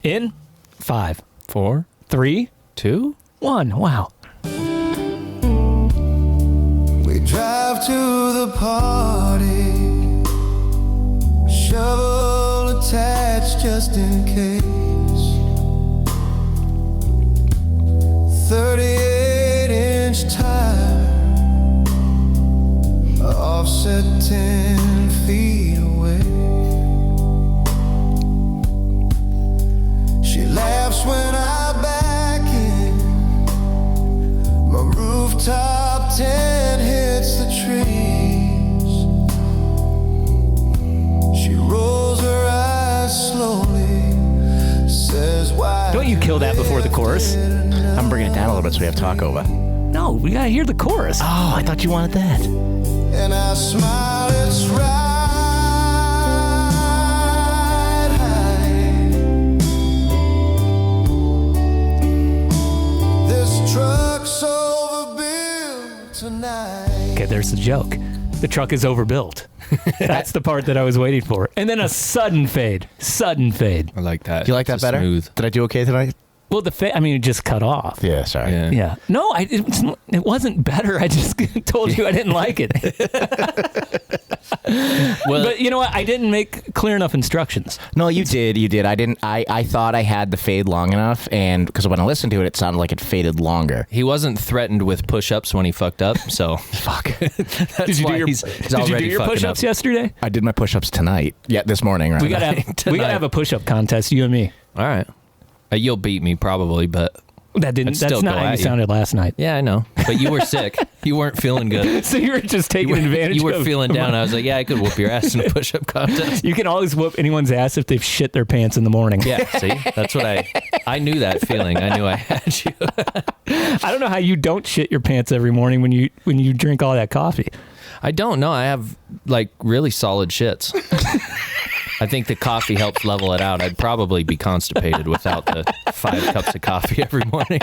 In 5, 4, 3, 2, 1. Wow. We drive to the party, shovel attached just in case. 38-inch tire, offset 10 feet away. She laughs when I back in, my rooftop tent hits the trees. She rolls her eyes slowly, says why. Don't you kill that before the chorus? I'm bringing it down a little bit so we have to talk over. No, we gotta hear the chorus. Oh, I thought you wanted that. And I smile, it's right high. This truck's overbuilt tonight. Okay, there's the joke. The truck is overbuilt. That's the part that I was waiting for. And then a sudden fade. Sudden fade. I like that. Do you like that It's better? Smooth. Did I do okay tonight? Well, the fade, I mean, it just cut off. Yeah, sorry. Yeah. No, it wasn't better. I just told you I didn't like it. Well, But you know what? I didn't make clear enough instructions. No, you did. You did. I didn't. I thought I had the fade long enough, and because when I listened to it, it sounded like it faded longer. he wasn't threatened with push-ups when he fucked up, so Fuck. that's why he's Did you do already your fucking push-ups up. yesterday? I did my push-ups tonight. Yeah, this morning. Right. We gotta have a push-up contest, you and me. All right. You'll beat me probably, but That's still not go how you at you. sounded last night. yeah, I know. But you were sick. You weren't feeling good. So you were just taking advantage. You were of feeling down. I was like, yeah, I could whoop your ass in a push-up contest. You can always whoop anyone's ass if they've shit their pants in the morning. Yeah, see? That's what I knew that feeling. I knew I had you. I don't know how you don't shit your pants every morning when you drink all that coffee. I don't know. I have like really solid shits. I think the coffee helps level it out. I'd probably be constipated without the 5 cups of coffee every morning.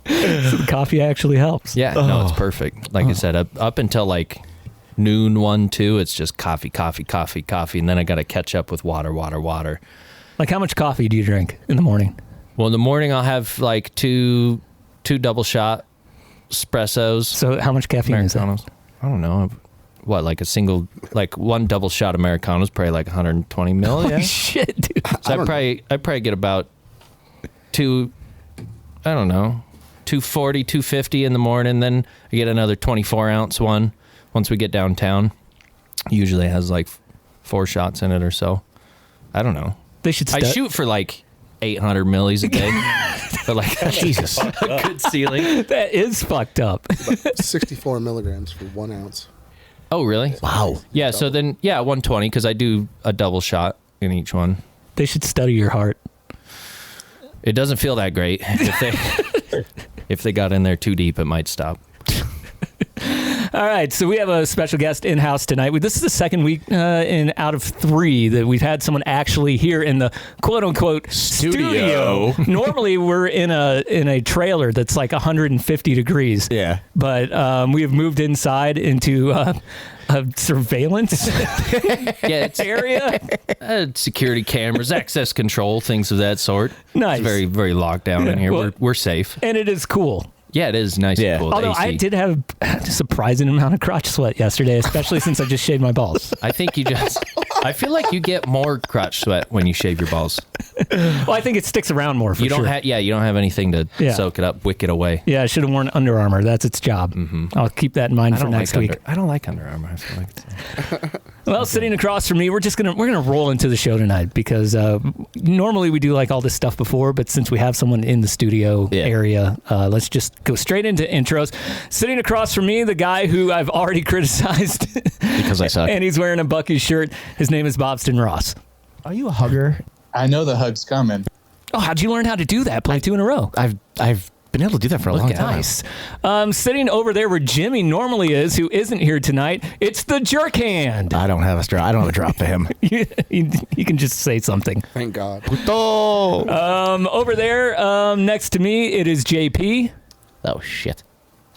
So the coffee actually helps. Yeah, no, it's perfect. Like I said, up until like noon, 1, 2, it's just coffee, and then I got to catch up with water. Like how much coffee do you drink in the morning? Well, in the morning I'll have like two double shot espressos. So how much caffeine is that? Americanos. I don't know. What, like a single, like one double shot Americano is probably like 120 mil. Holy Yeah. shit, dude. So I probably get about 240, 250 in the morning. Then I get another 24 ounce one once we get downtown. Usually it has like 4 shots in it or so. I don't know. They should I shoot for like 800 millis a day. But like Jesus. a good ceiling. That is fucked up. 64 milligrams for 1 ounce. Oh, really? Wow. Yeah. So then, 120 because I do a double shot in each one. They should study your heart. It doesn't feel that great. If they got in there too deep, it might stop. All right, so we have a special guest in-house tonight. This is the second week in out of 3 that we've had someone actually here in the quote-unquote studio. Normally, we're in a trailer that's like 150 degrees. Yeah. But we have moved inside into a surveillance area. Security cameras, access control, things of that sort. Nice. It's very, very locked down in here. Well, We're safe. And it is cool. Yeah, it is nice and cool. Although I did have a surprising amount of crotch sweat yesterday, especially since I just shaved my balls. I think I feel like you get more crotch sweat when you shave your balls. Well, I think it sticks around more for You don't sure. you don't have anything to soak it up, wick it away. Yeah, I should have worn Under Armour. That's its job. Mm-hmm. I'll keep that in mind for next week. I don't like Under Armour. I feel like Well, sitting across from me, we're gonna roll into the show tonight because normally we do like all this stuff before, but since we have someone in the studio area, let's just go straight into intros. Sitting across from me, the guy who I've already criticized Because I suck. and he's wearing a Bucky shirt. His name is Bobston Ross. Are you a hugger? I know the hug's coming. Oh, how'd you learn how to do that? Play 2 in a row. I've been able to do that for a long time. Nice. Sitting over there where Jimmy normally is, who isn't here tonight, it's the jerk hand. I don't have a drop for him. You can just say something. Thank God. Over there, next to me, it is JP. Oh shit.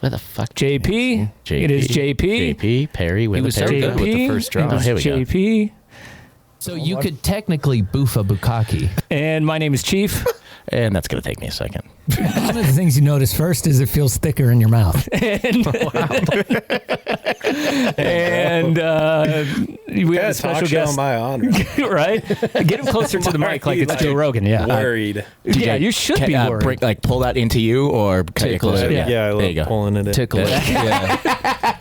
Where the fuck? JP. It is JP. JP Perry with He was a so Perry. good with the first drop. It is Oh, here we go. JP. So you could technically boof a bukkake. And my name is Chief. And that's going to take me a second. One of the things you notice first is it feels thicker in your mouth. And we have a special guest. My honor. Right? Get him closer to the mic like it's Joe Rogan. Yeah. Worried. Yeah, you should be worried. Pull that into you or cut it Tickle closer. it. Yeah. Yeah, I There love you go. pulling it in. Tickle it. Yeah.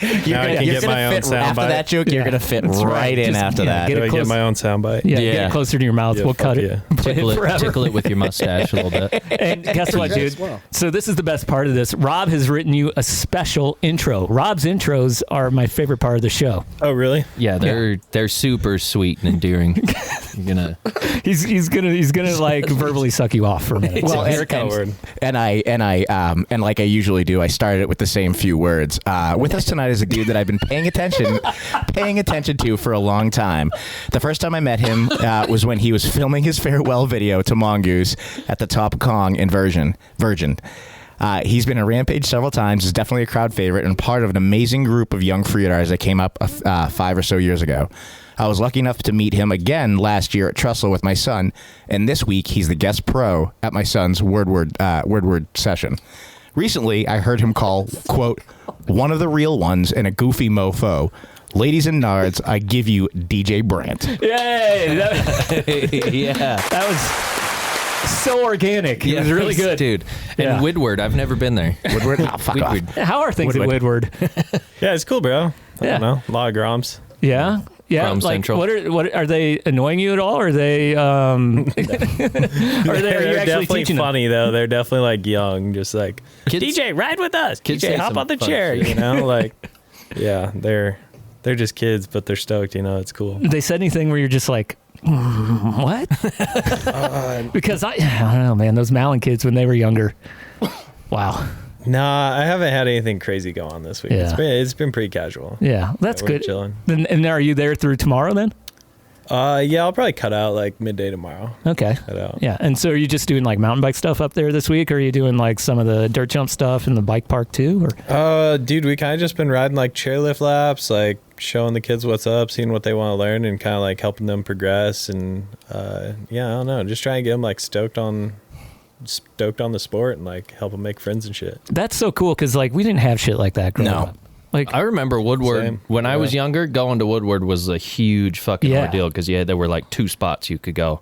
Now I can get my own After soundbite. that joke, you're going to fit right in Just, after yeah, that. get Do it I close. get my own soundbite? Yeah, get Yeah. it closer to your mouth. Yeah, We'll cut fuck it. yeah. Play Tickle it it, forever. tickle it with your mustache a little bit. And guess what, You dude? as well. So this is the best part of this. Rob has written you a special intro. Rob's intros are my favorite part of the show. Oh, really? Yeah, they're super sweet and endearing. You're gonna He's gonna like verbally suck you off for a minute. Well, So here it Oh, comes. word. And like I usually do, I started it with the same few words. With us tonight is a dude that I've been paying attention to for a long time. The first time I met him was when he was filming his farewell video to Mongoose at the Top Kong in Virgin. He's been a Rampage several times, is definitely a crowd favorite, and part of an amazing group of young freeriders that came up 5 or so years ago. I was lucky enough to meet him again last year at Trestle with my son, and this week he's the guest pro at my son's word session. Recently, I heard him call, quote, one of the real ones and a goofy mofo. Ladies and nards, I give you DJ Brandt. Yay! yeah. That was so organic. It was really good. dude. And Yeah. Woodward, I've never been there. Woodward? Oh, fuck off. Woodward. How are things Woodward. at Woodward? Yeah, it's cool, bro. I Yeah. don't know. A lot of groms. Yeah. Yeah, From like Central. what are they annoying you at all? Or are they are you They're actually definitely teaching funny, though. They're definitely like young, just like, Kids- DJ, ride with us. Kids DJ, say hop some on the fun chair. shit. You know, like, yeah, they're just kids, but they're stoked. You know, it's cool. them? They said anything where you're just like, what? Because I don't know, man. Those Malin kids when they were younger. Wow. Nah, I haven't had anything crazy go on this week. Yeah. It's been pretty casual. Yeah, that's We're good. chilling. And are you there through tomorrow then? Yeah, I'll probably cut out like midday tomorrow. Okay. Cut out. Yeah, and so are you just doing like mountain bike stuff up there this week, or are you doing like some of the dirt jump stuff in the bike park too? Or Dude, we kind of just been riding like chairlift laps, like showing the kids what's up, seeing what they want to learn, and kind of like helping them progress. And yeah, I don't know, just trying to get them like stoked on the sport and like help them make friends and shit. that's so cool because like we didn't have shit like that growing No. up. Like I remember Woodward Same. when I was Yeah. younger. Going to Woodward was a huge fucking Yeah. ordeal because there were like 2 spots you could go,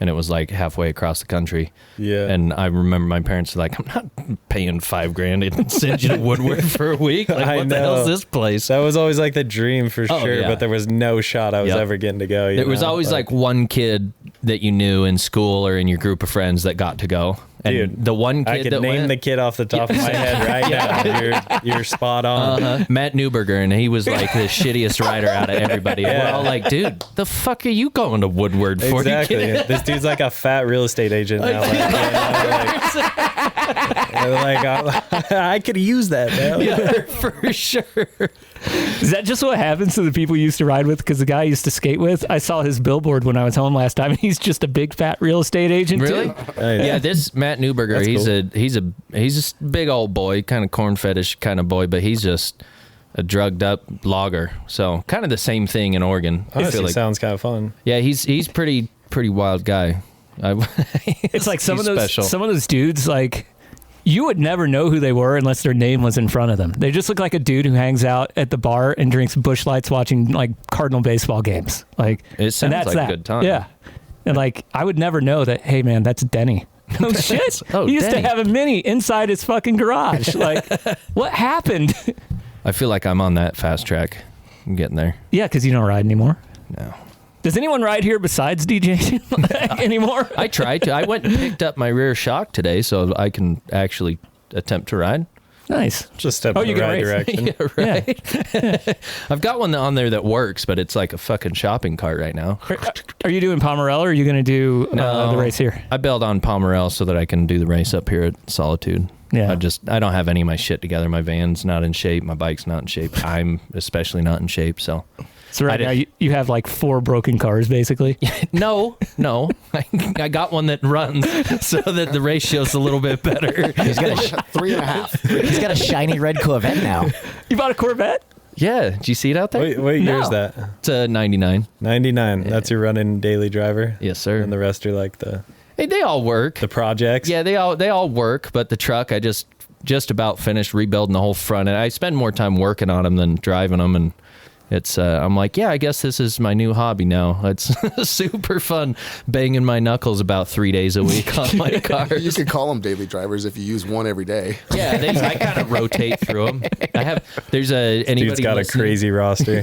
and it was like halfway across the country. Yeah. And I remember my parents were like, "I'm not paying $5,000 and send you to Woodward for a week. Like, I what the know. hell's this place?" That was always like the dream for Oh, sure, yeah. but there was no shot I was Yep. ever getting to go. There was always like one kid that you knew in school or in your group of friends that got to go. And Dude, the one kid I could that name went, the kid off the top of my head right now. You're spot on. Matt Newberger, and he was like the shittiest rider out of everybody. And we're all like, dude, the fuck are you going to Woodward for? Exactly. You kidding? This dude's like a fat real estate agent now. I could use that, man. Yeah, for sure. is that just what happens to the people you used to ride with? Because the guy I used to skate with, I saw his billboard when I was home last time, and he's just a big fat real estate agent. Really? Too. Yeah, this Matt Newberger, That's he's a big old boy, kind of corn fetish kind of boy, but he's just a drugged up logger. So kind of the same thing in Oregon. I Honestly, feel like. sounds kind of fun. Yeah, he's pretty wild guy. It's like some He's of those dudes like. You would never know who they were unless their name was in front of them. They just look like a dude who hangs out at the bar and drinks Busch Lights watching like Cardinal baseball games. Like It sounds and that's like a that. good time. Yeah. And like I would never know that, hey man, that's Denny. Oh shit. Oh, he used Denny. to have a Mini inside his fucking garage. Like what happened? I feel like I'm on that fast track. I'm getting there. Yeah, because you don't ride anymore. No. Does anyone ride here besides DJ anymore? I tried to. I went and picked up my rear shock today so I can actually attempt to ride. Nice. Just step Oh, in you the can right race. direction. Yeah, right. I've got one on there that works, but it's like a fucking shopping cart right now. Are you doing Pomerelle or are you going to do No. the race here? I bailed on Pomerelle so that I can do the race up here at Solitude. Yeah. I don't have any of my shit together. My van's not in shape. My bike's not in shape. I'm especially not in shape. So So right I now you have like 4 broken cars basically. no. I got one that runs so that the ratio's a little bit better. He's got a 3.5. He's got a shiny red Corvette now. You bought a Corvette? Yeah, did you see it out there? What year is No. that? It's a 99. 99. That's your running daily driver? Yes, sir. And the rest are like the Hey, they all work. projects? Yeah, they all work, but the truck, I just about finished rebuilding the whole front, and I spend more time working on them than driving them, and it's I'm like, yeah, I guess this is my new hobby now. It's super fun banging my knuckles about 3 days a week on my You cars. could call them daily drivers if you use one every day. Yeah, I kind of rotate through them. There's anybody Dude's got listening? a crazy roster.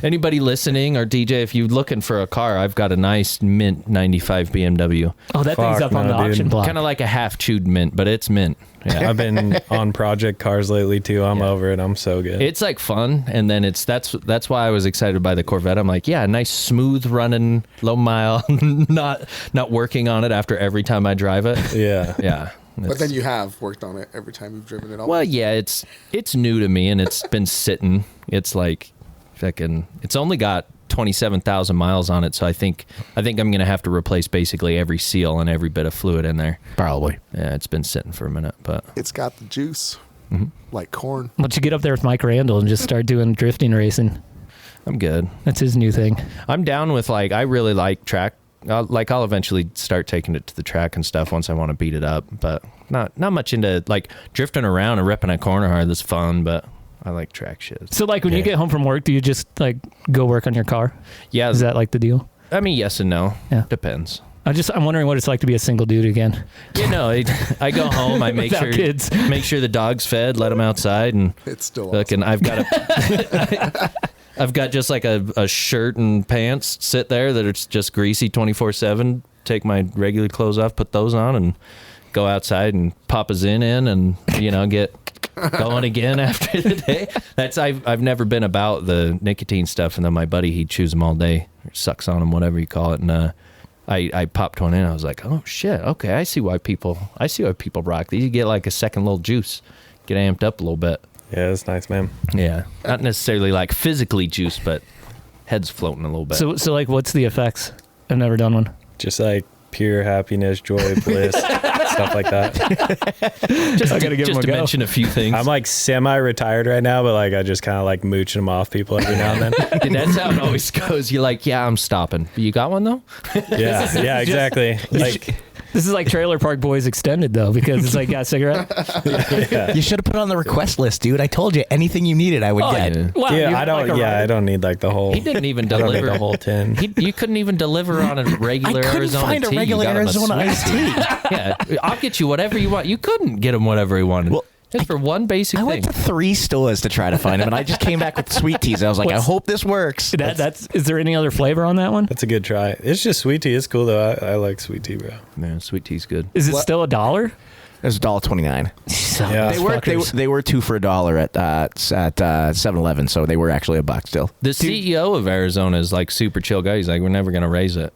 Anybody listening or DJ, if you're looking for a car, I've got a nice mint 95 BMW. Oh, that thing's up on the no, dude. auction block. Kind of like a half chewed mint, but it's mint. Yeah. I've been on project cars lately too. I'm over it. I'm so good. It's like fun, and then that's why I was excited by the Corvette. I'm like, yeah, nice smooth running, low mile, not working on it after every time I drive it. yeah. Yeah. But then you have worked on it every time you've driven it all. Well, yeah, it's new to me, and it's been sitting. It's like it's only got 27,000 miles on it, so I think I'm gonna have to replace basically every seal and every bit of fluid in there. Probably. Yeah, it's been sitting for a minute, but It's got the juice, like corn. Why don't you get up there with Mike Randall and just start doing drifting racing? I'm good. That's his new thing. I'm down with I really like track. I'll eventually start taking it to the track and stuff once I want to beat it up, but not much into drifting around and ripping a corner hard. That's fun, but I like track shit. So when you get home from work, do you just go work on your car? Yeah, Is that the deal? I mean, yes and no. Yeah. Depends. I'm wondering what it's like to be a single dude again. I go home. I make Without sure kids. make sure the dog's fed, let them outside, and It's still look. awesome. And I've got just like a shirt and pants sit there that it's just greasy 24/7. Take my regular clothes off, put those on, and go outside and pop a Zin in, and get going again after the day. I've never been about the nicotine stuff, and then my buddy, he chews them all day, or sucks on them, whatever you call it, and I popped one in. I was like, oh shit, okay, I see why people rock these. You get like a second little juice, get amped up a little bit. Yeah, it's nice, man. Yeah, not necessarily physically juiced, but head's floating a little bit. So what's the effects? I've never done one. Just pure happiness, joy, bliss, stuff like that. I gotta give him a to go. mention a few things. I'm semi-retired right now, but I just kind of mooching them off people every now and then. Dude, that's how it always goes. You're like, yeah, I'm stopping. You got one though? Yeah, exactly. This is like Trailer Park Boys Extended though, because it's got a cigarette. Yeah. You should have put it on the request list, dude. I told you anything you needed, I would get. yeah. Wow, Yeah, you're I don't. like a Yeah, I rider. don't need the whole. He didn't even I don't need deliver the whole tin. You couldn't even deliver on a regular I couldn't Arizona find a tea. You regular got him a Arizona sweet iced tea. Yeah, I'll get you whatever you want. You couldn't get him whatever he wanted. Well, just for one basic I thing. went to 3 stores to try to find them, and I just came back with sweet teas. I was like, I hope this works. Is there any other flavor on that one? That's a good try. It's just sweet tea. It's cool though. I like sweet tea, bro. Man, sweet tea's good. Is it still $1? It was $1.29. Yeah. They were 2 for $1 at 7-Eleven, so they were actually $1 still. The CEO of Arizona is super chill guy. He's like, we're never gonna raise it.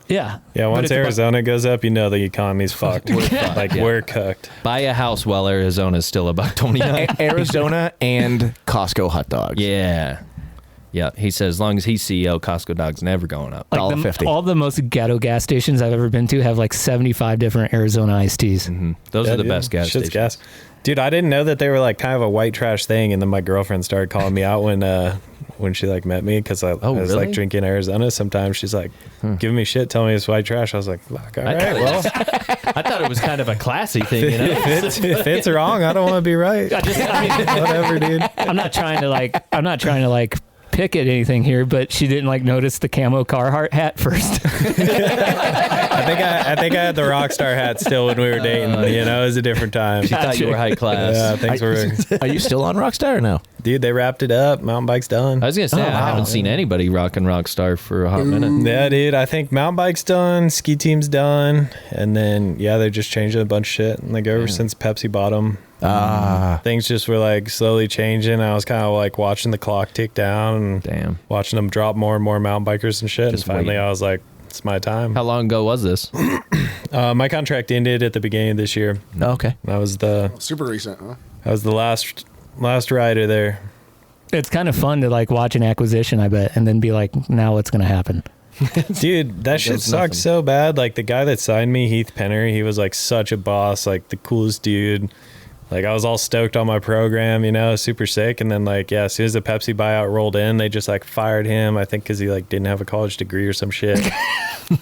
Yeah. Yeah, But once it's about- Arizona goes up, the economy's fucked. We're cooked. Buy a house while Arizona is still about 29. Arizona and Costco hot dogs. Yeah. Yeah. He says as long as he's CEO, Costco dog's never going up. $1.50. All the most ghetto gas stations I've ever been to have 75 different Arizona iced teas. Mm-hmm. Those are the best gas Shit's stations. gas. Dude, I didn't know that they were kind of a white trash thing, and then my girlfriend started calling me out when she met me because I was really? drinking Arizona. Sometimes she's giving me shit, telling me it's white trash. I was like, fuck, all right, well, I thought it was kind of a classy thing, you know? if it's wrong, I don't want to be right. Whatever, dude. I'm not trying to pick at anything here, but she didn't notice the camo Carhartt hat first. I think I had the Rockstar hat still when we were dating. It was a different time. She thought you were high class. Yeah, thanks for. Are you still on Rockstar or no? Dude, they wrapped it up. Mountain bike's done. I was going to say, I haven't seen anybody rocking Rockstar for a hot minute. Yeah, dude. I think mountain bike's done, ski team's done, and then they're just changing a bunch of shit. And ever since Pepsi bought them, things just were slowly changing. I was kind of watching the clock tick down and Damn. watching them drop more and more mountain bikers and shit. Just and finally, waiting. I was like, it's my time. How long ago was this? My contract ended at the beginning of this year. Okay. I was the Super recent, huh? last rider there. It's kind of fun to watch an acquisition, I bet, and then be like, now what's going to happen? Dude, that shit does sucked nothing. so bad. The guy that signed me, Heath Penner, he was such a boss, the coolest dude. Like I was all stoked on my program, you know, super sick. And then like, yeah, as soon as the Pepsi buyout rolled in, they just like fired him. I think because he like didn't have a college degree or some shit.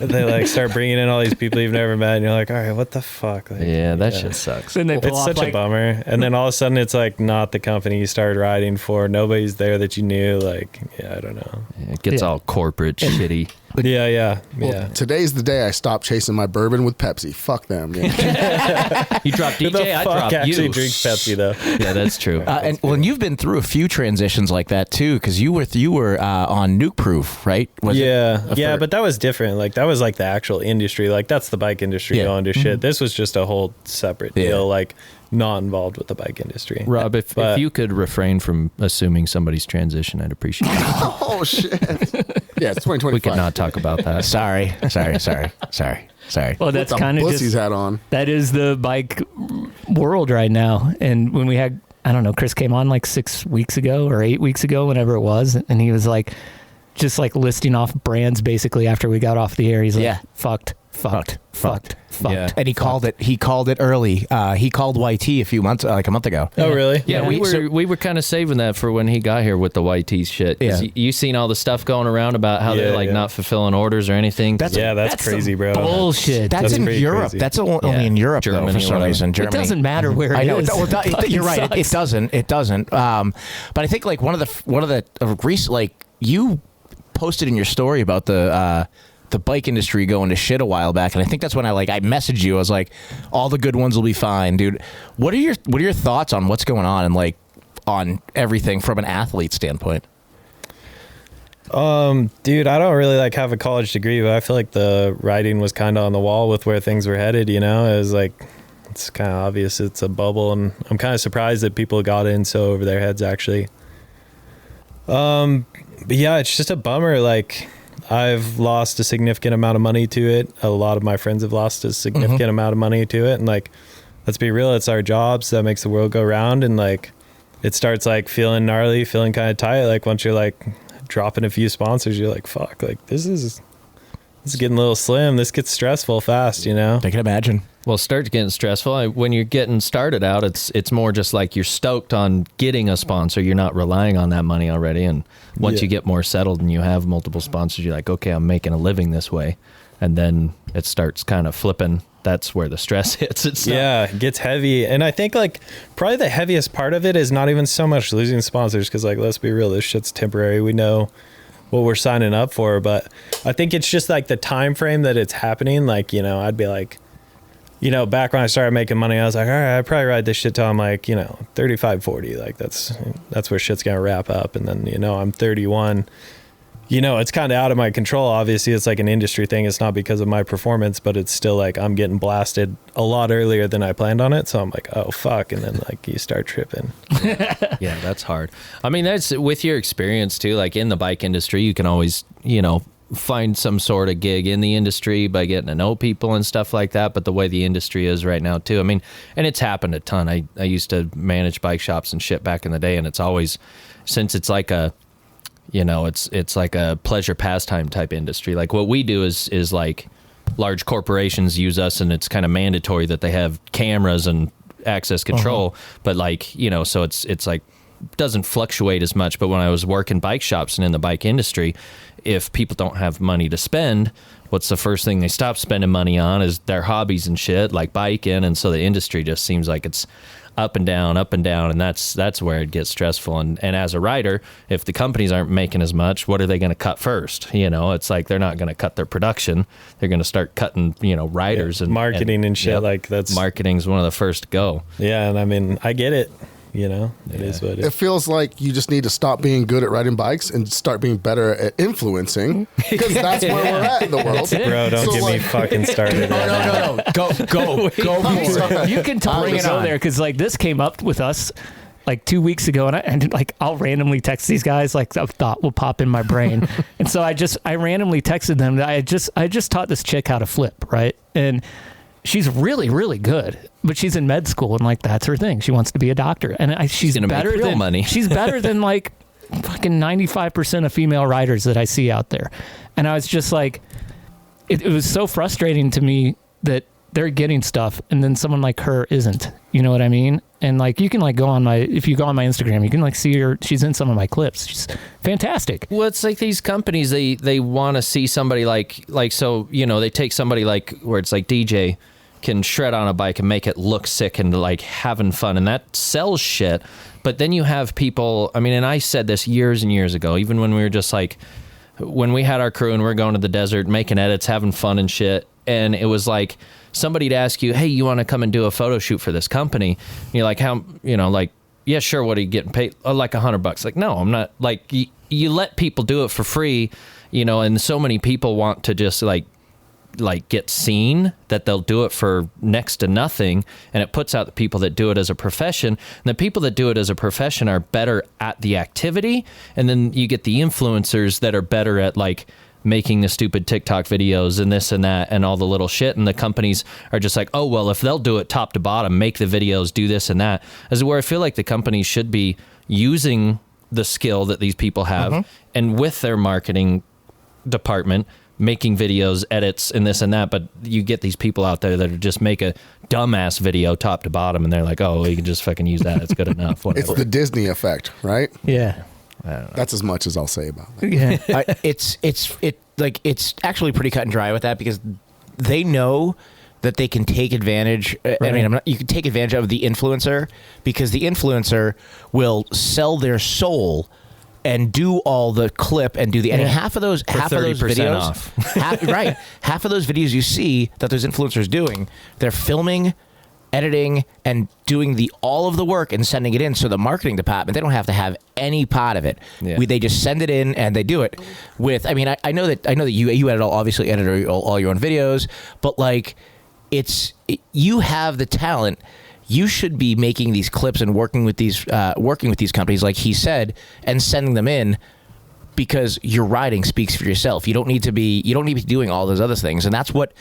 And they like start bringing in all these people you've never met, and you're like, all right, what the fuck? Like, Yeah, that shit sucks. Then they pull It's off, such like, a bummer. And then all of a sudden it's like not the company you started riding for. Nobody's there that you knew. Like, yeah, I don't know. It gets Yeah. all corporate, shitty. Yeah. Today's the day I stopped chasing my bourbon with Pepsi. Fuck them. Yeah. You drop Who the DJ, I fuck drop actually you. drinks Pepsi though? Yeah, that's true. And you've been through a few transitions like that too, because you were on Nuke Proof, right? Was it? Yeah, but that was different. Like that was like the actual industry. Like that's the bike industry Yeah. going to shit. This was just a whole separate deal. Like not involved with the bike industry. Rob, if you could refrain from assuming somebody's transition, I'd appreciate it. Oh shit. Yeah, it's 2025. We could not talk about that. Sorry. Well, that's The kind of Bussies just hat on. that is the bike world right now. And when we had, I don't know, Chris came on like 6 weeks ago or 8 weeks ago, whenever it was, and he was like, just like listing off brands basically after we got off the air. He's like, Yeah. fucked. Yeah. And he called it early. He called YT a month ago. Oh really? Yeah, we were kind of saving that for when he got here with the YT shit. 'Cause Yeah. you seen all the stuff going around about how they're like not fulfilling orders or anything. That's crazy, some bro. bullshit. That's in pretty Europe. crazy. That's only Yeah. in Europe though, Germany for or some whatever. reason. Germany. It doesn't matter where I know. it is. You're right. Fucking It doesn't. It doesn't. But I think like one of the recent, like you posted in your story about the bike industry going to shit a while back, and I think that's when I messaged you. I was like, all the good ones will be fine, dude. What are your thoughts on what's going on and like on everything from an athlete standpoint? Dude, I don't really like have a college degree, but I feel like the writing was kind of on the wall with where things were headed, you know? It was like, it's kind of obvious it's a bubble, and I'm kind of surprised that people got in so over their heads, actually. But yeah, it's just a bummer. Like, I've lost a significant amount of money to it. A lot of my friends have lost a significant amount of money to it. And like, let's be real, it's our jobs that makes the world go round. And like, it starts like feeling gnarly, feeling kind of tight. Like once you're like dropping a few sponsors, you're like, fuck, like this is getting a little slim. This gets stressful fast, you know? I can imagine. Well, it starts getting stressful. When you're getting started out, it's more just like you're stoked on getting a sponsor. You're not relying on that money already. And once you get more settled and you have multiple sponsors, you're like, okay, I'm making a living this way. And then it starts kind of flipping. That's where the stress hits. It gets heavy. And I think like probably the heaviest part of it is not even so much losing sponsors, because like, let's be real, this shit's temporary. We know what we're signing up for, but I think it's just like the time frame that it's happening. Like, you know, I'd be like, you know, back when I started making money, I was like, all right, I'd probably ride this shit till I'm like, you know, 35, 40. Like that's where shit's going to wrap up. And then, you know, I'm 31. You know, it's kind of out of my control. Obviously, it's like an industry thing. It's not because of my performance, but it's still like I'm getting blasted a lot earlier than I planned on it. So I'm like, oh, fuck. And then like you start tripping. Yeah, that's hard. I mean, that's with your experience too. Like in the bike industry, you can always, you know, find some sort of gig in the industry by getting to know people and stuff like that. But the way the industry is right now too, I mean, and it's happened a ton. I used to manage bike shops and shit back in the day, and it's always, since it's like a, you know, it's like a pleasure pastime type industry. Like what we do is like large corporations use us, and it's kind of mandatory that they have cameras and access control. But like, you know, so it's like doesn't fluctuate as much. But when I was working bike shops and in the bike industry, if people don't have money to spend, what's the first thing they stop spending money on is their hobbies and shit, like biking. And so the industry just seems like it's up and down, and that's where it gets stressful. And as a rider, if the companies aren't making as much, what are they going to cut first? You know, it's like they're not going to cut their production. They're going to start cutting, you know, riders and marketing and shit. Like that's marketing's one of the first to go. Yeah, and I mean, I get it. You know, it is what it It is. feels like you just need to stop being good at riding bikes and start being better at influencing, because that's where we're at in the world. Bro, don't So, get me like- fucking started. No. Go. You can totally go there, because like this came up with us like 2 weeks ago, and like I'll randomly text these guys, like a thought will pop in my brain, and so I randomly texted them that I just taught this chick how to flip, right? And she's really, really good, but she's in med school, and like that's her thing. She wants to be a doctor, and she's gonna better make real than money. She's better than like fucking 95% of female riders that I see out there. And I was just like, it was so frustrating to me that they're getting stuff, and then someone like her isn't. You know what I mean? And like, you can like if you go on my Instagram, you can like see her. She's in some of my clips. She's fantastic. Well, it's like these companies, they want to see somebody like, so, you know, they take somebody like where it's like DJ can shred on a bike and make it look sick and like having fun, and that sells shit. But then you have people, I mean, and I said this years and years ago, even when we were just like, when we had our crew and we were going to the desert, making edits, having fun and shit. And it was like, somebody'd ask you, hey, you want to come and do a photo shoot for this company? And you're like, how, you know, like, yeah, sure. What are you getting paid? Oh, like $100. Like, no, I'm not. Like, you let people do it for free, you know, and so many people want to just like get seen that they'll do it for next to nothing, and it puts out the people that do it as a profession. And the people that do it as a profession are better at the activity, and then you get the influencers that are better at like making the stupid TikTok videos and this and that and all the little shit, and the companies are just like, oh well, if they'll do it top to bottom, make the videos, do this and that, as where I feel like the companies should be using the skill that these people have, and with their marketing department making videos, edits, and this and that. But you get these people out there that just make a dumbass video top to bottom, and they're like, oh, you can just fucking use that. It's good enough. Whatever. It's the Disney effect, right? Yeah. That's as much as I'll say about it. Yeah. It's actually pretty cut and dry with that, because they know that they can take advantage. I mean, you can take advantage of the influencer, because the influencer will sell their soul and do all the clip and do the, and half of those videos, off. half of those videos you see that those influencers doing, they're filming, editing, and doing all of the work and sending it in. So the marketing department, they don't have to have any part of it. Yeah. They just send it in and they do it with. I mean, I know that you obviously edit all your own videos, but like, you have the talent. You should be making these clips and working with these companies, like he said, and sending them in, because your riding speaks for yourself. You don't need to be doing all those other things, and that's what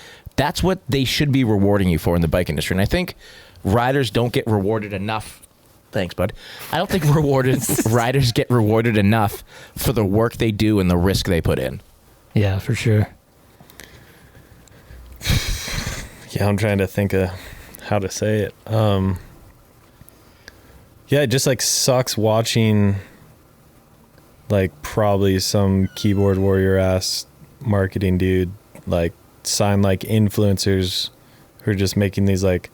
they should be rewarding you for in the bike industry. And I think riders don't get rewarded enough. Thanks, bud. I don't think riders get rewarded enough for the work they do and the risk they put in. Yeah, for sure. Yeah, I'm trying to think of how to say it. Yeah, it just like sucks watching like probably some keyboard warrior ass marketing dude like sign like influencers who are just making these like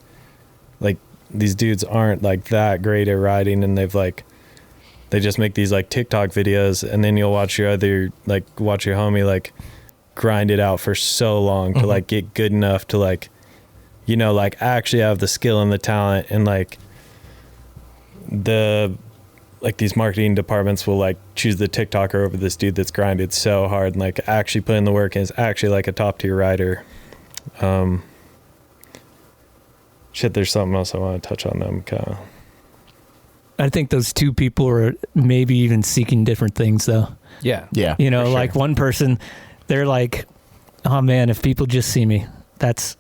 these dudes aren't like that great at riding, and they just make these like TikTok videos, and then you'll watch your homie like grind it out for so long to like get good enough to like, you know, like actually have the skill and the talent, and like these marketing departments will like choose the TikToker over this dude that's grinded so hard and like actually put in the work and is actually like a top tier rider. There's something else I want to touch on them. I think those two people are maybe even seeking different things though. Yeah. Yeah. You know, like one person, they're like, oh man, if people just see me, that's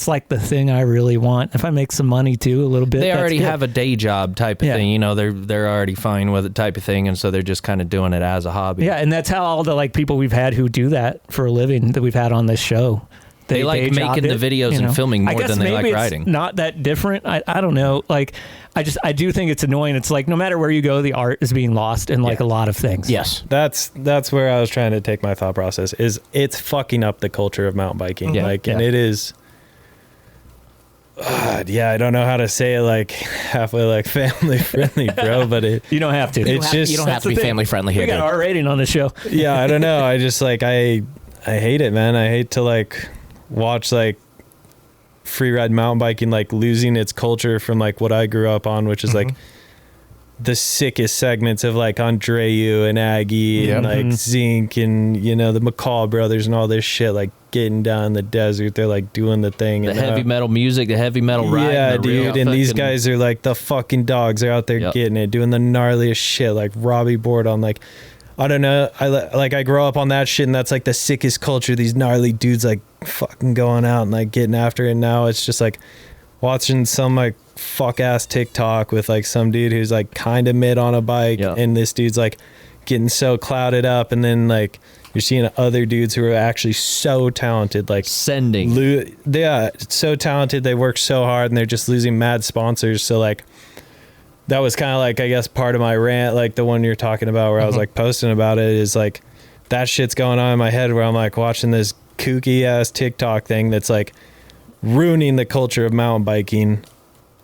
like the thing I really want. If I make some money too, a little bit. They already good. have a day job type of thing, you know, they're already fine with it type of thing, and so they're just kind of doing it as a hobby. Yeah, and that's how all the like people we've had who do that for a living that we've had on this show. They like making the videos and filming more than they like riding. Not that different. I don't know. Like I do think it's annoying. It's like no matter where you go, the art is being lost in like a lot of things. Yes. That's where I was trying to take my thought process, is it's fucking up the culture of mountain biking. Yeah. And it is, I don't know how to say it like halfway like family friendly, bro, but you don't have to. You don't have to be family friendly here. We got an R rating on the show. Yeah, I don't know. I just like, I hate it, man. I hate to like watch like freeride mountain biking like losing its culture from like what I grew up on, which is like the sickest segments of like Andreu and Aggie and like Zink and, you know, the McCall brothers and all this shit, like getting down in the desert. They're like doing the thing. The heavy metal music, the heavy metal ride. Yeah, dude. And these guys are like the fucking dogs. They're out there getting it, doing the gnarliest shit, like Robbie Board on like, I don't know. I grew up on that shit, and that's like the sickest culture. These gnarly dudes like fucking going out and like getting after it. And now it's just like watching some like fuck ass TikTok with like some dude who's like kind of mid on a bike, and this dude's like getting so clouded up, and then like you're seeing other dudes who are actually so talented, like sending. Yeah, so talented. They work so hard and they're just losing mad sponsors. So like, that was kind of like, I guess, part of my rant, like the one you're talking about where I was like posting about it, is like that shit's going on in my head where I'm like watching this kooky ass TikTok thing that's like ruining the culture of mountain biking.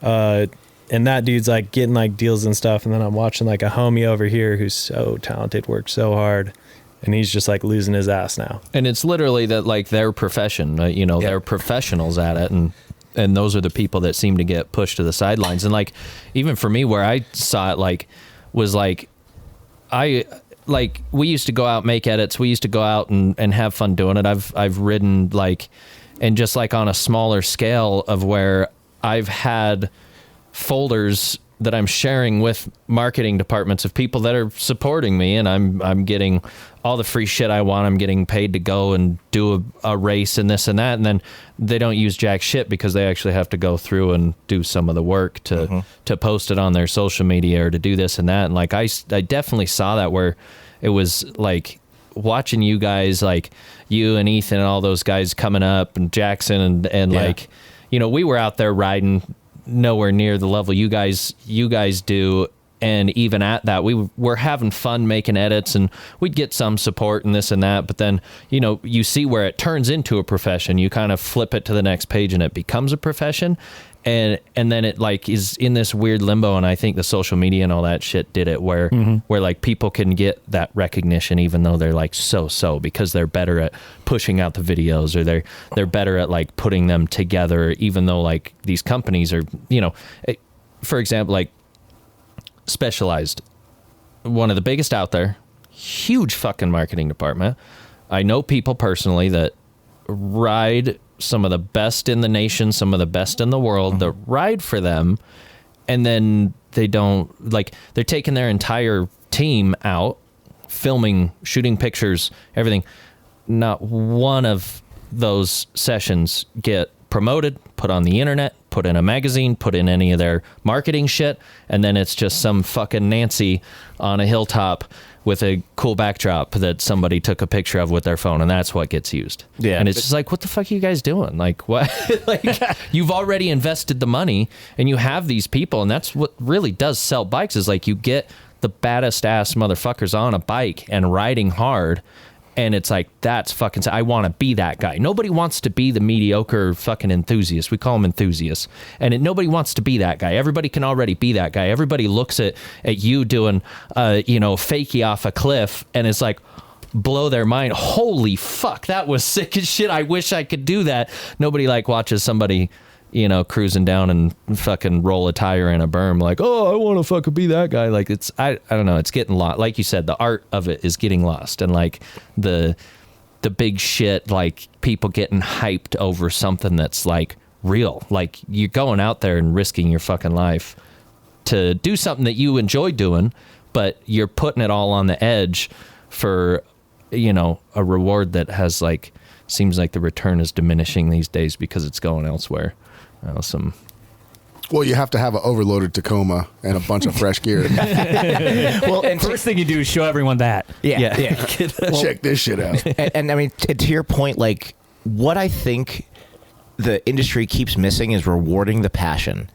And that dude's like getting like deals and stuff. And then I'm watching like a homie over here who's so talented, worked so hard, and he's just like losing his ass now. And it's literally that like their profession, they're professionals at it. And those are the people that seem to get pushed to the sidelines. And like, even for me, where I saw it, like, was like, we used to go out, make edits. We used to go out and have fun doing it. I've ridden like, and just like on a smaller scale of where I've had folders that I'm sharing with marketing departments of people that are supporting me, and I'm getting all the free shit I want. I'm getting paid to go and do a race and this and that, and then they don't use jack shit because they actually have to go through and do some of the work to post it on their social media or to do this and that. And like I definitely saw that, where it was like watching you guys, like you and Ethan and all those guys coming up, and Jackson and like, we were out there riding nowhere near the level you guys do, and even at that we were having fun making edits, and we'd get some support and this and that, but then you see where it turns into a profession. You kind of flip it to the next page and it becomes a profession, and then it like is in this weird limbo. And I think the social media and all that shit did it where like people can get that recognition even though they're like so because they're better at pushing out the videos, or they're better at like putting them together, even though like these companies are, for example, like Specialized, one of the biggest out there, huge fucking marketing department. I know people personally that ride some of the best in the nation, some of the best in the world, that ride for them, and then they don't, like, they're taking their entire team out, filming, shooting pictures, everything. Not one of those sessions get promoted, put on the internet, put in a magazine, put in any of their marketing shit, and then it's just some fucking Nancy on a hilltop with a cool backdrop that somebody took a picture of with their phone, and that's what gets used. Yeah. And it's just like, what the fuck are you guys doing? Like, what? Like, you've already invested the money, and you have these people, and that's what really does sell bikes, is like you get the baddest ass motherfuckers on a bike and riding hard. And it's like, that's fucking, I want to be that guy. Nobody wants to be the mediocre fucking enthusiast. We call them enthusiasts. And nobody wants to be that guy. Everybody can already be that guy. Everybody looks at you doing, fakie off a cliff, and it's like, blow their mind. Holy fuck, that was sick as shit. I wish I could do that. Nobody like watches somebody, cruising down and fucking roll a tire in a berm like, oh, I want to fucking be that guy. Like, it's, I don't know, it's getting lost. Like you said, the art of it is getting lost. And like the big shit, like people getting hyped over something that's like real. Like, you're going out there and risking your fucking life to do something that you enjoy doing, but you're putting it all on the edge for, a reward that has like, seems like the return is diminishing these days because it's going elsewhere. Well, you have to have an overloaded Tacoma and a bunch of fresh gear. Well, and first thing you do is show everyone that. Yeah. Well, check this shit out. And I mean, to your point, like, what I think the industry keeps missing is rewarding the passion.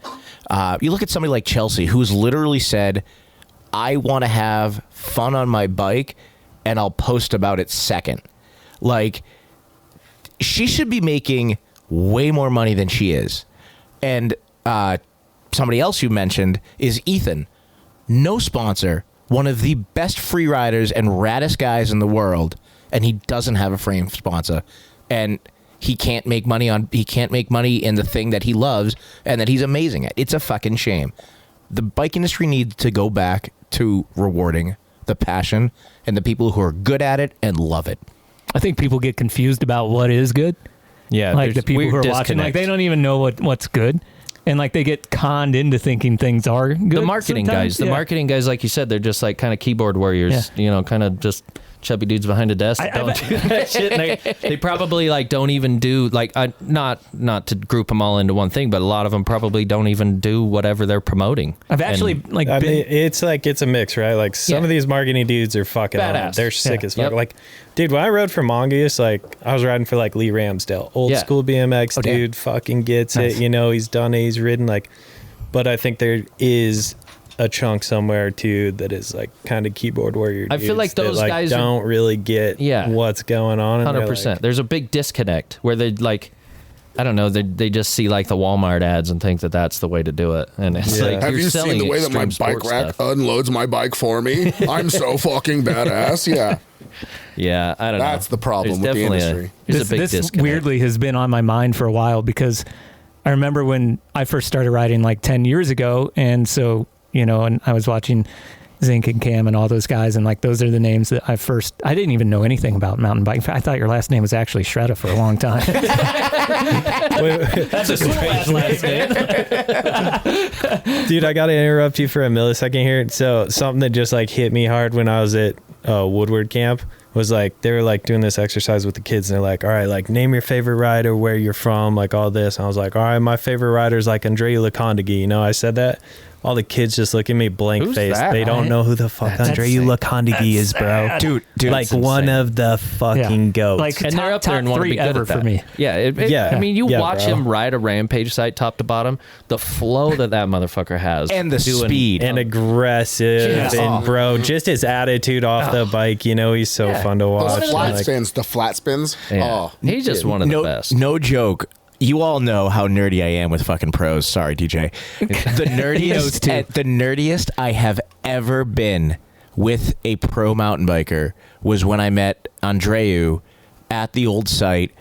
You look at somebody like Chelsea, who's literally said, I want to have fun on my bike, and I'll post about it second. Like, she should be making way more money than she is. And somebody else you mentioned is Ethan. No sponsor, one of the best free riders and raddest guys in the world, and he doesn't have a frame sponsor. And he can't make money in the thing that he loves and that he's amazing at. It's a fucking shame. The bike industry needs to go back to rewarding the passion and the people who are good at it and love it. I think people get confused about what is good. Yeah, like the people who are watching, like they don't even know what's good, and like they get conned into thinking things are good. The marketing guys, like you said, they're just like kind of keyboard warriors, kind of just chubby dudes behind a desk that don't do that shit. And they probably like don't even do like not to group them all into one thing, but a lot of them probably don't even do whatever they're promoting. I've actually I mean, it's a mix, right? Like some of these marketing dudes are fucking badass. They're sick as fuck. Like, dude, when I rode for Mongoose, like I was riding for like Lee Ramsdale, old school BMX dude, fucking gets it. You know, he's done it, he's ridden like. But I think there is a chunk somewhere too that is like kind of keyboard warrior. I feel like those guys don't really get what's going on. 100%. Like, there's a big disconnect where they like, I don't know, they just see like the Walmart ads and think that that's the way to do it. And it's like, have you seen the way that my bike rack unloads my bike for me? I'm so fucking badass. Yeah. Yeah, I don't know. That's the problem with the industry. There's a big disconnect. Weirdly has been on my mind for a while because I remember when I first started riding like 10 years ago. And so, you know, and I was watching Zink and Cam and all those guys. And like, those are the names that I didn't even know anything about mountain biking. I thought your last name was actually Shredda for a long time. That's a great last name. Dude, I got to interrupt you for a millisecond here. So something that just like hit me hard when I was at Woodward camp was like, they were like doing this exercise with the kids and they're like, all right, like name your favorite rider, where you're from, like all this. And I was like, all right, my favorite rider is like Andrei Lukandagi. You know, I said that. All the kids just look at me blank faced. They don't know who the fuck Andrei Lukandagi is, bro. Dude, like one of the fucking goats. Like, and they're up there and want to be good at that. For me. Yeah, I mean, you watch him ride a Rampage site top to bottom, the flow that motherfucker has. And the speed. And aggressive. And, bro, just his attitude off the bike. You know, he's so fun to watch. Those flat spins, the flat spins. Yeah. Oh, he's just one of the best. No joke. You all know how nerdy I am with fucking pros. Sorry, DJ. The nerdiest I have ever been with a pro mountain biker was when I met Andreu at the old site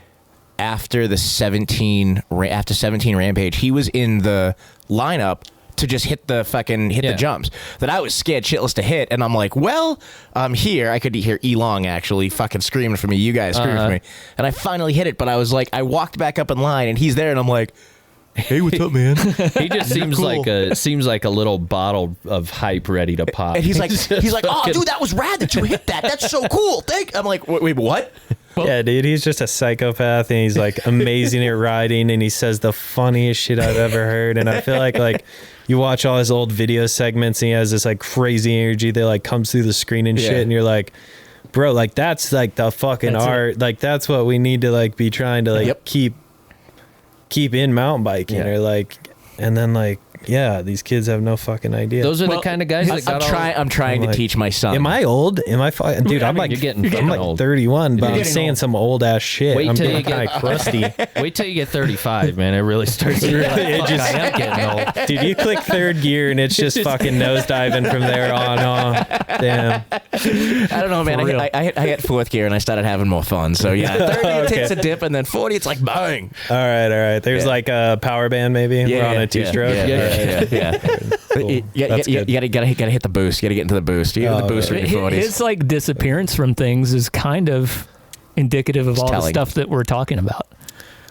after 17 Rampage. He was in the lineup to just hit the jumps that I was scared shitless to hit. And I'm like, well, I'm here. I could hear Elong actually fucking screaming for me. You guys screaming for me. And I finally hit it. But I was like, I walked back up in line and he's there. And I'm like, hey, what's up, man? He just seems like a little bottle of hype ready to pop. And he's like, oh, dude, that was rad that you hit that. That's so cool. I'm like, wait, what? Yeah, dude, he's just a psychopath and he's like amazing at riding and he says the funniest shit I've ever heard. And I feel like you watch all his old video segments and he has this like crazy energy that like comes through the screen and shit. And you're like, bro, like that's like the fucking art. Like that's what we need to like be trying to like keep in mountain biking or like, and then like, yeah, these kids have no fucking idea. Those are the kind of guys that got I'm trying to teach my son. Am I old? Am I dude, I'm like 31, but I'm saying some old ass shit. Wait I'm till getting kind of crusty. Wait till you get 35, man. It really starts to I am getting old. Dude, you click third gear and it's just fucking nosediving from there on. Damn. I don't know, man. I hit fourth gear and I started having more fun. So yeah, 30 it takes a dip and then 40 it's like bang. All right. There's like a power band maybe. We're on a two-stroke. Yeah. Cool. You gotta hit the boost. You gotta get into the boost. You get the boost in your 40s. His like disappearance from things is kind of indicative of all the stuff that we're talking about.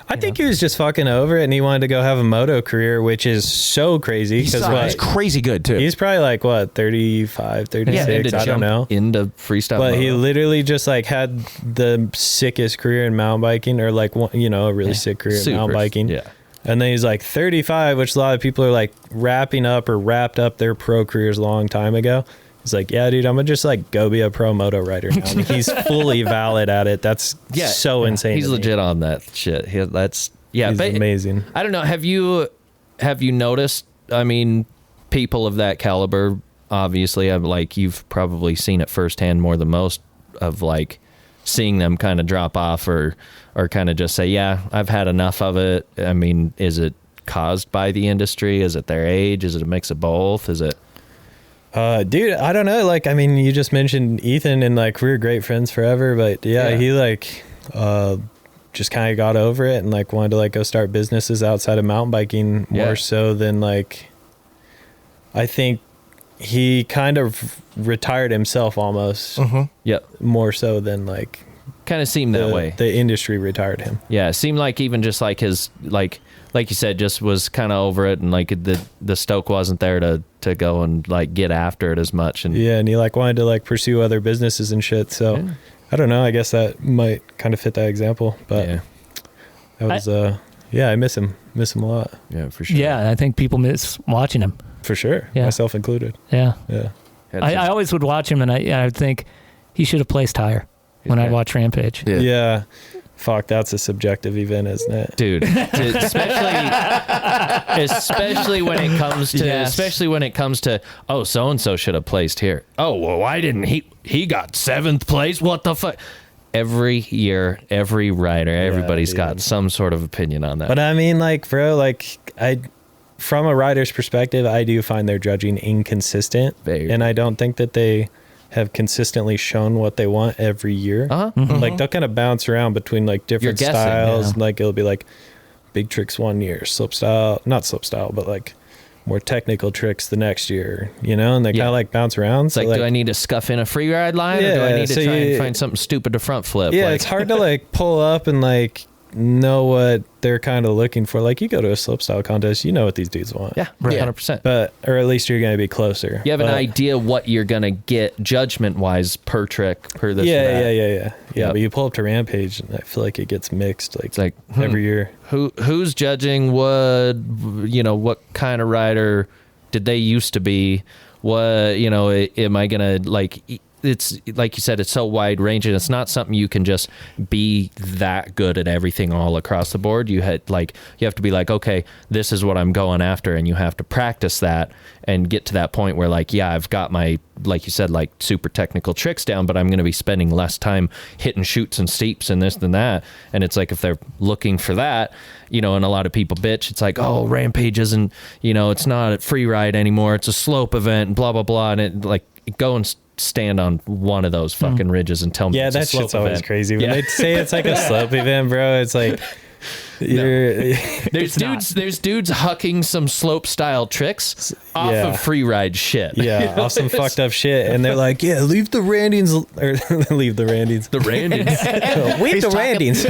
I think he was just fucking over it and he wanted to go have a moto career, which is so crazy. He's crazy good too. He's probably like what, 35, 36, I don't know. Into freestyle. But he literally just like had the sickest career in mountain biking, or like, you know, a really sick career in mountain biking. Yeah. And then he's like 35, which a lot of people are like wrapping up or wrapped up their pro careers a long time ago. He's like, yeah, dude, I'm gonna just like go be a pro moto rider now. Like, he's fully valid at it. That's so insane. He's legit on that shit. He's amazing. I don't know. Have you noticed? I mean, people of that caliber, obviously, like you've probably seen it firsthand more than most, of like seeing them kind of drop off or kind of just say, yeah, I've had enough of it. I mean, is it caused by the industry? Is it their age? Is it a mix of both? Is it? Dude, I don't know. Like, I mean, you just mentioned Ethan and like we were great friends forever, but he like just kind of got over it and like wanted to like go start businesses outside of mountain biking more so than like, I think he kind of retired himself almost. More so than like kind of seemed that way. The industry retired him. Yeah, it seemed like even just like his like like you said, just was kind of over it, and like the stoke wasn't there to go and like get after it as much. And and he like wanted to like pursue other businesses and shit. So I don't know. I guess that might kind of fit that example. But that was I miss him a lot. Yeah, for sure. Yeah, I think people miss watching him. For sure, myself included. Yeah. I I always would watch him, and I would think he should have placed higher when I'd watch Rampage. Yeah. Fuck, that's a subjective event, isn't it? Dude, especially when it comes to oh, so and so should have placed here. Oh, well, why didn't he got 7th place? What the fuck? Every year, every rider, everybody's got some sort of opinion on that. But I mean, like, bro, like from a rider's perspective, I do find their judging inconsistent, and I don't think that they have consistently shown what they want every year. Like they'll kind of bounce around between like different styles. Like it'll be like big tricks one year, not slope style, but like more technical tricks the next year, you know, and they kind of like bounce around. It's so like, do I need to scuff in a free ride line, or do I need to try and find something stupid to front flip? Yeah, like, it's hard to like pull up and like know what they're kind of looking for. Like you go to a slope style contest, you know what these dudes want. Yeah, 100%. But or at least you're going to be closer. You have an idea what you're going to get judgment wise per trick, per this. Yeah. But you pull up to Rampage, and I feel like it gets mixed. Like, it's like every year. Who's judging what kind of rider did they used to be? What, you know, am I going to like? It's like you said, it's so wide ranging. It's not something you can just be that good at everything all across the board. You have to be like, okay, this is what I'm going after, and you have to practice that and get to that point where like, yeah, I've got my, like you said, like super technical tricks down, but I'm going to be spending less time hitting shoots and steeps and this and that. And it's like, if they're looking for that, you know, and a lot of people bitch, it's like, oh, Rampage isn't, you know, it's not a free ride anymore. It's a slope event and blah, blah, blah. And it like go and stand on one of those fucking ridges and tell me it's a slope shit's always event. crazy when they say it's like a slope event, bro. It's like there's dudes hucking some slope style tricks off of free ride shit. Yeah, off some fucked up shit, and they're like, yeah, leave the Randings or leave the Randings. The Randings. Leave the Randings.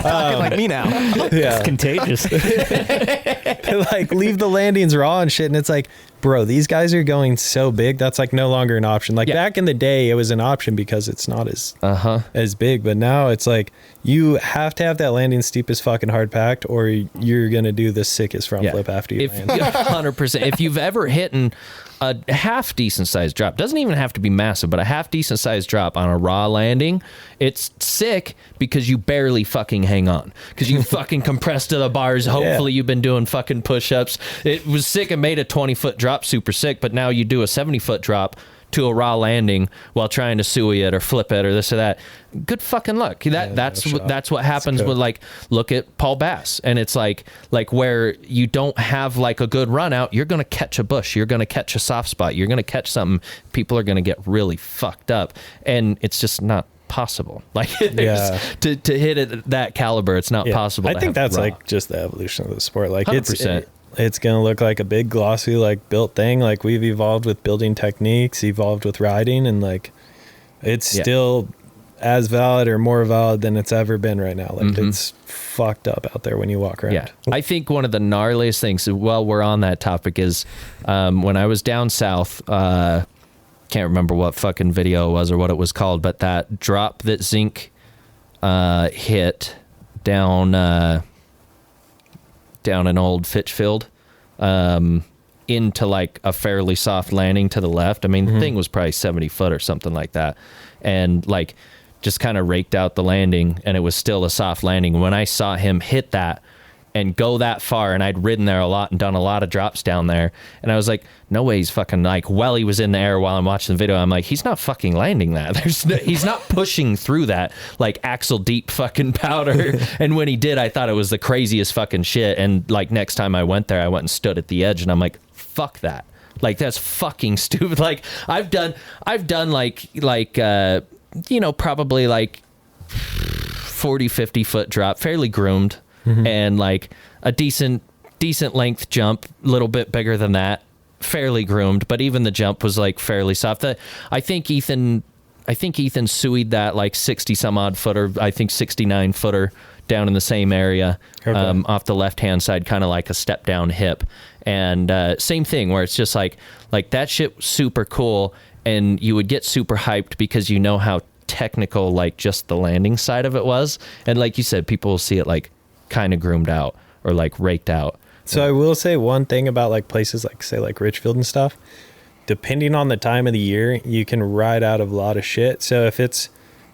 Talking like me now. Yeah, It's contagious. they're like, leave the landings raw and shit, and it's like, bro, these guys are going so big, that's like no longer an option. Like back in the day, it was an option because it's not as big, but now it's like you have to have that landing steep as fucking hard packed, or you're gonna do the sickest front flip after you land. 100%. If you've ever hit a half decent sized drop, doesn't even have to be massive, but a half decent sized drop on a raw landing, it's sick because you barely fucking hang on, because you fucking compress to the bars. Hopefully you've been doing fucking push-ups. It was sick and made a 20-foot drop super sick, but now you do a 70-foot drop to a raw landing while trying to suey it or flip it or this or that. Good fucking luck. That's what happens with, like, look at Paul Bass, and it's like where you don't have like a good run out, you're gonna catch a bush, you're gonna catch a soft spot, you're gonna catch something, people are gonna get really fucked up, and it's just not possible. Like to hit it at that caliber, it's not possible. I think that's like just the evolution of the sport. Like 100%. It's going to look like a big glossy like built thing. Like we've evolved with building techniques, evolved with riding, and like it's still as valid or more valid than it's ever been right now. Like it's fucked up out there when you walk around. Yeah. I think one of the gnarliest things while we're on that topic is when I was down south, can't remember what fucking video it was or what it was called, but that drop that Zinc hit down an old Fitchfield into like a fairly soft landing to the left. I mean, the thing was probably 70 foot or something like that, and like just kind of raked out the landing, and it was still a soft landing. When I saw him hit that and go that far, and I'd ridden there a lot and done a lot of drops down there, and I was like, no way he's fucking, like, while he was in the air while I'm watching the video, I'm like, he's not fucking landing that. He's not pushing through that like axle deep fucking powder. And when he did, I thought it was the craziest fucking shit. And like next time I went there, I went and stood at the edge, and I'm like, fuck that. Like, that's fucking stupid. Like I've done like you know, probably like 40, 50 foot drop, fairly groomed, and like a decent length jump, a little bit bigger than that, fairly groomed, but even the jump was like fairly soft. I think Ethan suied that like 60 some odd footer, I think 69 footer down in the same area, Okay. off the left-hand side, kind of like a step-down hip. And same thing where it's just like that shit was super cool, and you would get super hyped because you know how technical, like, just the landing side of it was. And like you said, people will see it, like, kind of groomed out or, like, raked out. So I will say one thing about, like, places like, say, like Richfield and stuff. Depending on the time of the year, you can ride out of a lot of shit. So if it's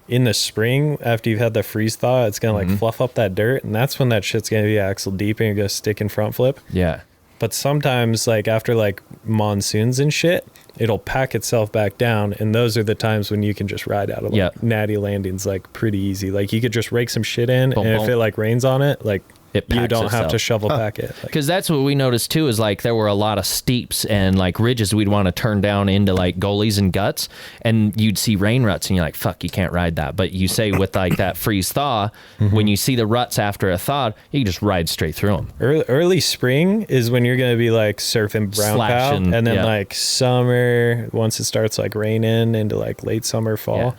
in the spring, after you've had the freeze thaw, it's going to like fluff up that dirt. And that's when that shit's going to be axle deep and you're going to stick in front flip. Yeah. But sometimes, like, after like monsoons and shit, it'll pack itself back down. And those are the times when you can just ride out of like natty landings, like, pretty easy. Like, you could just rake some shit in. Boom, and boom. if it like rains on it, like, It you packs don't have to itself. shovel pack it. Like, Because that's what we noticed too, is like there were a lot of steeps and like ridges we'd want to turn down into like gullies and guts, and you'd see rain ruts and you're like, fuck, you can't ride that. But you say with like that freeze thaw, when you see the ruts after a thaw, you can just ride straight through them. early spring is when you're going to be like surfing brown cow, Slashing, and then yeah. like summer, once it starts like raining into like late summer, fall, Yeah.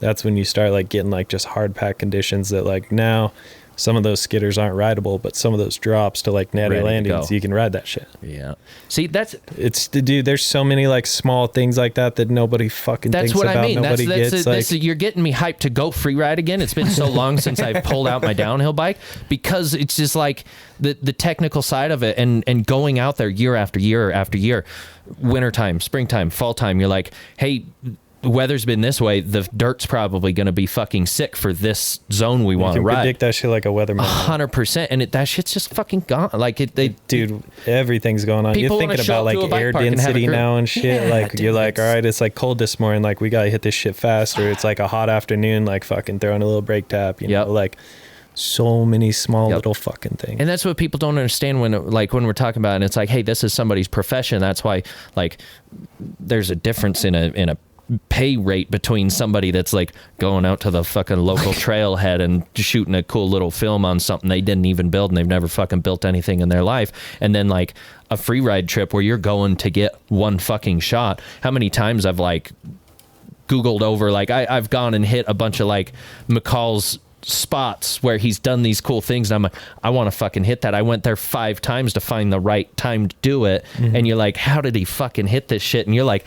that's when you start like getting like just hard pack conditions that like now some of those skidders aren't rideable, but some of those drops to like natty Ready to landings, go. you can ride that shit. Yeah. See, It's dude, there's so many like small things like that nobody fucking that's thinks what about. I mean. Nobody gets like, You're getting me hyped to go free ride again. It's been so long since I've pulled out my downhill bike, because it's just like the technical side of it, and going out there year after year after year, wintertime, springtime, fall time, you're like, hey, the weather's been this way, the dirt's probably going to be fucking sick for this zone we want to you can ride. predict that shit like a weatherman. 100%, and that shit's just fucking gone. Like Dude, everything's going on. People You're wanna thinking show about up to like a bike air park and have a density group. now and shit. Yeah, like dude, you're like, it's- all right, it's like cold this morning. Like we gotta hit this shit fast, or it's like a hot afternoon. Like fucking throwing a little brake tap. You Yep. know, like so many small Yep. little fucking things. And that's what people don't understand when we're talking about it. And it's like, hey, this is somebody's profession. That's why, like, there's a difference in a pay rate between somebody that's like going out to the fucking local trailhead and shooting a cool little film on something they didn't even build, and they've never fucking built anything in their life, and then like a free ride trip where you're going to get one fucking shot. How many times I've like Googled over, like I've gone and hit a bunch of like McCall's spots where he's done these cool things, and I'm like, I want to fucking hit that. I went there 5 times to find the right time to do it. And you're like, how did he fucking hit this shit? And you're like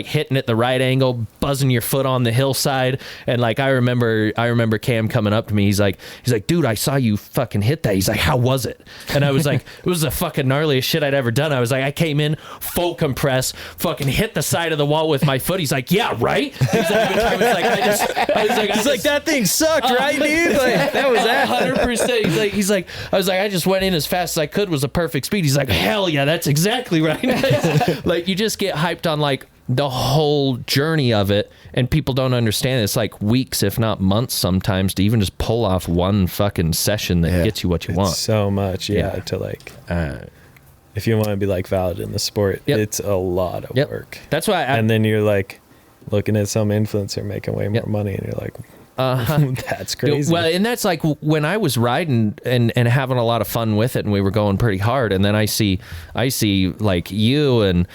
hitting it the right angle, buzzing your foot on the hillside. And like I remember Cam coming up to me, he's like, dude, I saw you fucking hit that. He's like, how was it? And I was like, it was the fucking gnarliest shit I'd ever done. I was like, I came in full compress, fucking hit the side of the wall with my foot. He's like, yeah, right. He's like, that thing sucked, right, dude? Like, that was that. 100%. He's like, I was like, I just went in as fast as I could, was a perfect speed. He's like, hell yeah, that's exactly right. Like, you just get hyped on like the whole journey of it, and people don't understand. It's like weeks, if not months, sometimes to even just pull off one fucking session that gets you what you want. So much, to like, if you want to be like valid in the sport, it's a lot of work. That's why. And then you're like looking at some influencer making way more money, and you're like, that's crazy. Well, and that's like when I was riding and having a lot of fun with it, and we were going pretty hard, and then I see like you and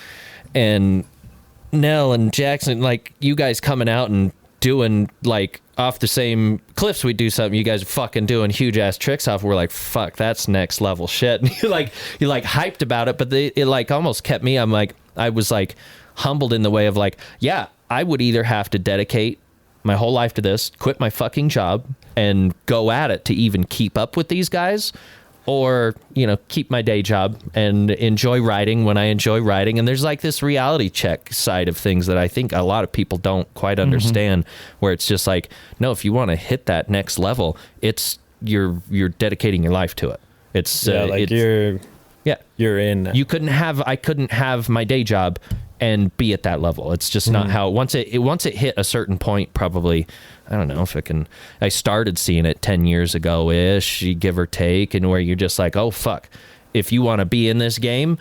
Nell and Jackson, like you guys coming out and doing like off the same cliffs we do something, you guys are fucking doing huge ass tricks off. We're like, fuck, that's next level shit. And you're like hyped about it, but it like almost kept me. I was like humbled in the way of like, yeah, I would either have to dedicate my whole life to this, quit my fucking job, and go at it to even keep up with these guys, or, keep my day job and enjoy riding when I enjoy riding. And there's like this reality check side of things that I think a lot of people don't quite understand, where it's just like, no, if you want to hit that next level, it's you're dedicating your life to it. It's you're in. I couldn't have my day job and be at that level. It's just not how. Once it hit a certain point, probably, I don't know if it can. I started seeing it 10 years ago ish, give or take, and where you're just like, oh fuck, if you want to be in this game,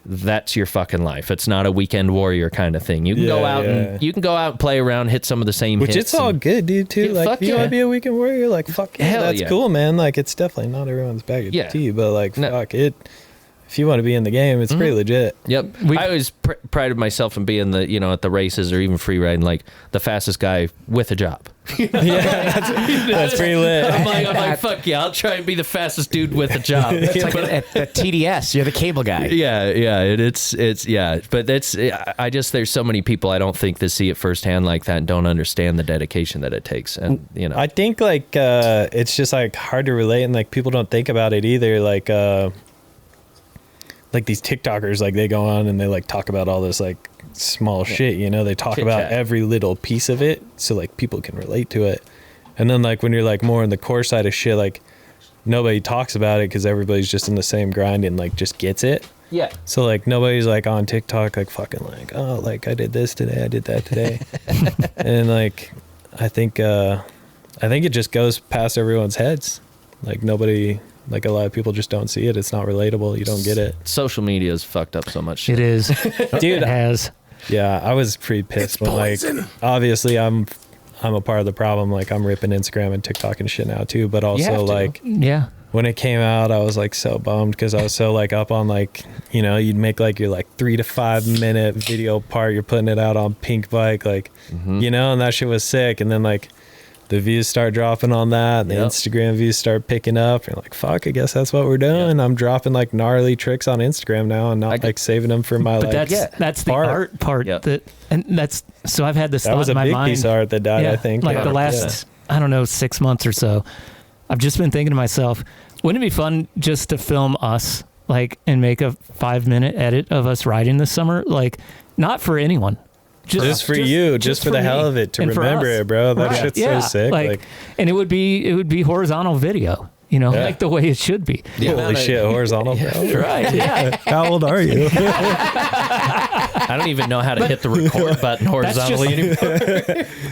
that's your fucking life. It's not a weekend warrior kind of thing. You can go out and you can go out and play around, hit some of the same Which hits. it's all good, dude, too. Yeah, Like, if you want to be a weekend warrior, like, fuck yeah, Hell that's yeah. cool, man. Like, it's definitely not everyone's bag of tea, but like, fuck it. if you want to be in the game, it's pretty legit. Yep. I always prided myself in being the, at the races or even free riding, like the fastest guy with a job. That's pretty lit. I'm like, fuck yeah, I'll try and be the fastest dude with a job. It's like at TDS, you're the cable guy. But there's so many people I don't think that see it firsthand like that and don't understand the dedication that it takes. And, I think like, it's just like hard to relate and like people don't think about it either. Like these TikTokers, like they go on and they like talk about all this like small shit, they talk about every little piece of it so like people can relate to it. And then like when you're like more on the core side of shit, like nobody talks about it because everybody's just in the same grind and like just gets it. Yeah. So like nobody's like on TikTok like fucking like, oh, like I did this today, I did that today. And like I think it just goes past everyone's heads. Like nobody, like a lot of people just don't see it. It's not relatable. You don't get it. Social media is fucked up so much shit. It is. Dude, it has. Yeah, I was pretty pissed when like obviously I'm a part of the problem. Like I'm ripping Instagram and TikTok and shit now too. But also like when it came out, I was like so bummed because I was so like up on like, you'd make like your like 3 to 5 minute video part. You're putting it out on Pinkbike, like, and that shit was sick. And then like the views start dropping on that. And the Instagram views start picking up. And you're like, fuck, I guess that's what we're doing. I'm dropping like gnarly tricks on Instagram now and not like saving them for my but like that's the art part so I've had this that thought was a in my big mind. Piece of art that died, I think. Like the last, I don't know, 6 months or so. I've just been thinking to myself, wouldn't it be fun just to film us like and make a 5-minute edit of us riding this summer? Like not for anyone. Just for you, just for the hell of it, to remember it, bro. That shit's so sick. Like, and it would be horizontal video, like the way it should be. Holy shit, horizontal, bro. Right. Yeah. How old are you? I don't even know how to hit the record button horizontally anymore.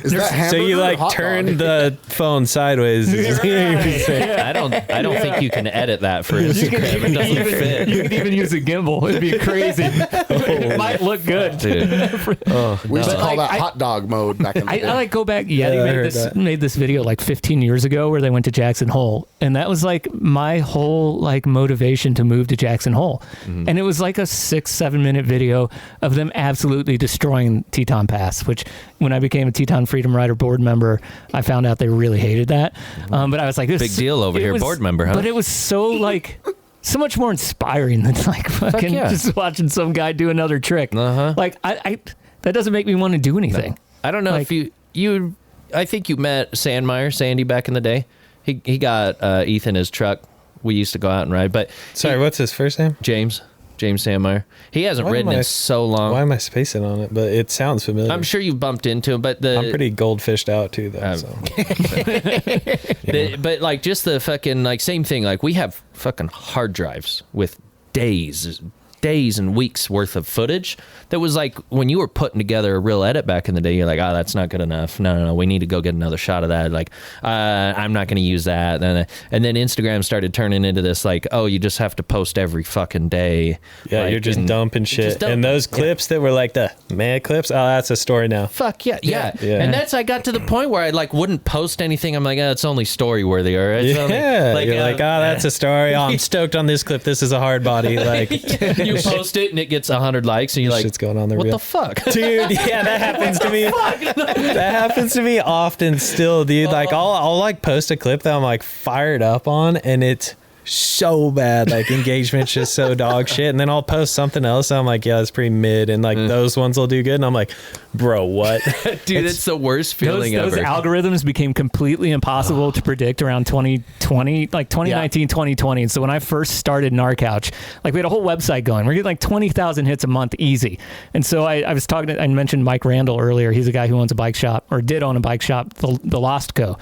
Is that hamburger So you or like hot turn dog? the phone sideways. I don't think you can edit that for Instagram. It doesn't fit. You could even use a gimbal. It'd be crazy. It might look good. Dude. We used to call that I- hot dog mode back in the day. I like go back. I heard Yeti that. made this video like 15 years ago where they went to Jackson Hole, and that was like my whole like motivation to move to Jackson Hole. And it was like a 6-7 minute video of them absolutely destroying Teton Pass, which when I became a Teton Freedom Rider board member, I found out they really hated that. But I was like, this Big deal over here, board member, huh? But it was so like so much more inspiring than like fucking just watching some guy do another trick. Like I that doesn't make me want to do anything. No. I don't know Like- if you I think you met Sandy back in the day. He got Ethan his truck. We used to go out and ride, but Sorry, what's his first name? James Sandmeyer. He hasn't Why ridden am I- in so long. Why am I spacing on it? But it sounds familiar. I'm sure you bumped into him, but I'm pretty goldfished out too, though. So. But like just the fucking like same thing. Like we have fucking hard drives with days and weeks worth of footage that was like when you were putting together a real edit back in the day, you're like, oh, that's not good enough. No, we need to go get another shot of that. Like, I'm not going to use that. And then Instagram started turning into this like, oh, you just have to post every fucking day. Yeah, like, you're just dumping shit. just dumping. And those clips that were like the mad clips, oh, that's a story now. Fuck yeah. Yeah. And that's, I got to the point where I like wouldn't post anything. I'm like, oh, it's only story worthy. Or it's only, You're like, oh, that's a story. Oh, I'm stoked on this clip. This is a hard body. Like, you post it and it gets 100 likes and you're like, shit's going on there. what the fuck? Dude, yeah, that happens to me. That happens to me often still, dude. Like I'll like post a clip that I'm like fired up on and it's so bad. Like engagement's just so dog shit. And then I'll post something else and I'm like, yeah, it's pretty mid. And like those ones will do good. And I'm like, bro, what? Dude, it's the worst feeling those ever. algorithms became completely impossible to predict around 2020, like 2019, 2020. And so when I first started Gnar Couch, like we had a whole website going. We're getting like 20,000 hits a month easy. And so I was talking to, I mentioned Mike Randall earlier. He's a guy who owns a bike shop or did own a bike shop, the Lost Co.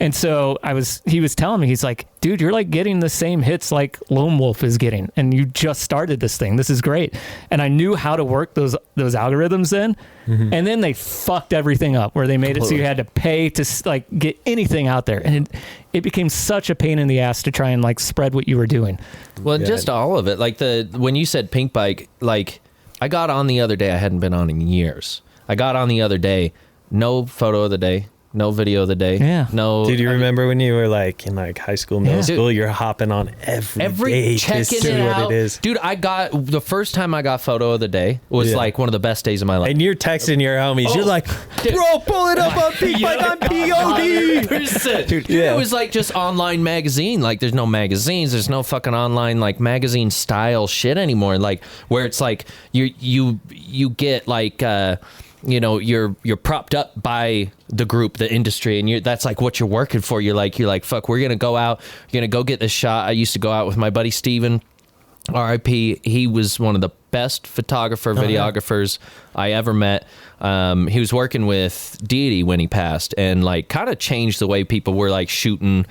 And so he was telling me, he's like, dude, you're like getting the same hits like Lone Wolf is getting. And you just started this thing. This is great. And I knew how to work those algorithms then. And then they fucked everything up where they made it so you had to pay to like get anything out there. And it became such a pain in the ass to try and like spread what you were doing. Well, just all of it. Like when you said Pinkbike, like I got on the other day, I hadn't been on in years. I got on the other day, no photo of the day. No video of the day. Yeah. No. Dude, you remember when you were like in like high school, middle school, you're hopping on every day to checking see it what out. it is. Dude, I got the first time I got photo of the day was Yeah. like one of the best days of my life. And you're texting your homies. You're like, bro, pull it up on Pinkbike on POD. 100%. Dude, yeah. it was like just online magazine. Like there's no magazines. There's no fucking online like magazine style shit anymore. Like where it's like you get like you're propped up by the group, the industry, and that's like what you're working for. You're like, fuck, we're gonna go out, you're gonna go get this shot. I used to go out with my buddy Steven, R.I.P. He was one of the best videographers I ever met. He was working with Deity when he passed, and like kind of changed the way people were like shooting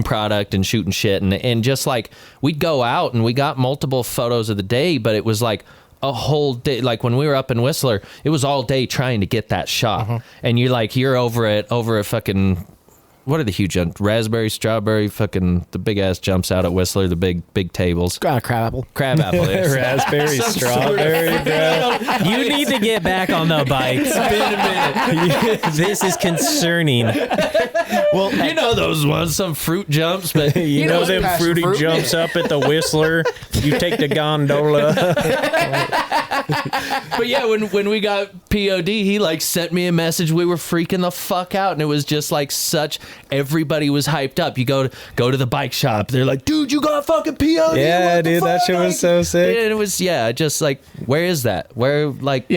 product and shooting shit, and just like we'd go out and we got multiple photos of the day, but it was like a whole day. Like when we were up in Whistler, it was all day trying to get that shot. And you're over a fucking, what are the huge raspberry, strawberry, fucking the big ass jumps out at Whistler, the big tables. Crab apple. Yes. Raspberry, strawberry, bro. You need to get back on the bike. It's been a minute. This is concerning. Well, you know those ones, some fruit jumps, but You know them passion fruity fruit? jumps up at the Whistler. You take the gondola. But yeah, when we got POD, he like sent me a message. We were freaking the fuck out, and it was just like everybody was hyped up. You go to the bike shop, they're like, dude, you got fucking POD. Yeah, what the dude, that fuck? shit was so sick. And it was just like, where is that? Where like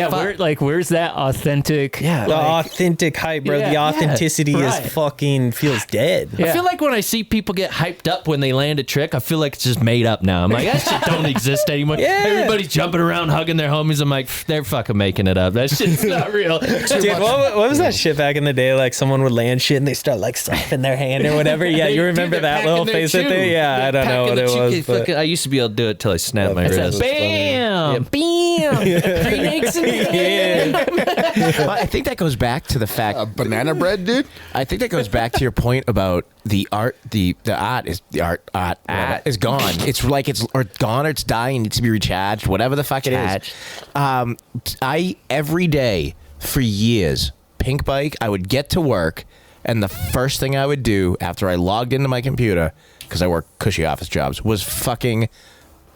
where's that authentic? yeah, The like, authentic hype, bro. Yeah, The authenticity right. is fucking feels dead. I feel like when I see people get hyped up when they land a trick, I feel like it's just made up now. I'm like, that shit don't exist anymore. Yeah. Everybody's jumping around, hugging their homies. I'm like, they're fucking making it up. That shit's not real. Dude, what was that shit back in the day? Like someone would land shit and they start like slapping their hand or whatever. Yeah, you remember that little face that they? Yeah, I don't know what it was. But I used to be able to do it till I snapped my wrist. Bam, bam, 3 nicks in the head. Well, I think that goes back to the fact. Banana bread, dude. I think that goes back to your point about the art. The art is gone. It's like it's gone or it's dying. Needs to be recharged. Whatever the fuck it is. I every day for years, Pinkbike. I would get to work, and the first thing I would do after I logged into my computer, because I work cushy office jobs, was fucking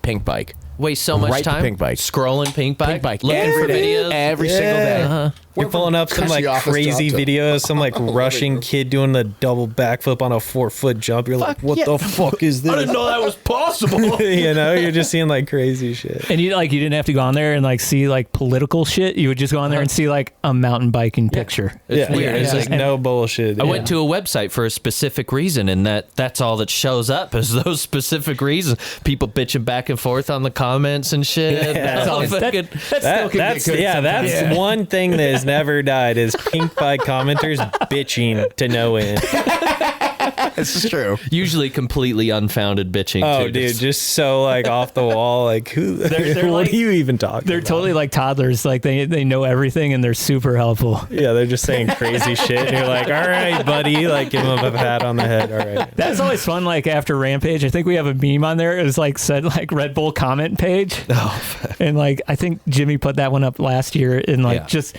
Pinkbike. Waste so much Right to time Pinkbike. scrolling Pinkbike, Pinkbike. looking for videos. Every single day. you're pulling up some like cushy office crazy job, too. videos, some like Russian kid doing the double backflip on a 4-foot jump. You're like, what the fuck is this? I didn't know that was possible. You know, you're just seeing like crazy shit. And you didn't have to go on there and like see like political shit. You would just go on there and see like a mountain biking picture. It's Yeah, weird. it's It's like no bullshit. I went to a website for a specific reason, and that's all that shows up is those specific reasons. People bitching back and forth on the comments and shit. That's Oh, always, fucking- That's one thing that has never died is Pinkbike commenters bitching to no end. This is true. usually completely unfounded bitching. Oh, too. dude, just so like off the wall. Like who? They're what like- are you even talking? they're about? totally like toddlers. Like they know everything and they're super helpful. Yeah, they're just saying crazy shit. And you're like, all right, buddy. Like give them a pat on the head. All right. That's always fun. Like after Rampage, I think we have a meme on there. It was like said like Red Bull comment page. And like I think Jimmy put that one up last year. And like just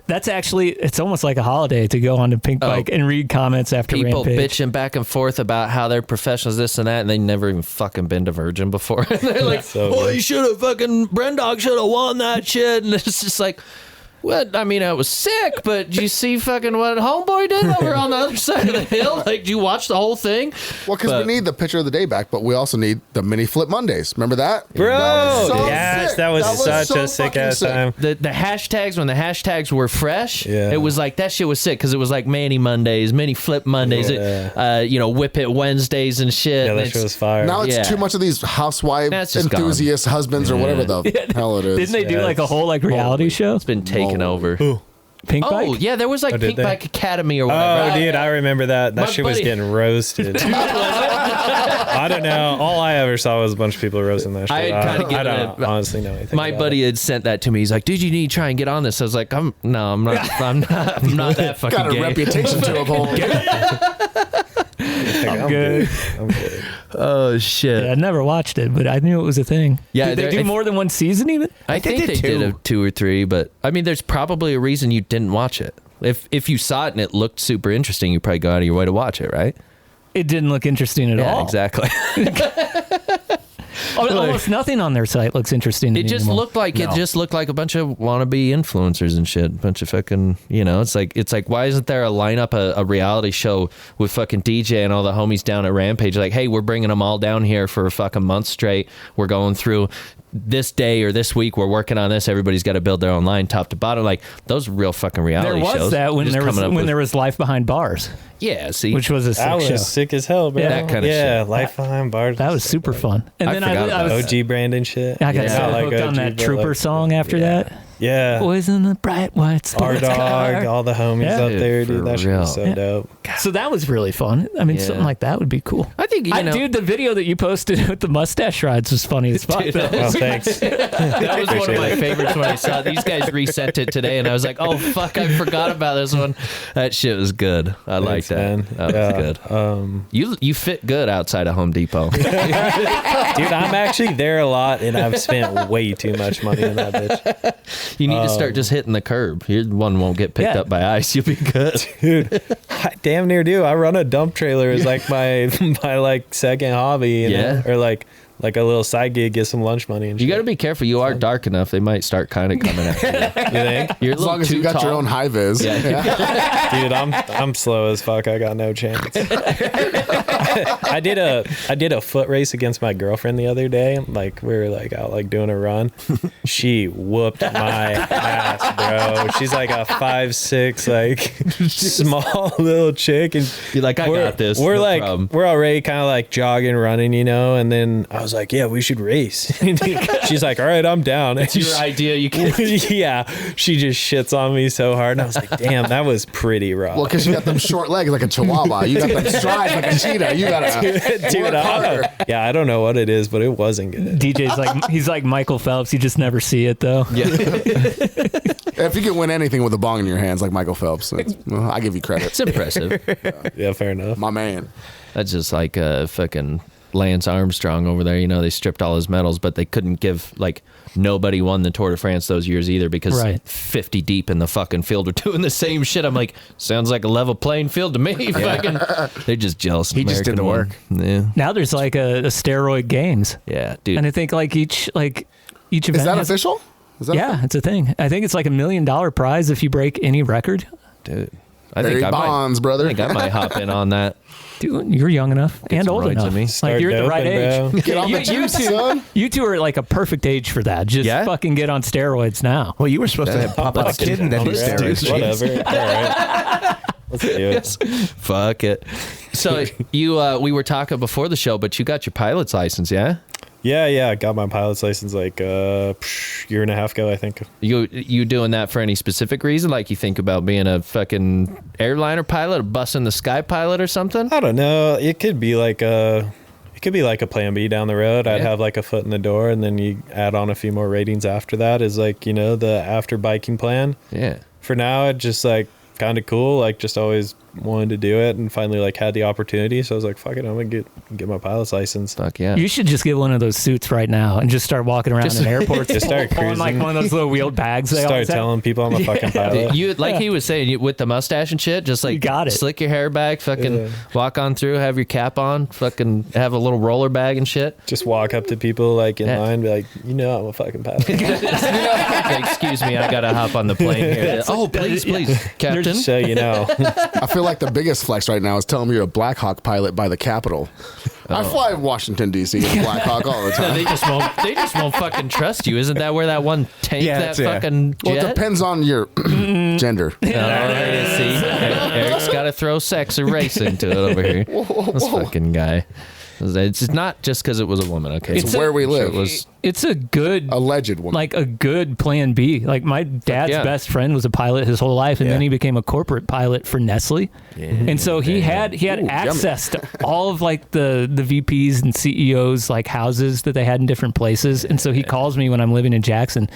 that's actually it's almost like a holiday to go on to Pinkbike and read comments after People Rampage. bitching back and forth about how they're professionals, this and that, and they never even fucking been to Virgin before. They're like, So "Oh, good. you should have fucking Brendog should have won that shit." And it's just like, what? I mean, I was sick, but did you see fucking what Homeboy did over on the other side of the hill? Like, did you watch the whole thing? Well, because But- we need the picture of the day back, but we also need the mini flip Mondays. Remember that? Bro, That was so yes, sick. that was such so a sick fucking ass sick. time. The hashtags, when the hashtags were fresh, Yeah. it was like that shit was sick because it was like Manny Mondays, Mini Flip Mondays, Whip It Wednesdays and shit. Yeah, and that shit was fire. Now it's Yeah. too much of these housewife That's just enthusiast husbands or whatever the hell it is. Didn't they do Yeah, like a whole like reality show? it's been taken Whoa. over. Pinkbike? Oh, yeah, there was like did they? Pinkbike Academy or whatever. Oh, dude, I remember that. That My shit was buddy- getting roasted. I don't know. All I ever saw was a bunch of people roasting that shit. I had kinda I given don't it- honestly know anything. My about buddy it. had sent that to me. He's like, "Dude, you need to try and get on this." I was like, I'm not I'm not that fucking Got a gay." reputation to uphold. I'm good. I'm good. Oh shit. Yeah, I never watched it, but I knew it was a thing. Yeah, Did they there- do I- more than one season even? I think they did two. a 2 or 3, but I mean, there's probably a reason you didn't watch it. If you saw it and it looked super interesting, you probably go out of your way to watch it, right? It didn't look interesting at all. Exactly. Almost nothing on their site looks interesting. It just looked like a bunch of wannabe influencers and shit. A bunch of fucking, it's like why isn't there a lineup, a reality show with fucking DJ and all the homies down at Rampage? Like, hey, we're bringing them all down here for a fucking month straight. We're going through this day or this week. We're working on this. Everybody's got to build their own line, top to bottom. Like those real fucking reality shows. There was that when there was Life Behind Bars. Yeah, see, which was a sick show. Sick as hell, bro. Yeah, that kind of shit. Yeah, Life Behind Bars. That was super fun. And I then I was OG Brandt shit. I got so hooked on that Trooper song after that. Yeah. Boys in the bright white Our dog, all the homies up there, dude. That shit was so Yeah. dope. So that was really fun. I mean, something like that would be cool. I think, dude, the video that you posted with the mustache rides was funny as fuck. Dude, Oh, thanks. That was one of my favorites when I saw these guys resent it today, and I was like, "Oh fuck, I forgot about this one." That shit was good. I like that. Man. That was good. You fit good outside of Home Depot. Dude, I'm actually there a lot, and I've spent way too much money on that bitch. You need to start just hitting the curb. Your one won't get picked up by ice. You'll be good. Dude, I damn near do. I run a dump trailer as like my like second hobby, you know? Or like a little side gig, get some lunch money and shit. You got to be careful. You are dark enough. They might start kind of coming at you. You think? You're As long as you got your own high vis. Dude, I'm slow as fuck. I got no chance. I did a foot race against my girlfriend the other day. Like we were like out like doing a run. She whooped my ass, bro. She's like a 5'6", like small little chick, and you're like, I got this. We're we're already kind of like jogging, running, and then I was like, yeah, we should race. She's like, all right, I'm down. It's your idea. You can. Yeah, she just shits on me so hard, and I was like, damn, that was pretty rough. Well, because you got them short legs like a chihuahua. You got them strides like a cheetah. You got to Dude, yeah, I don't know what it is, but it wasn't good. DJ's like, he's like Michael Phelps. You just never see it though. Yeah. If you can win anything with a bong in your hands like Michael Phelps, well, I give you credit. It's impressive. Yeah, fair enough. My man. That's just like fucking Lance Armstrong over there. They stripped all his medals, but they couldn't give, like, nobody won the Tour de France those years either because 50 deep in the fucking field are doing the same shit. I'm like, sounds like a level playing field to me. Fucking, they're just jealous. He just did the work. Yeah. Now there's like a steroid games. Yeah, dude. And I think like each event Is that official? Is that it's a thing. I think it's like $1 million prize if you break any record. Dude, I Barry Bonds, brother. I think I might hop in on that. Dude, you're young enough and old enough. Start Like you're at the right doping, age. Get on the juice, son. You two are like a perfect age for that. Just fucking get on steroids now. Well, you were supposed to have pop out a kid and then do steroids. Whatever. All right. Let's do it. Fuck it. So we were talking before the show, but you got your pilot's license, yeah? Yeah. I got my pilot's license like a year and a half ago, I think. You doing that for any specific reason? Like you think about being a fucking airliner pilot, a bus in the sky pilot or something? I don't know. It could be like a plan B down the road. I'd have like a foot in the door, and then you add on a few more ratings after that is like, the after biking plan. Yeah. For now, it's just like kind of cool. Like just always wanted to do it and finally like had the opportunity. So I was like, fuck it, I'm going to get my pilot's license. Fuck yeah. You should just get one of those suits right now and just start walking around in airports. Just start pulling like cruising. one of those little wheeled bags. They Start always have. telling people I'm a fucking pilot. You like he was saying, with the mustache and shit, just like You got it. slick your hair back, fucking walk on through, have your cap on, fucking have a little roller bag and shit. Just walk up to people like in line, be like, I'm a fucking pilot. Like, excuse me, I gotta hop on the plane here. Oh, please, Captain. Just so you know. I feel like the biggest flex right now is telling me you're a Black Hawk pilot by the Capitol. I fly Washington, D.C. in Black Hawk all the time. They just won't fucking trust you. Isn't that where that one tank, that fucking jet? Well, it depends on your gender. See, Eric's got to throw sex or race into it over here. This fucking guy. It's not just because it was a woman, okay? It's where we live. It's a good alleged woman, like a good plan B. Like my dad's best friend was a pilot his whole life, and then he became a corporate pilot for Nestle. And so he had access to all of like the VPs and CEOs like houses that they had in different places. And so he calls me when I'm living in Jackson.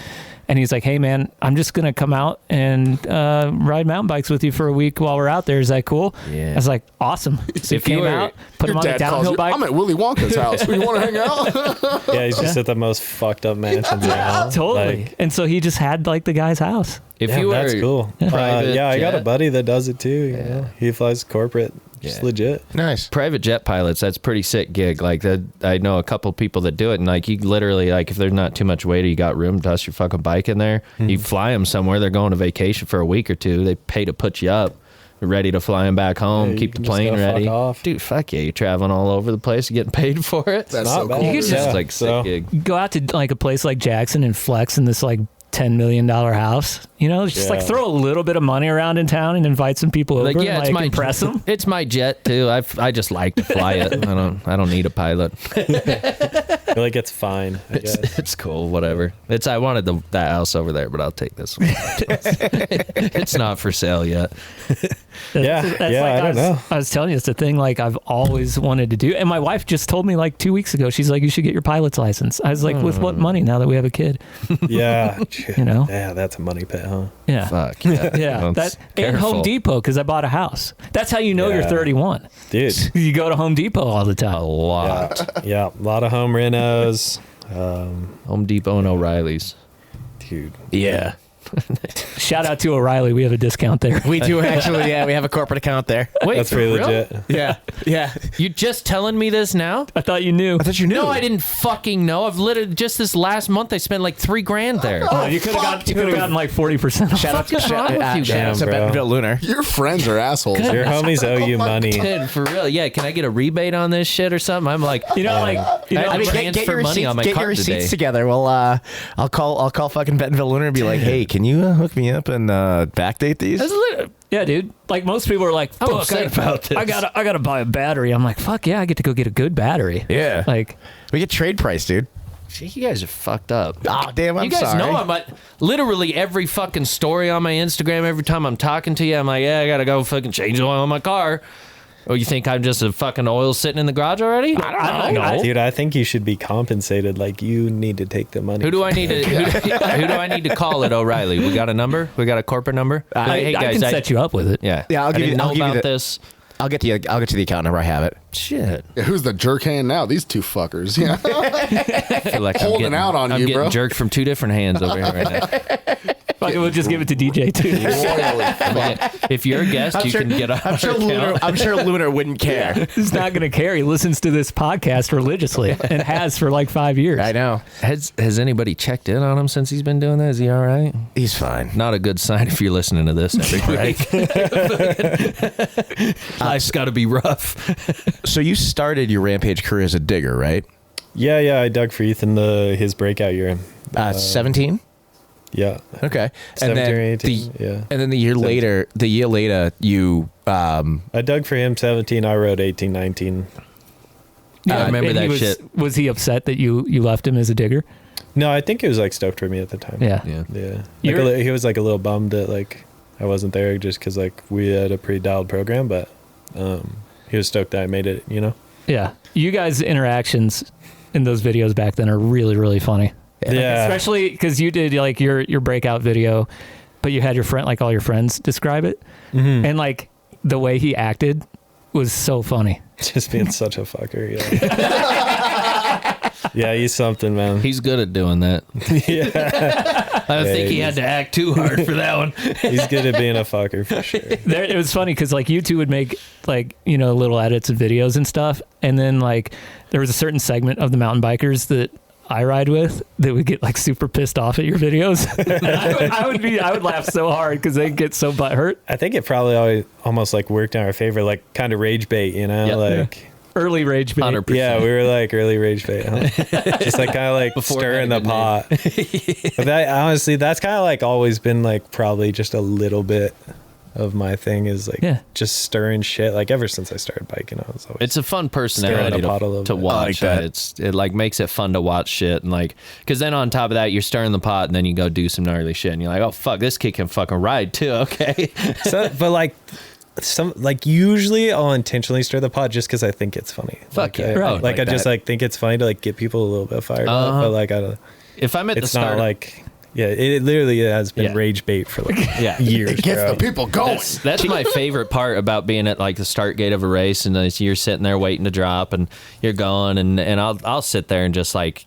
And he's like, hey, man, I'm just going to come out and ride mountain bikes with you for a week while we're out there. Is that cool? Yeah. I was like, awesome. So he came out, put him on a downhill bike. I'm at Willy Wonka's house. You want to hang out? Yeah, he's just at the most fucked up mansions around. Totally. Like, and so he just had like the guy's house. If yeah, you were that's cool. private I got a jet- buddy that does it too. You know? He flies corporate. Just legit. Nice. private jet pilots, that's a pretty sick gig. Like that, I know a couple people that do it, and like you literally, like if there's not too much weight or you got room, dust your fucking bike in there. You fly them somewhere. They're going to vacation for a week or two. They pay to put you up, ready to fly them back home. Yeah, keep the you can just plane go fuck ready. off. Dude, fuck yeah, you're traveling all over the place, getting paid for it. That's Not so bad. cool. You could It's just, like sick gig. Go out to like a place like Jackson and flex in this like $10 million house. You know, just like throw a little bit of money around in town and invite some people over. Like, yeah, and, it's like, my impress them. It's my jet too. I just like to fly it. I don't need a pilot. I feel like it's fine. I guess. It's cool, whatever. I wanted that house over there, but I'll take this one. It's not for sale yet. Yeah, I don't know. I was telling you, it's a thing like I've always wanted to do. And my wife just told me like 2 weeks ago, she's like, you should get your pilot's license. I was like, with what money now that we have a kid? Yeah. You know? Yeah, that's a money pit, huh? Yeah. Fuck yeah. Yeah. That's And Home careful. Depot, because I bought a house. That's how you know you're Yeah. 31. Dude. You go to Home Depot all the A time. lot. Yeah, a lot of home renos. Home Depot and O'Reilly's. Dude. Yeah. Shout out to O'Reilly. We have a discount there. We do actually. Yeah, we have a corporate account there. Wait, That's for pretty real? legit. Yeah. Yeah. You just telling me this now? I thought you knew. I thought you knew. No, I didn't fucking know. I've literally just this last month I spent like $3,000 there. Oh, you could have gotten like 40% off. Shout out to Fuck is wrong with you guys? shout out to bro? Bentonville Lunar. Your friends are assholes. Your homies owe you money. Dude, for real? Yeah, can I get a rebate on this shit or something? I'm like, You know, like, you know, I mean, like, transfer money on my get your card receipts today. together. Well, I'll call fucking Bentonville Lunar and be like, hey, can you hook me up and backdate these? yeah, dude. Like most people are like, I'm fuck, upset about this. I gotta buy a battery. I'm like, fuck yeah, I get to go get a good battery. Yeah. Like, We get trade price, dude. Shit, you guys are fucked up. Oh, damn, I'm you guys sorry. know I'm like, literally every fucking story on my Instagram, every time I'm talking to you, I'm like, yeah, I gotta go fucking change the oil in my car. Or you think I'm just a fucking oil sitting in the garage already? I don't know. Dude, I think you should be compensated. Like, you need to take the money. Who do I need to who do I need to call at O'Reilly? We got a number? We got a corporate number? I can set you up with it. Yeah. Yeah, I'll give I you- didn't I'll know give you about the- this. I'll get to the account number. I have it. Shit. Yeah, who's the jerk hand now? These two fuckers. Yeah. I feel like Holding I'm getting, out on I'm you, getting bro. jerked from two different hands over here right now. Fuck it, we'll just give it to DJ too. If you're a guest, you can get a I'm sure Lunar wouldn't care. He's not gonna care. He listens to this podcast religiously and has for like 5 years. I know. Has anybody checked in on him since he's been doing that? Is he all right? He's fine. Not a good sign if you're listening to this every week. Life's got to be rough. So you started your Rampage career as a digger, right? Yeah, I dug for Ethan his breakout year. 17. Yeah. Okay. 17 or 18. Yeah. And then the year later, you I dug for him 17. I rode 18, 19. Yeah, I remember and that he shit. Was he upset that you left him as a digger? No, I think he was like stoked for me at the time. Yeah. Yeah. You're- Like, he was like a little bummed that like I wasn't there just because like we had a pretty dialed program, but he was stoked that I made it, you know? Yeah. You guys' interactions in those videos back then are really, really funny. Yeah. Especially because you did like your breakout video, but you had your friend, like all your friends describe it. Mm-hmm. And like the way he acted was so funny. Just being such a fucker. Yeah. Yeah, he's something, man. He's good at doing that. Yeah. I don't think he had to act too hard for that one. He's good at being a fucker for sure. It was funny because like you two would make like, you know, little edits of videos and stuff. And then like there was a certain segment of the mountain bikers that I ride with that would get like super pissed off at your videos. I would laugh so hard because they get so butthurt. I think it probably always almost like worked in our favor, like kind of rage bait, you know? Yep. Like Early rage bait. 100%. yeah, we were like early rage bait, huh? Just like kind of like Before stirring it the had pot. But that honestly, that's kind of like always been like probably just a little bit of my thing is like just stirring shit. Like ever since I started biking, I was always It's a fun personality Stirring the pot a little to bit. watch. I like that. It like makes it fun to watch shit and like because then on top of that you're stirring the pot and then you go do some gnarly shit and you're like, oh fuck, this kid can fucking ride too. Okay. so, but like usually I'll intentionally stir the pot just because I think it's funny. Fuck like, yeah, I, right. like I just like think it's funny to like get people a little bit fired up. But like I don't. If I'm at the It's start, not like Yeah, it literally has been rage bait for like years. It gets the people going. That's my favorite part about being at like the start gate of a race, and you're sitting there waiting to drop, and you're going, and I'll sit there and just like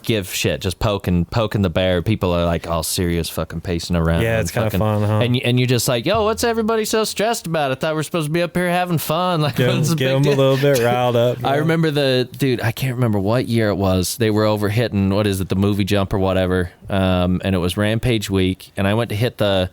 give shit, just poking the bear. People are like all serious, fucking pacing around. Yeah, it's kind of fun, huh? And you're just like, yo, what's everybody so stressed about? I thought we're supposed to be up here having fun. Like, get them a little bit riled up. I remember I can't remember what year it was. They were over hitting, what is it, the movie jump or whatever. And it was Rampage week, and I went to hit the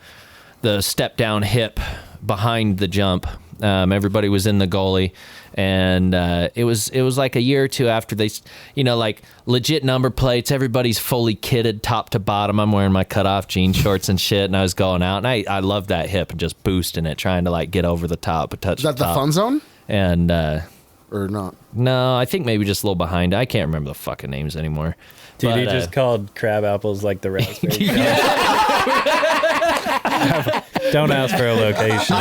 step down hip behind the jump. Everybody was in the goalie, and it was like a year or two after they, like legit number plates. Everybody's fully kitted top to bottom. I'm wearing my cutoff jean shorts and shit, and I was going out, and I loved that hip and just boosting it, trying to like get over the top, but touch. Is that the fun zone? And or not? No, I think maybe just a little behind. I can't remember the fucking names anymore. Dude, but, he just called crab apples like the raspberry. Don't ask for a location.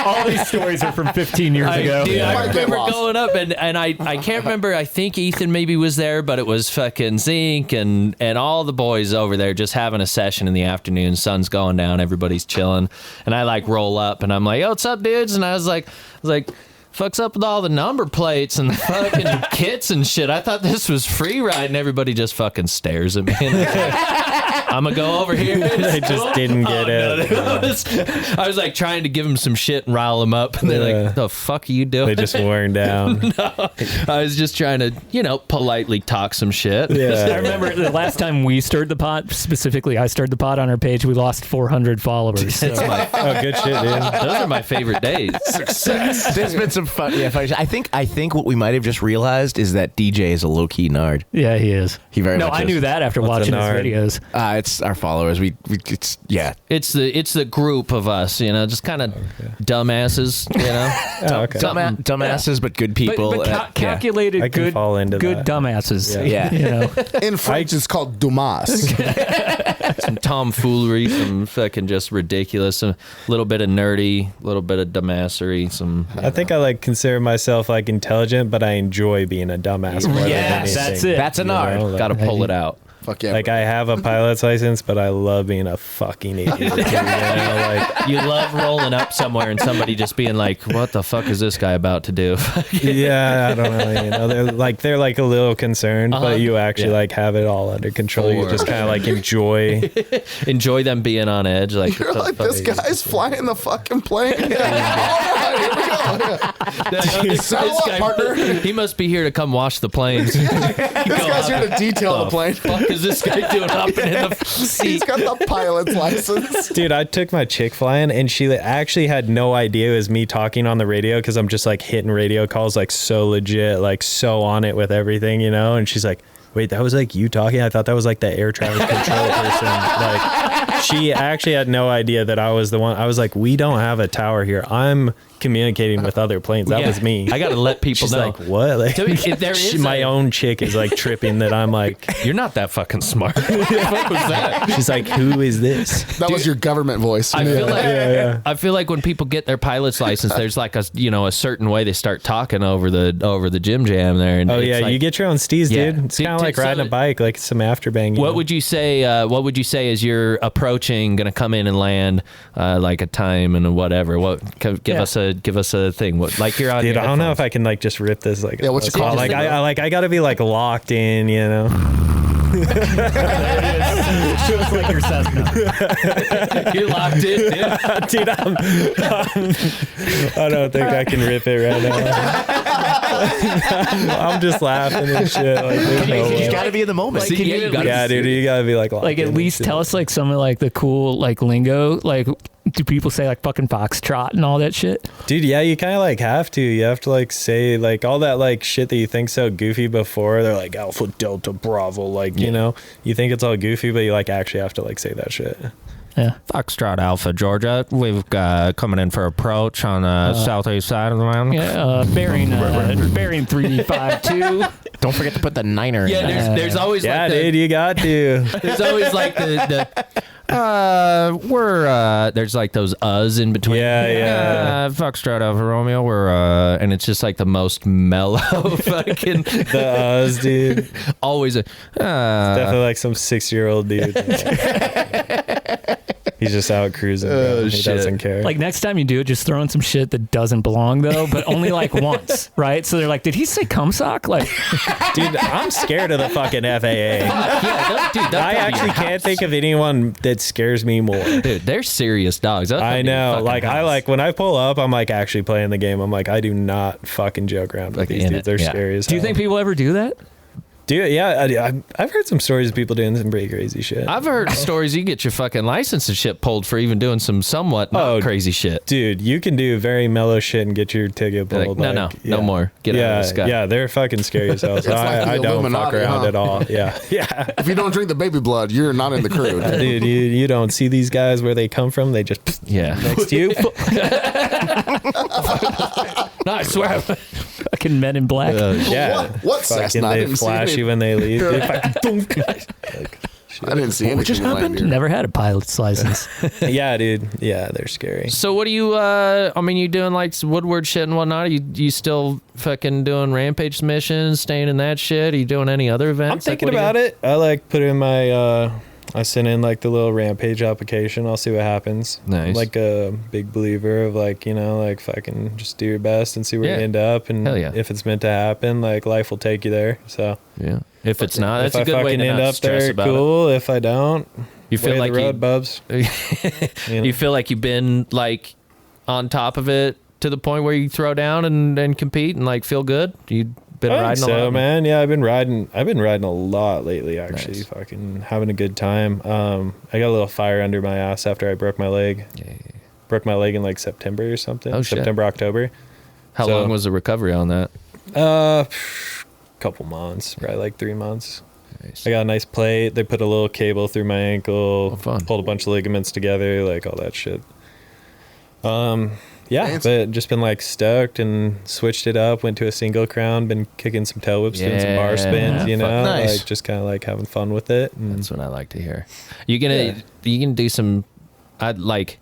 All these stories are from 15 years ago. Dude, I remember going up, and I can't remember. I think Ethan maybe was there, but it was fucking Zink and all the boys over there just having a session in the afternoon. Sun's going down, everybody's chilling, and I like roll up, and I'm like, "Yo, what's up, dudes?" And I was like, fucks up with all the number plates and the fucking kits and shit. I thought this was free ride, and everybody just fucking stares at me. I'm gonna go over here. They just didn't get it. I was like trying to give them some shit and rile them up, and they're like, "The fuck are you doing?" They just worn down. No, I was just trying to, politely talk some shit. Yeah. I remember the last time we stirred the pot, specifically I stirred the pot on our page, we lost 400 followers. So. Oh, good shit, dude. Those are my favorite days. Success. There's been some fun. Yeah, funny. I think what we might have just realized is that DJ is a low key nerd. Yeah, he is. He very much I is. knew that after watching his videos. It's our followers. It's It's the group of us, just kind of dumbasses, Oh, okay. Dumbasses, but good people. But calculated, I can fall into good that. dumbasses. Yeah. In French, it's called Dumas. some tomfoolery, some fucking just ridiculous, a little bit of nerdy, a little bit of dumbassery, some. I think I consider myself intelligent, but I enjoy being a dumbass more than anything. That's it. That's a nard. Got to pull it out. Fuck yeah. I have a pilot's license, but I love being a fucking idiot. You love rolling up somewhere and somebody just being like, "What the fuck is this guy about to do?" Yeah, I don't know. They're a little concerned, but you actually have it all under control. You just kind of enjoy them being on edge. Like, You're like, this guy's flying the fucking plane. All right, here we go. Settle up, partner. He must be here to come wash the planes. This guy's here to detail the plane. Fuck is this guy doing hopping in the seat? He's got the pilot's license. Dude, I took my chick flying, and she actually had no idea it was me talking on the radio, because I'm just hitting radio calls so legit, so on it with everything, and she's like, "Wait, that was you talking? I thought that was the air traffic control person." She actually had no idea that I was the one. I was like, "We don't have a tower here. I'm communicating with other planes." That was me. I got to let people She's know. like, "What?" My own chick is tripping that I'm "You're not that fucking smart." What the fuck was that? She's like, "Who is this?" That was your government voice. I feel like when people get their pilot's license, there's a certain way they start talking over the gym jam there. And you get your own steez, Yeah. dude. It's kind of like riding a bike, some afterbang. What would you say? What would you say as you're approaching, going to come in and land, a time and whatever? Give us a thing. What you're on? Dude, I don't know if I can just rip this. Yeah, what's your call? I got to be locked in, Feels like your Cessna. You're locked in, dude. I don't think I can rip it right now. I'm just laughing and shit. You got to be in the moment. Dude, you gotta be locked at least tell us some of the cool lingo. Do people say fucking foxtrot and all that shit? Dude, yeah, you kind of have to. You have to say all that shit that you think so goofy before. They're like Alpha Delta Bravo, you think it's all goofy, but you actually have to say that shit. Yeah. Foxtrot Alpha, Georgia. We've got coming in for approach on the southeast side of the mountain. Yeah, bearing 352. Don't forget to put the niner in there. There's always dude, you got to. There's always the We're there's like those in between. Yeah. Foxtrot Alfa Romeo. We're and it's just like the most mellow fucking The dude. always a Definitely like some 6-year-old dude. He's just out cruising. Bro. He doesn't care. Like next time you do it, just throw in some shit that doesn't belong though, but only like once, right? So they're like, "Did he say cum sock?" Like, dude, I'm scared of the fucking FAA. yeah, dude. I actually can't think of anyone that scares me more. Dude, they're serious dogs. I know. Like I like when I pull up, I'm like actually playing the game. I'm like, I do not fucking joke around with Like these in dudes. it, They're yeah. scary as do you hell. think people ever do that? Dude, yeah, I've heard some stories of people doing some pretty crazy shit. I've heard stories you get your fucking license and shit pulled for even doing some somewhat not crazy shit. Dude, you can do very mellow shit and get your ticket They're pulled. like, no more. Get out of the sky. Yeah, they're fucking scary as hell. So It's like the I don't fuck Illuminati, around huh? at all. Yeah, yeah. If you don't drink the baby blood, you're not in the crew. Dude, you don't see these guys where they come from. They just Yeah. next to you. No, I swear. Fucking Men in Black. Yeah. What Fucking Cessna? I they didn't see flash any- you when they leave. Dude, fucking thunk. I didn't see anything. just land happened? here. Never had a pilot's license. Yeah, dude. Yeah, they're scary. So what do you I mean, you doing like Woodward shit and whatnot? Are you still fucking doing Rampage missions, staying in that shit? Are you doing any other events? I'm thinking about it. I like put in my I sent in like the little Rampage application. I'll see what happens. Nice. I'm like a big believer of like, you know, like fucking just do your best and see where Yeah. you end up. And Hell yeah. if it's meant to happen, like life will take you there. So Yeah. If it's not, that's if a I good way fucking to end not up stress there, about cool. If I don't, it. You feel way like the road, bubs. you feel like you've been like on top of it to the point where you throw down and compete and like feel good. You been I riding think a so, lot, man. Yeah, I've been riding a lot lately. Actually, Nice. fucking having a good time. I got a little fire under my ass after I broke my leg. Yeah. Broke my leg in like September or something. Oh, shit. September, October. How So- long was the recovery on that? Couple months, probably like 3 months. Nice. I got a nice plate. They put a little cable through my ankle. Oh, fun. Pulled a bunch of ligaments together, like all that shit. Yeah, Fancy. but just been like stoked and switched it up. Went to a single crown. Been kicking some tail whips, doing some bar spins. You know, Nice. like just kind of like having fun with it. And That's what I like to hear. You can do some. I like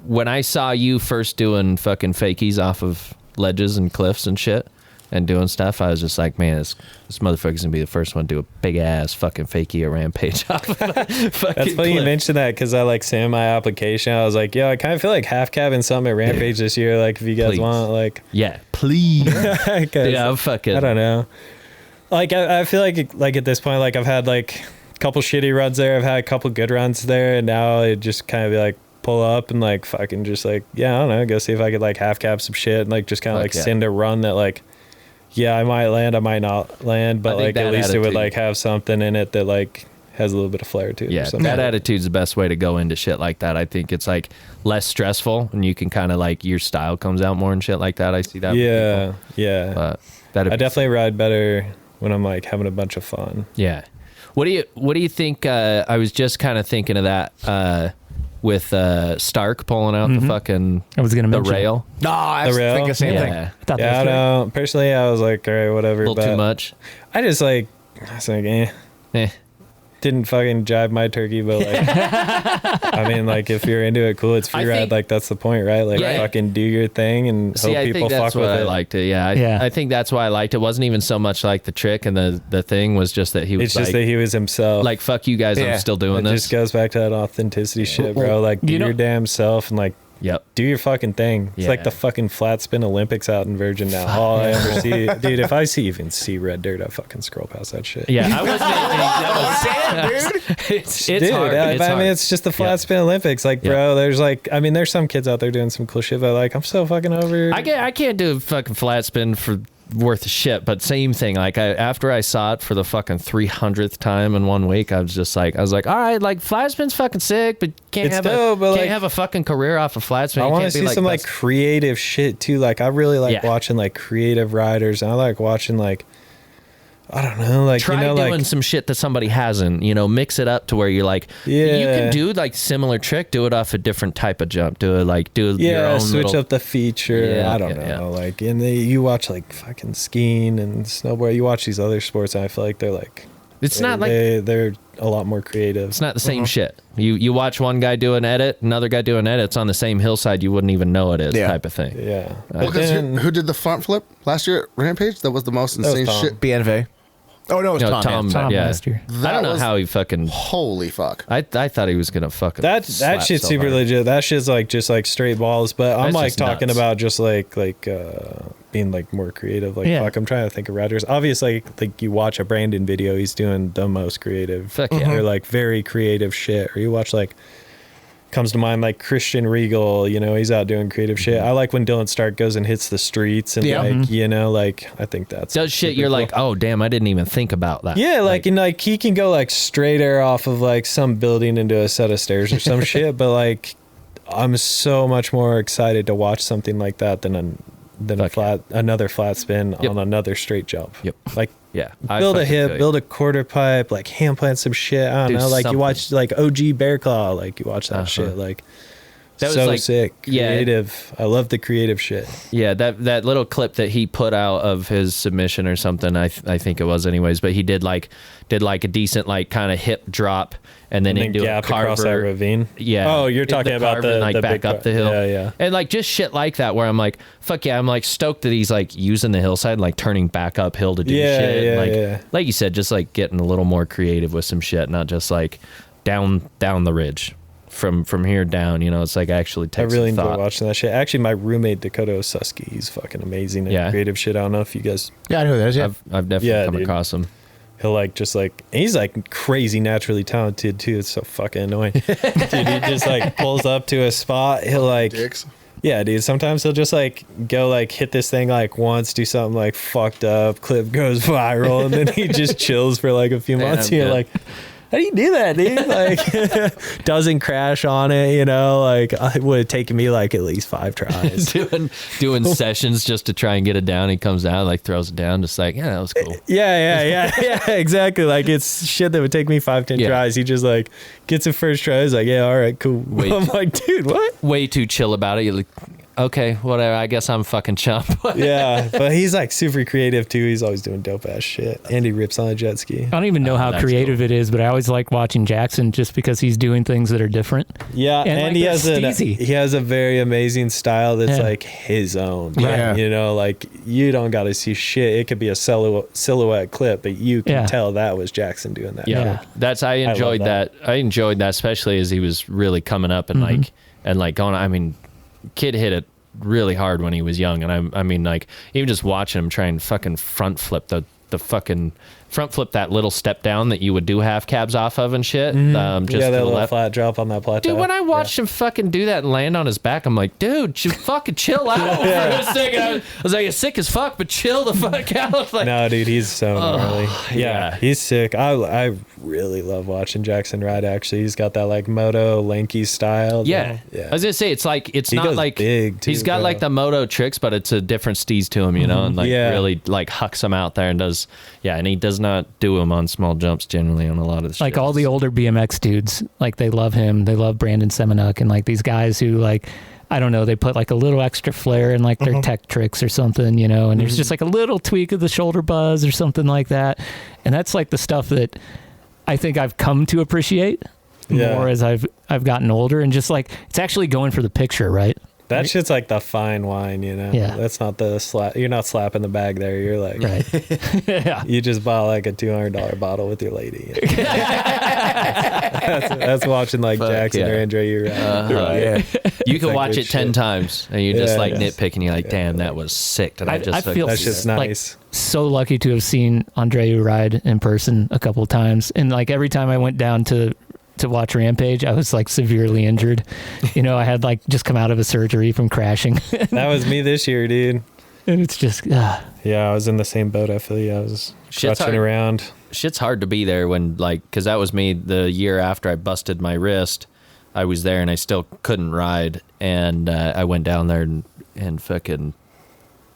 when I saw you first doing fucking fakies off of ledges and cliffs and shit and doing stuff. I was just like, man, this motherfucker's gonna be the first one to do a big ass fucking fakie or Rampage off of a fucking That's funny you cliff. mentioned that because I like sent my application. I was like, yo, I kind of feel like half cabbing something at Rampage this year. Like, if you guys Please. want, like, Yeah, please. 'cause Yeah, I'm fucking. I don't know. Like, I feel like at this point, like I've had like a couple shitty runs there. I've had a couple good runs there, and now it just kind of be like pull up and like fucking just like, yeah, I don't know, go see if I could like half cab some shit and like just kind of Fuck like yeah. send a run that like, yeah, I might land, I might not land, I but think like at that least it would attitude- like have something in it that like has a little bit of flair to it. Yeah, or something. that attitude's the best way to go into shit like that. I think it's like less stressful and you can kind of like your style comes out more and shit like that. I see that. with Yeah, people. yeah. But that'd I be definitely ride better when I'm like having a bunch of fun. Yeah. What do you think? I was just kind of thinking of that with Stark pulling out the fucking I was gonna the mention rail. No, I was rail? thinking the same thing. Yeah, I thought Yeah, I that was great. know. Personally, I was like, all right, whatever. a little but too much. I was like, Eh. didn't fucking jive my turkey, but like, I mean, like, if you're into it, cool. It's free I ride. think- Like, that's the point, right? Like, Yeah. fucking do your thing and See, hope I people think that's fuck with what I it. liked it. Yeah, Yeah. I think that's why I liked it. Wasn't even so much like the trick and the thing was just that he was It's just like, that he was himself. like fuck you guys, Yeah. I'm still doing it this. just goes back to that authenticity shit, bro. Like, do You know- your damn self and like, Yep. do your fucking thing. It's like Yeah. the fucking flat spin Olympics out in Virgin now. All I ever see, dude. If I even see red dirt, I fucking scroll past that shit. Yeah, I wasn't. It's Dude, hard. I It's mean, hard. it's just the flat Yeah. spin Olympics. Like, Yeah. bro, there's like, I mean, there's some kids out there doing some cool shit, but like, I'm so fucking over. I can't do a fucking flat spin for worth of shit, but same thing. Like after I saw it for the fucking 300th time in 1 week, I was like, all right, like flat spin's fucking sick, but can't It's have dope, but, can't like, have a fucking career off of flat spin. I You want to can't be see some like best- creative shit too. Like, I really like Yeah. watching like creative riders, and I like watching like, I don't know, like, try you know, doing like, some shit that somebody hasn't, mix it up to where you're like, you Yeah. can do like similar trick, do it off a different type of jump, do your yeah, own switch little, up the feature. Yeah, I don't yeah, know, like, and you watch like fucking skiing and snowboard. You watch these other sports, and I feel like they're like, It's not like they're a lot more creative. It's not the same shit. You watch one guy do an edit, another guy do an edit. It's on the same hillside. You wouldn't even know it is, type of thing. Yeah. Well, 'cause who did the front flip last year at Rampage? That was the most insane shit. BNV. Oh no, it was Tom. Tom last year. I don't know how he fucking. Holy fuck! I thought he was gonna fucking. That slap shit's so super hard. legit. That shit's like just like straight balls. But I'm That's like just talking nuts. about just like being like more creative. Like Yeah. fuck, I'm trying to think of riders. Obviously, like you watch a Brandon video, he's doing the most creative. Fuck yeah. Or like very creative shit. Or you watch like comes to mind like Christian Regal. You know, he's out doing creative shit. I like when Dylan Stark goes and hits the streets and like you know, like I think that's Does shit. super You're cool. like, oh damn, I didn't even think about that. Yeah, like and like he can go like straight air off of like some building into a set of stairs or some shit, but like I'm so much more excited to watch something like that than another flat spin on another straight jump. Yep. Like Yeah. build a fucking hip, feel you. build a quarter pipe, like hand plant some shit. I don't Do know. Like something. you watch like OG Bear Claw, like you watch that shit. Like That was so like- sick. yeah. Creative. I love the creative shit. Yeah, that little clip that he put out of his submission or something, I think it was anyways, but he did like a decent like kind of hip drop and then into a gap across that carver. ravine. Yeah. Oh, you're hit talking about carver the and, like the back big up the hill. Yeah, yeah. And like just shit like that where I'm like, fuck yeah, I'm like stoked that he's like using the hillside, like turning back uphill to do shit. Yeah, like yeah. like you said, just like getting a little more creative with some shit, not just like down the ridge. From here down, you know, it's like actually I takes really some enjoy thought. watching that shit. Actually, my roommate Dakota Osuski, he's fucking amazing and creative shit. I don't know if you guys, Yeah, I know who that is. Yeah. I've definitely Yeah, come dude. across him. he'll like just like he's like crazy naturally talented too. It's so fucking annoying, dude. He just like pulls up to a spot. He'll like, Dicks. yeah, dude. Sometimes he'll just like go like hit this thing like once, do something like fucked up, clip goes viral, and then he just chills for like a few months. Damn, You're yeah. like, how do you do that, dude? Like, doesn't crash on it, you know? Like, it would have taken me like at least 5 tries. doing sessions just to try and get it down. He comes out, like throws it down, just like, yeah, that was cool. Yeah, exactly. Like, it's shit that would take me 5-10 Yeah. tries. He just like gets it first try. He's like, yeah, all right, cool. Wait. I'm like, dude, what? Way too chill about it. You're like, okay, whatever. I guess I'm fucking chump. Yeah, but he's like super creative too. He's always doing dope ass shit. And he rips on a jet ski. I don't even know how that's creative it is, but I always like watching Jackson just because he's doing things that are different. Yeah, And, and like, he they're has steezy. he has a very amazing style that's Yeah. like his own. Yeah. You know, like you don't got to see shit. It could be a silhouette clip, but you can Yeah. tell that was Jackson doing that. Yeah. That's I enjoyed that. that. I enjoyed that, especially as he was really coming up and like going. I mean, kid hit it really hard when he was young, and I mean, like even just watching him try and fucking front flip the fucking front flip that little step down that you would do half cabs off of and shit. Just yeah, to that the little left. flat drop on that plateau. Dude, when I watched him fucking do that and land on his back, I'm like, dude, just fucking chill out for a second. I was like, it's sick as fuck, but chill the fuck out. Like, No, dude, he's so gnarly. yeah. Yeah, he's sick. I really love watching Jackson ride. Actually, he's got that like moto lanky style. yeah. yeah. I was gonna say it's like it's He not goes like big, too, he's got bro. like the moto tricks, but it's a different steez to him, you know, and like Yeah. really like hucks him out there and does and he does not do them on small jumps generally on a lot of the Like shit. all the older BMX dudes, like they love him. They love Brandon Semenuk and like these guys who like, I don't know, they put like a little extra flair in like their tech tricks or something, you know, and there's just like a little tweak of the shoulder buzz or something like that. And that's like the stuff that I think I've come to appreciate more as I've gotten older, and just like it's actually going for the picture, right? That shit's like the fine wine, you know. Yeah. That's not the slap. You're not slapping the bag there. You're like, Right. Yeah. you just bought like a $200 bottle with your lady. that's watching like Jackson yeah. or Andre. Yeah. you can like watch good it 10 shit. times and you just Yeah, like yeah. nitpicking. You're like, damn, that was sick. Did I just I feel That's just like, nice. so lucky to have seen Andreu ride in person a couple of times, and like every time I went down to watch Rampage, I was like severely injured. You know, I had like just come out of a surgery from crashing. That was me this year, dude. And it's just Yeah, I was in the same boat. I feel you. I was Shit's clutching hard. around. Shit's hard to be there when like, because that was me the year after I busted my wrist. I was there and I still couldn't ride, and I went down there and fucking,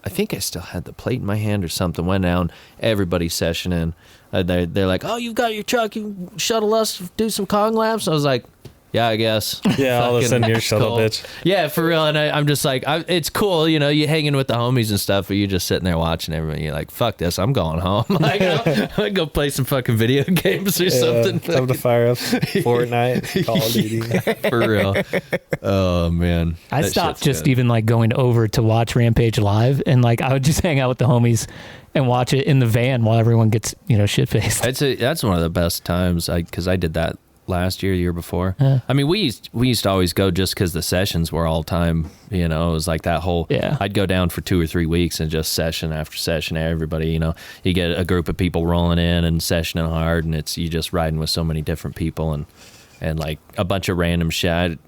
I think I still had the plate in my hand or something. Went down, everybody sessioning. They're like, oh, you've got your truck, you shuttle us, do some Kong laps. I was like, yeah, I guess. Yeah, all of a Fucking sudden you're shuttle cold. bitch. Yeah, for real. And I'm just like, it's cool, you know, you hanging with the homies and stuff, but you're just sitting there watching everybody. You're like, fuck this, I'm going home. Like, I'll go play some fucking video games or something. Time to fire up Fortnite, Call of Duty. For real. Oh, man. I That stopped shit's just good. even like going over to watch Rampage live, and like I would just hang out with the homies and watch it in the van while everyone gets, you know, shit faced. That's one of the best times because I did that last year, the year before. Yeah. I mean, we used to always go just because the sessions were all time. You know, it was like that whole. Yeah. I'd go down for 2 or 3 weeks and just session after session. Everybody, you know, you get a group of people rolling in and sessioning hard, and it's you just riding with so many different people and like a bunch of random shit.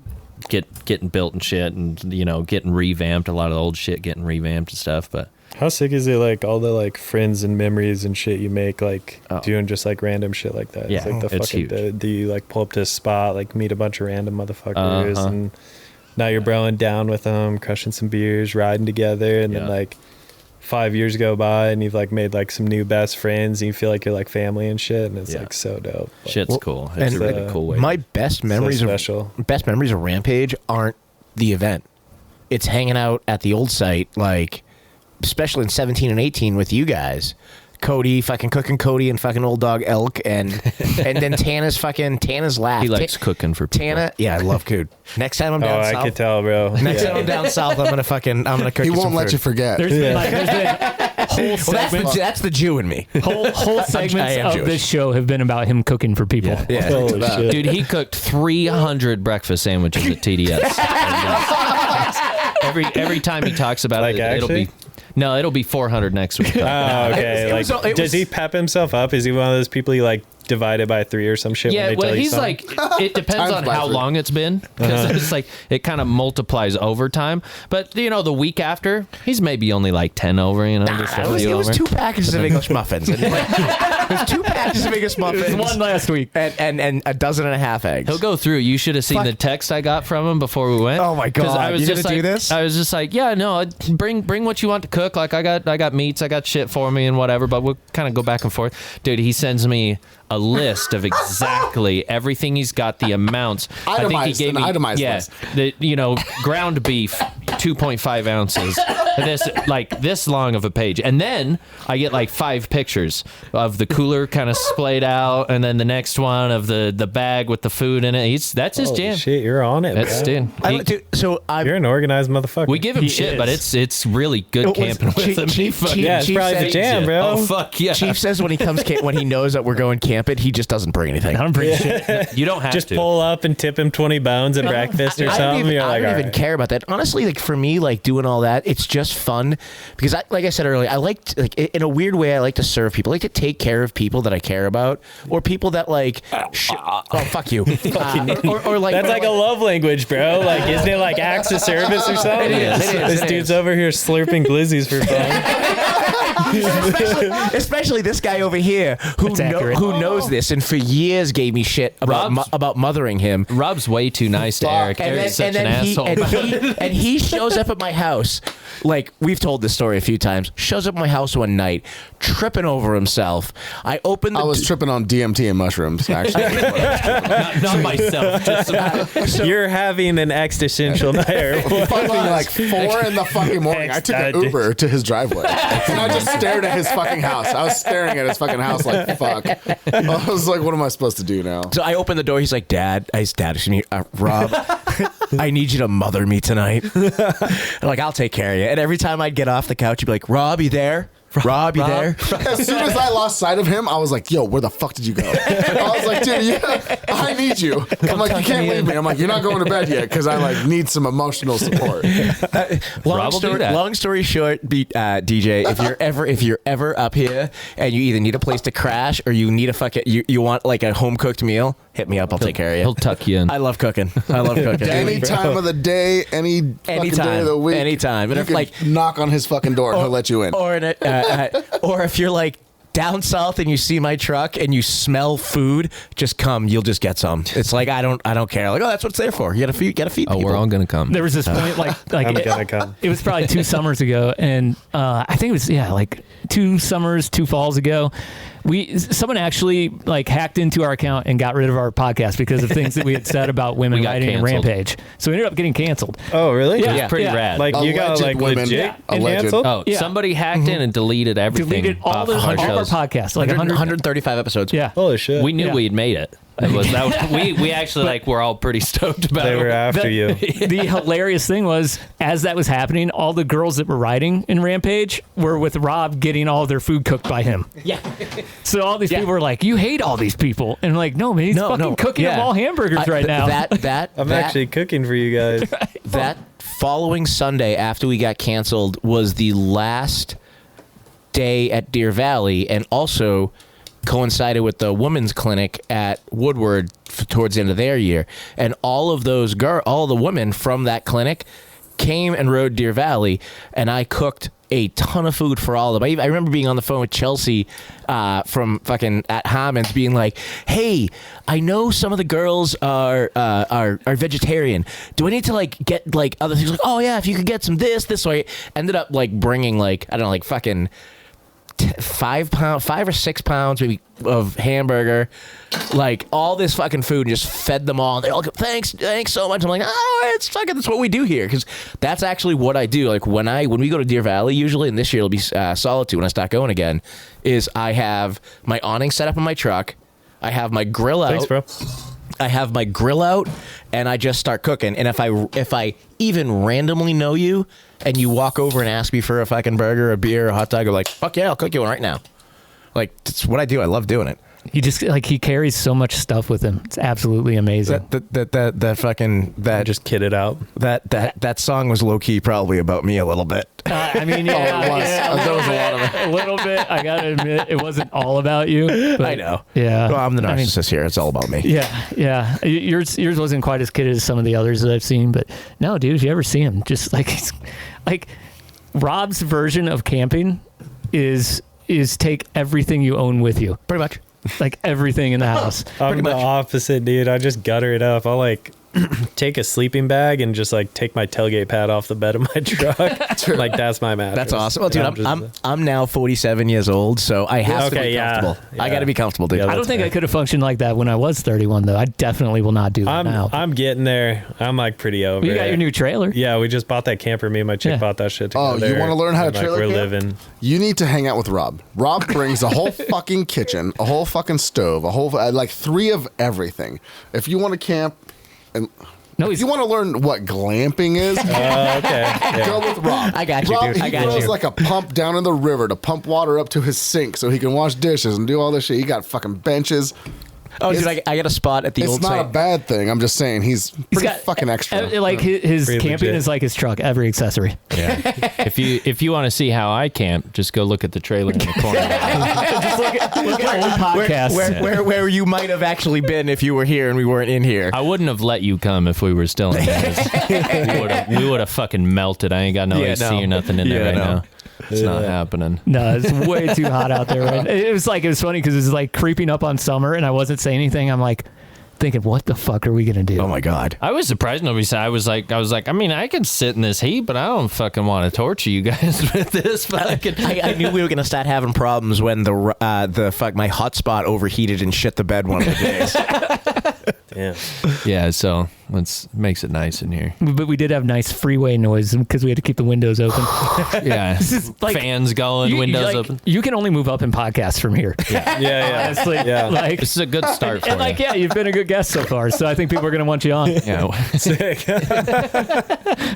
Getting built and shit, and you know, getting revamped. A lot of the old shit getting revamped and stuff, but. How sick is it, like, all the, like, friends and memories and shit you make, like, doing just, like, random shit like that? Yeah, it's like the it's huge. you, like, pull up to a spot, like, meet a bunch of random motherfuckers, and now you're broing down with them, crushing some beers, riding together, and then, like, 5 years go by, and you've, like, made, like, some new best friends, and you feel like you're, like, family and shit, and it's, like, so dope. Like, Shit's cool. It's and a really cool way. My best memories special. best memories of Rampage aren't the event. It's hanging out at the old site, like, especially in 17 and 18 with you guys. Cody, fucking cooking Cody and fucking old dog Elk, and then Tana's laugh. He likes cooking for people. Tana, yeah, I love food. Next time I'm down south. I could tell, bro. Next time I'm down south, I'm gonna cook. He you some won't let food. you forget. There's been whole Well, segments, that's the Jew in me. whole segments am of Jewish. this show have been about him cooking for people. Yeah. Holy shit. Dude, he cooked 300 breakfast sandwiches at TDS. every time he talks about Like, it, it'll actually? be. No, it'll be 400 next week. Oh, okay. It was- Like, it was- does he pep himself up? Is he one of those people you, like, divided by 3 or some shit? Yeah, when they well, tell you he's something? like, it depends Times on by how 3. long it's been. Because it's like, it kind of multiplies over time. But, you know, the week after, he's maybe only like 10 over, you know, just a It was few over. 2 packages of English muffins. And like, it was 2 packages of English muffins. One last week. And a dozen and a half eggs. He'll go through. You should have seen the text I got from him before we went. Oh my 'Cause God, I was you just gonna like, do this? I was just like, yeah, no, bring what you want to cook. Like I got meats, I got shit for me and whatever. But we'll kind of go back and forth, dude. He sends me a list of exactly everything he's got, the amounts. I think he Itemized, gave an me itemized list. ground beef, 2.5 ounces. This long of a page, and then I get like 5 pictures of the cooler kind of splayed out, and then the next one of the bag with the food in it. That's his Holy jam. shit, you're on it, That's man. dude. You're an organized motherfucker. We give him He shit, but is. it's really good camping with him. He fucking- Yeah, it's probably the said- jam, bro. Oh fuck yeah! Chief says when he comes when he knows that we're going camping, he just doesn't bring anything. I don't bring shit. You don't have Just to. pull up and tip him 20 bones at breakfast or I don't something. even, You're I like, don't all even right. care about that. Honestly, like for me, like doing all that, it's just fun because like I said earlier, I like in a weird way, I like to serve people. I like to take care of people that I care about or people that like. Oh fuck you. Or like That's like a love language, bro. Like, isn't it like acts of service or something? It is. This dude's over here slurping glizzies for fun. especially this guy over here That's accurate. who knows this and for years gave me shit about Rob's- about mothering him. Rob's way too nice to Eric. Eric's such an asshole. And he shows up at my house, like we've told this story a few times. Shows up at my house one night, tripping over himself. I opened the. I was tripping on DMT and mushrooms, actually. not myself. Just You're having an existential night. Or what? Fucking like 4 in the fucking morning. I took an Uber to his driveway. And I just stared at his fucking house. I was staring at his fucking house like, fuck. I was like, what am I supposed to do now? So I opened the door. He's like, Dad. His dad is me. Rob, I need you to mother me tonight. I'm like, I'll take care of you. And every time I'd get off the couch, he'd be like, Rob, you there? Rob, you there? As soon as I lost sight of him, I was like, yo, where the fuck did you go? I was like, dude, I need you. I'm like, you can't leave me. I'm like, you're not going to bed yet because I like need some emotional support. Rob will do that. Long story short, DJ, if you're ever up here and you either need a place to crash or you need a fucking you want like a home cooked meal, hit me up. I'll take care of you. he'll tuck you in. I love cooking. I love cooking. Any time of the day, any fucking day of the week. Anytime. And You if can like knock on his fucking door and he'll let you in. or if you're like down south and you see my truck and you smell food, just come. You'll just get some. It's like I don't care. Like, oh, that's what it's there for. You gotta feed people. We're all gonna come. There was this point, like I'm gonna come. it was probably 2 summers ago, and I think it was like 2 summers, 2 falls ago, someone actually like hacked into our account and got rid of our podcast because of things that we had said about women riding in Rampage. So we ended up getting canceled. Oh, really? Yeah, It was pretty rad. Like you got Alleged like women. legit Yeah. Alleged. canceled? Oh, Yeah. somebody hacked in and deleted everything. Deleted all off of of our our shows. podcasts, like 135 episodes. Yeah. Holy shit. We knew Yeah. we'd made it. We actually like were all pretty stoked about They it. were after you. The hilarious thing was, as that was happening, all the girls that were riding in Rampage were with Rob getting all their food cooked by him. Yeah. So all these people were like, "You hate all these people," and I'm like, "No, man, he's fucking cooking them all hamburgers right now." I'm actually cooking for you guys. That following Sunday after we got canceled was the last day at Deer Valley, and also coincided with the women's clinic at Woodward towards the end of their year. And all of those all the women from that clinic came and rode Deer Valley, and I cooked a ton of food for all of them. I remember being on the phone with Chelsea from fucking at Hammond's being like, "Hey, I know some of the girls are vegetarian. Do I need to like get like other things?" Like, "Oh yeah, if you could get some this way." Ended up like bringing like, I don't know, like fucking 5 or 6 pounds maybe of hamburger, like all this fucking food, and just fed them all. And they all go, thanks so much. I'm like, oh, it's fucking, that's what we do here, because that's actually what I do. Like when we go to Deer Valley usually, and this year it'll be Solitude when I start going again, is I have my awning set up in my truck, I have my grill out. Thanks, bro. I have my grill out, and I just start cooking. And if I even randomly know you, and you walk over and ask me for a fucking burger, a beer, a hot dog, I'm like, fuck yeah, I'll cook you one right now. Like, it's what I do. I love doing it. He just he carries so much stuff with him. It's absolutely amazing. That fucking Just kid it out. that song was low key probably about me a little bit. I mean, yeah, it was. There was a lot of it. A little bit. I gotta admit, it wasn't all about you. But, I know. Yeah. Well, I'm the I mean, narcissist here. It's all about me. Yeah. Yours wasn't quite as kid as some of the others that I've seen, but no, dude, if you ever see him, just like Rob's version of camping is take everything you own with you. Pretty much. Like everything in the house. I'm the opposite, dude. I just gutter it up. I'll like take a sleeping bag and just like take my tailgate pad off the bed of my truck. Like that's my mattress. That's awesome. Well, dude, I'm now 47 years old, so I have to be comfortable. Yeah. I got to be comfortable, dude. Yeah, I don't that's think fair. I could have functioned like that when I was 31, though. I definitely will not do that now. I'm getting there. I'm like pretty over You got it. your new trailer. Yeah, we just bought that camper. Me and my chick Yeah. bought that shit Oh, together. you want to learn how to and, trailer We're camp? living. You need to hang out with Rob. Rob brings a whole fucking kitchen, a whole fucking stove, a whole like 3 of everything. If you want to camp, and No, if you want to learn what glamping is, Okay. Yeah. go with Rob. I got you, Rob, dude. I got He throws you. like a pump down in the river to pump water up to his sink so he can wash dishes and do all this shit. He got fucking benches. Oh, dude, I got a spot at the It's old not site. a bad thing. I'm just saying he's pretty fucking extra. Like his Pretty camping legit. is like his truck, every accessory. Yeah. If you want to see how I camp, just go look at the trailer in the corner. Just look at old podcasts. Where you might have actually been if you were here and we weren't in here. I wouldn't have let you come if we were still in this. We would have fucking melted. I ain't got no AC or nothing in there right now. It's not happening. No, it's way too hot out there. Right? It was funny because it was like creeping up on summer, and I wasn't saying anything. I'm like thinking, what the fuck are we gonna do? Oh my god. I was surprised nobody said. I was like, I mean, I can sit in this heat, but I don't fucking want to torture you guys with this. Fucking. I knew we were gonna start having problems when my hotspot overheated and shit the bed one of the days. Yeah. Yeah, so makes it nice in here. But we did have nice freeway noise because we had to keep the windows open. Yeah, This is like fans going, windows open. You can only move up in podcasts from here. Yeah. Honestly, Yeah. like, This is a good start for and you. you've been a good guest so far. So I think people are going to want you on. Yeah. Sick.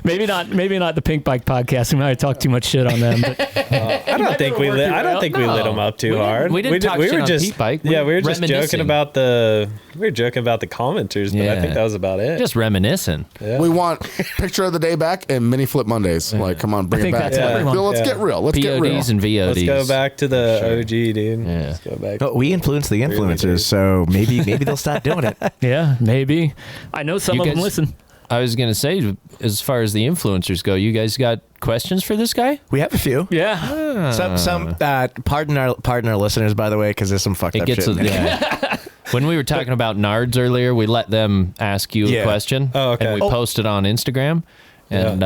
Maybe not the Pinkbike podcast. We might have talked too much shit on them. But I don't think we lit. I don't think we lit them up too hard. We didn't talk we shit were on just Pinkbike. Yeah, we were just Reminiscing. joking about the commenters, but I Yeah. think that was about it. Just reminiscing. We want picture of the day back and mini flip Mondays. Like, come on, bring I it think back. that's Yeah. everyone. Bill, let's Yeah. get real. Let's get real. PODs and VODs. Let's go back to the OG, dude. Yeah. Let's go back. But we influence the influencers, so maybe they'll start doing it. yeah, maybe. I know some You of them guys- listen. I was gonna say, as far as the influencers go, you guys got questions for this guy? We have a few. Yeah. Some pardon our listeners, by the way, because there's some fucked It up gets shit. in there. yeah. When we were talking about nards earlier, we let them ask you Yeah. a question, Oh, okay. and we posted on Instagram. And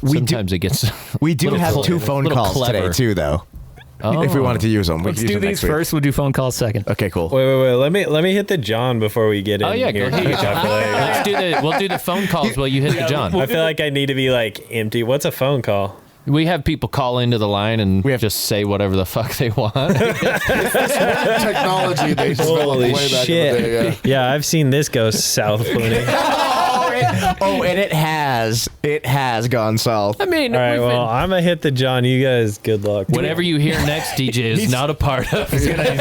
We do- sometimes it gets We do little have cl- 2 phone little calls clever. today too, though. if we wanted to use them. Let's do these first. We'll do phone calls second. Okay, cool. Wait. Let me hit the John before we get in. Oh yeah, here. go ahead. We'll do the phone calls while you hit the John. I feel like I need to be like empty. What's a phone call? We have people call into the line and just say whatever the fuck they want. Technology they developed Holy way back shit! in the day. Yeah, I've seen this go south, Clooney. And it has gone south. I mean, All right, well, I'm gonna hit the John. You guys, good luck. whatever you hear next, DJ is not a part of. He's gonna leave.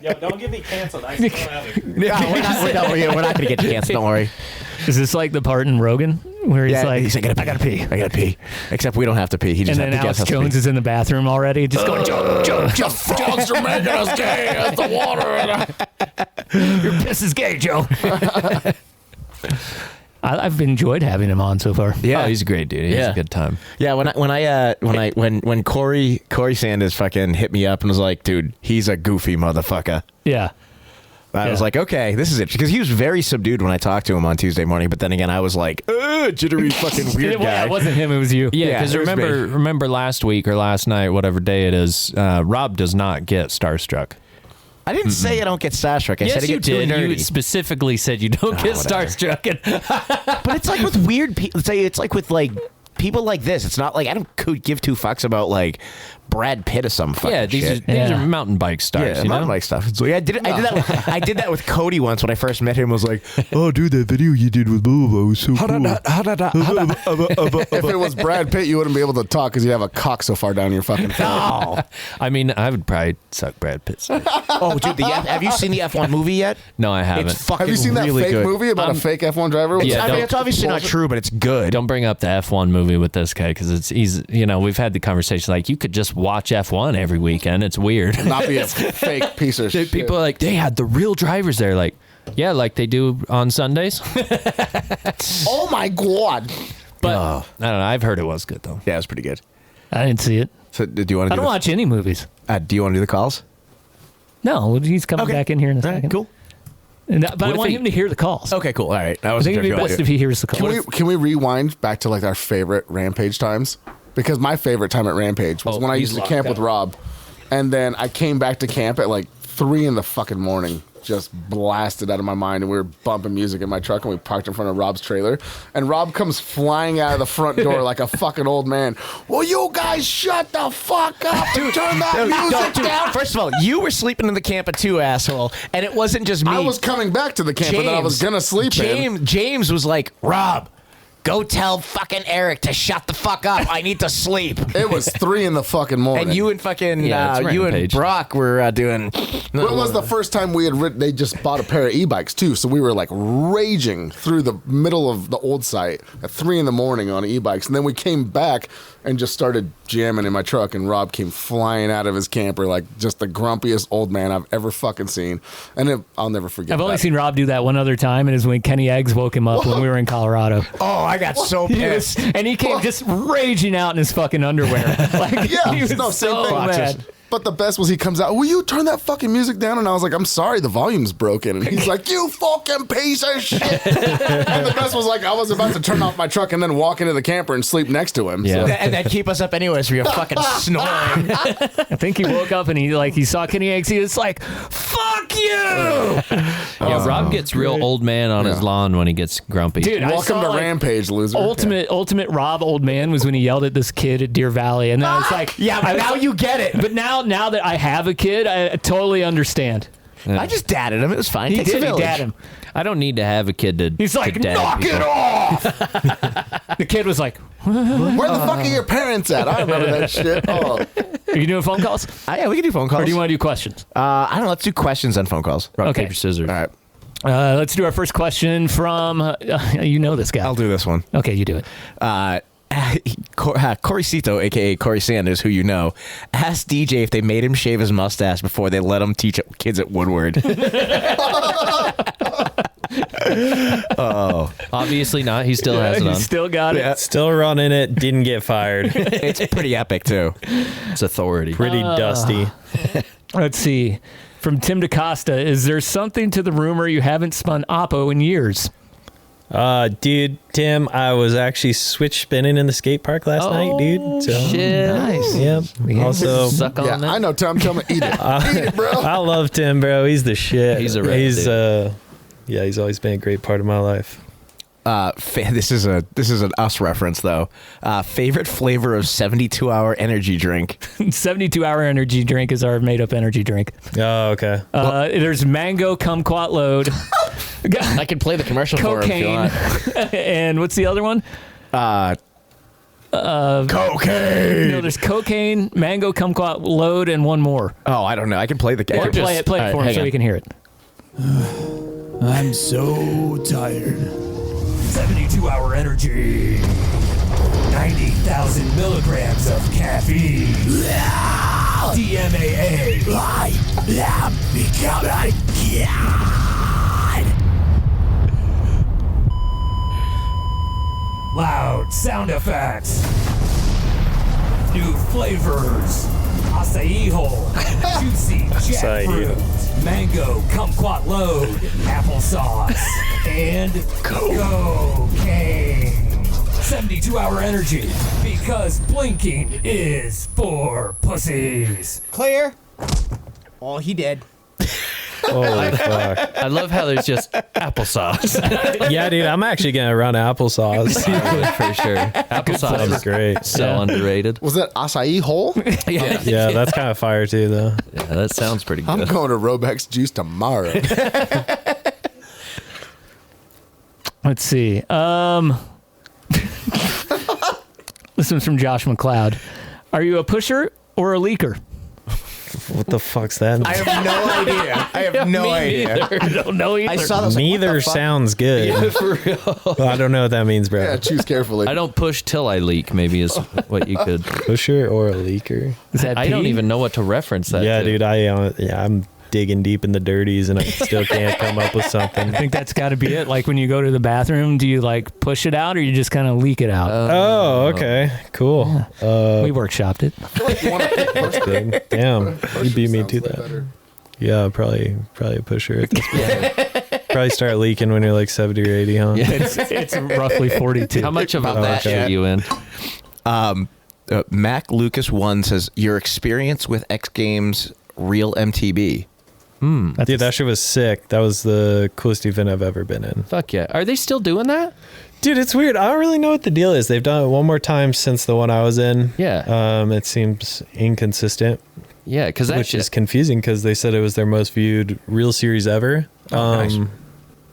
Yo, don't get me canceled. I still have it. We're not gonna get you canceled. Don't worry. Is this like the part in Rogan where he's like, I gotta pee. Except we don't have to pee. He just and then has Alex Jones is in the bathroom already, just going, Joe, Frogs are making us gay. That's the water. your piss is gay, Joe. I've enjoyed having him on so far. Yeah, he's a great dude. He has a good time. Yeah, when Corey Sanders fucking hit me up and was like, dude, he's a goofy motherfucker. Yeah. I was like, okay, this is it. Because he was very subdued when I talked to him on Tuesday morning. But then again, I was like, jittery fucking weird guy. Well, it wasn't him, it was you. Yeah, because remember last week or last night, whatever day it is, Rob does not get starstruck. I didn't say I don't get starstruck. I said I get too nerdy. You specifically said you don't get starstruck. But it's like with weird people. It's like with like people like this. It's not like I don't give two fucks about like Brad Pitt or some fucking these shit. are mountain bike stars. Yeah, you mountain know? bike stuff. So yeah, I did that with Cody once when I first met him. I was like, oh, dude, that video you did with blah, blah, blah was so cool. If it was Brad Pitt, you wouldn't be able to talk because you have a cock so far down your fucking throat. Oh. I mean, I would probably suck Brad Pitt's dick. Oh, dude, have you seen the F1 movie yet? No, I haven't. It's fucking Have you seen that really fake good. movie about a fake F1 driver? Yeah, I mean, it's obviously not true, but it's good. Don't bring up the F1 movie with this guy because he's we've had the conversation like you could just watch F1 every weekend. It's weird. Not be a fake piece of shit. People are like, they had the real drivers there. Like, yeah, like they do on Sundays. Oh my God. But I don't know. I've heard it was good though. Yeah, it was pretty good. I didn't see it. So, do you want to? I don't watch any movies. Do you want to do the calls? No, he's coming back in here in a second. Cool. But I want him to hear the calls. Okay, cool. All right. I think it'd be best if he hears the calls. Can we rewind back to like our favorite Rampage times? Because my favorite time at Rampage was when I used to camp with Rob. And then I came back to camp at like 3 in the fucking morning, just blasted out of my mind. And we were bumping music in my truck and we parked in front of Rob's trailer. And Rob comes flying out of the front door like a fucking old man. Will you guys shut the fuck up and turn that music down? First of all, you were sleeping in the camper too, asshole. And it wasn't just me. I was coming back to the camper that I was going to sleep in. James was like, Rob, go tell fucking Eric to shut the fuck up. I need to sleep. It was 3 in the fucking morning. And you and fucking you and Rampage. Brock were doing. Well, it was the first time we had they just bought a pair of e-bikes too, so we were like raging through the middle of the old site at 3 in the morning on e-bikes, and then we came back and just started jamming in my truck, and Rob came flying out of his camper like just the grumpiest old man I've ever fucking seen, and I'll never forget. I've only seen Rob do that one other time, and it was when Kenny Eggs woke him up when we were in Colorado. Oh, I got so pissed. And he came just raging out in his fucking underwear. Like, Yeah, he was no, same so thing. mad. But the best was he comes out, will you turn that fucking music down? And I was like, I'm sorry, the volume's broken. And he's like, you fucking piece of shit. And the best was like, I was about to turn off my truck and then walk into the camper and sleep next to him. Yeah. So. And then keep us up anyway, so you're fucking snoring. I think he woke up and he saw Kenny Eggs. He was like, fuck you. Yeah, Rob gets real old man on his lawn when he gets grumpy. Dude, Welcome to Rampage, loser. Ultimate Rob old man was when he yelled at this kid at Deer Valley. And then I was like, but now you get it. But now that I have a kid, I totally understand. I just dadded him. It was fine. He Takes a did. He village. dadded him. I don't need to have a kid to. He's like, to dad knock people. it off. The kid was like, Where the fuck are your parents at? I remember that shit. Oh. are you doing phone calls? Yeah, we can do phone calls. Or do you want to do questions? I don't know. Let's do questions on phone calls. Rock, Okay. paper, scissors. All right. Let's do our first question from, you know this guy. I'll do this one. Okay, you do it. Corey Cito, a.k.a. Corey Sanders, who you know, asked DJ if they made him shave his mustache before they let him teach kids at Woodward. Obviously not. He still has it on. He's still got it. Still running it. Didn't get fired. It's pretty epic, too. It's authority. Pretty dusty. Let's see. From Tim DaCosta, is there something to the rumor you haven't spun Oppo in years? Dude, Tim, I was actually switch spinning in the skate park last night, dude. So, Shit. Nice. Yep. Also, Suck on Yeah, that. I know. Tell me, eat it. Eat it, bro. I love Tim, bro. He's the shit. He's a rad dude. Yeah, he's always been a great part of my life. This is an us reference though. Favorite flavor of 72-hour energy drink. 72-hour energy drink is our made-up energy drink. Oh, okay. There's mango kumquat load. I can play the commercial for him if you Cocaine. want. And what's the other one? Cocaine. No, there's cocaine, mango kumquat load, and one more. Oh, I don't know. I can play the. Play it All for right, him hang so on. he can hear it. I'm so tired. 72-hour energy. 90,000 milligrams of caffeine. DMAA. I am becoming Loud sound effects. New flavors. Acai hole. Juicy jackfruit. Mango kumquat load. Applesauce. And cocaine. 72-hour energy. Because blinking is for pussies. Clear. Oh, he did. Holy fuck. I love how there's just applesauce. Yeah, dude, I'm actually going to run applesauce. For sure. Applesauce Sounds is great. so underrated. Was that acai hole? Yeah. Yeah, that's kind of fire too, though. Yeah, that sounds pretty I'm good. going to Robex Juice tomorrow. Let's see. This one's from Josh McLeod. Are you a pusher or a leaker? What the fuck's that? I have no idea. I have no idea. I don't know either. I saw this. Neither sounds good. For real. I don't know what that means, bro. Yeah, choose carefully. I don't push till I leak, maybe is what you could. Pusher or a leaker? Is that I don't pee? even know what to reference that Yeah, to. dude, I'm digging deep in the dirties and I still can't come up with something. I think that's got to be it. Like when you go to the bathroom, do you like push it out or you just kind of leak it out? Oh, okay. Cool. We workshopped it. I feel like you want to pick first. Good. Damn. You beat me Sounds to way that. better. Yeah, probably a pusher at this point. Probably start leaking when you're like 70 or 80, huh? It's roughly 42. How much of a About that, batch yeah. are you in? Mac Lucas 1 says your experience with X Games real MTB. Dude, that shit was sick. That was the coolest event I've ever been in. Fuck yeah. Are they still doing that? Dude, it's weird. I don't really know what the deal is. They've done it one more time since the one I was in. Yeah. It seems inconsistent, Yeah, because that which shit, is confusing because they said it was their most viewed real series ever. Nice.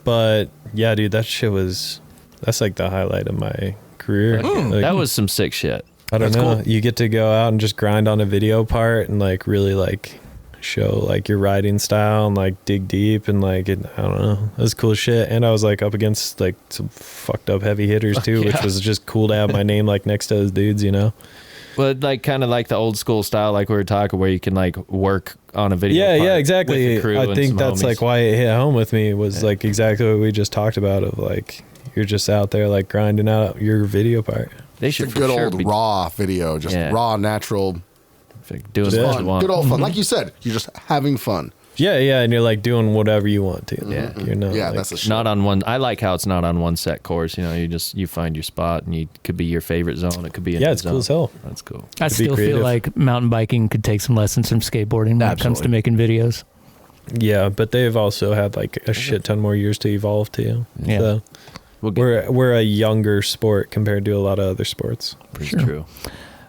But yeah, dude, that's like the highlight of my career. Like, that was some sick shit. I don't That's know. cool. You get to go out and just grind on a video part and like really like show like your riding style and like dig deep and like I don't know. It was cool shit. And I was like up against like some fucked up heavy hitters too, which was just cool to have my name like next to those dudes, you know? But like kind of like the old school style, like we were talking, where you can like work on a video. Yeah, part yeah, with exactly. the crew I and think some that's homies. like why it hit home with me was like exactly what we just talked about of like you're just out there like grinding out your video part. They It's a should for good sure old be raw video, just Yeah. raw, natural, doing just what fun. you want. Good old fun. Like you said, you're just having fun. Yeah, yeah, and you're like doing whatever you want to. Yeah. Like, you're not Yeah, like, that's the shit. Not on one. I like how it's not on one set course. You know, you find your spot, and you could be your favorite zone. It could be a yeah, new it's cool zone. as hell. That's cool. I be still feel creative. like mountain biking could take some lessons from skateboarding when it comes to Absolutely. making videos. Yeah, but they've also had like a shit ton more years to evolve too. Yeah. So We'll get we're a younger sport compared to a lot of other sports. pretty true.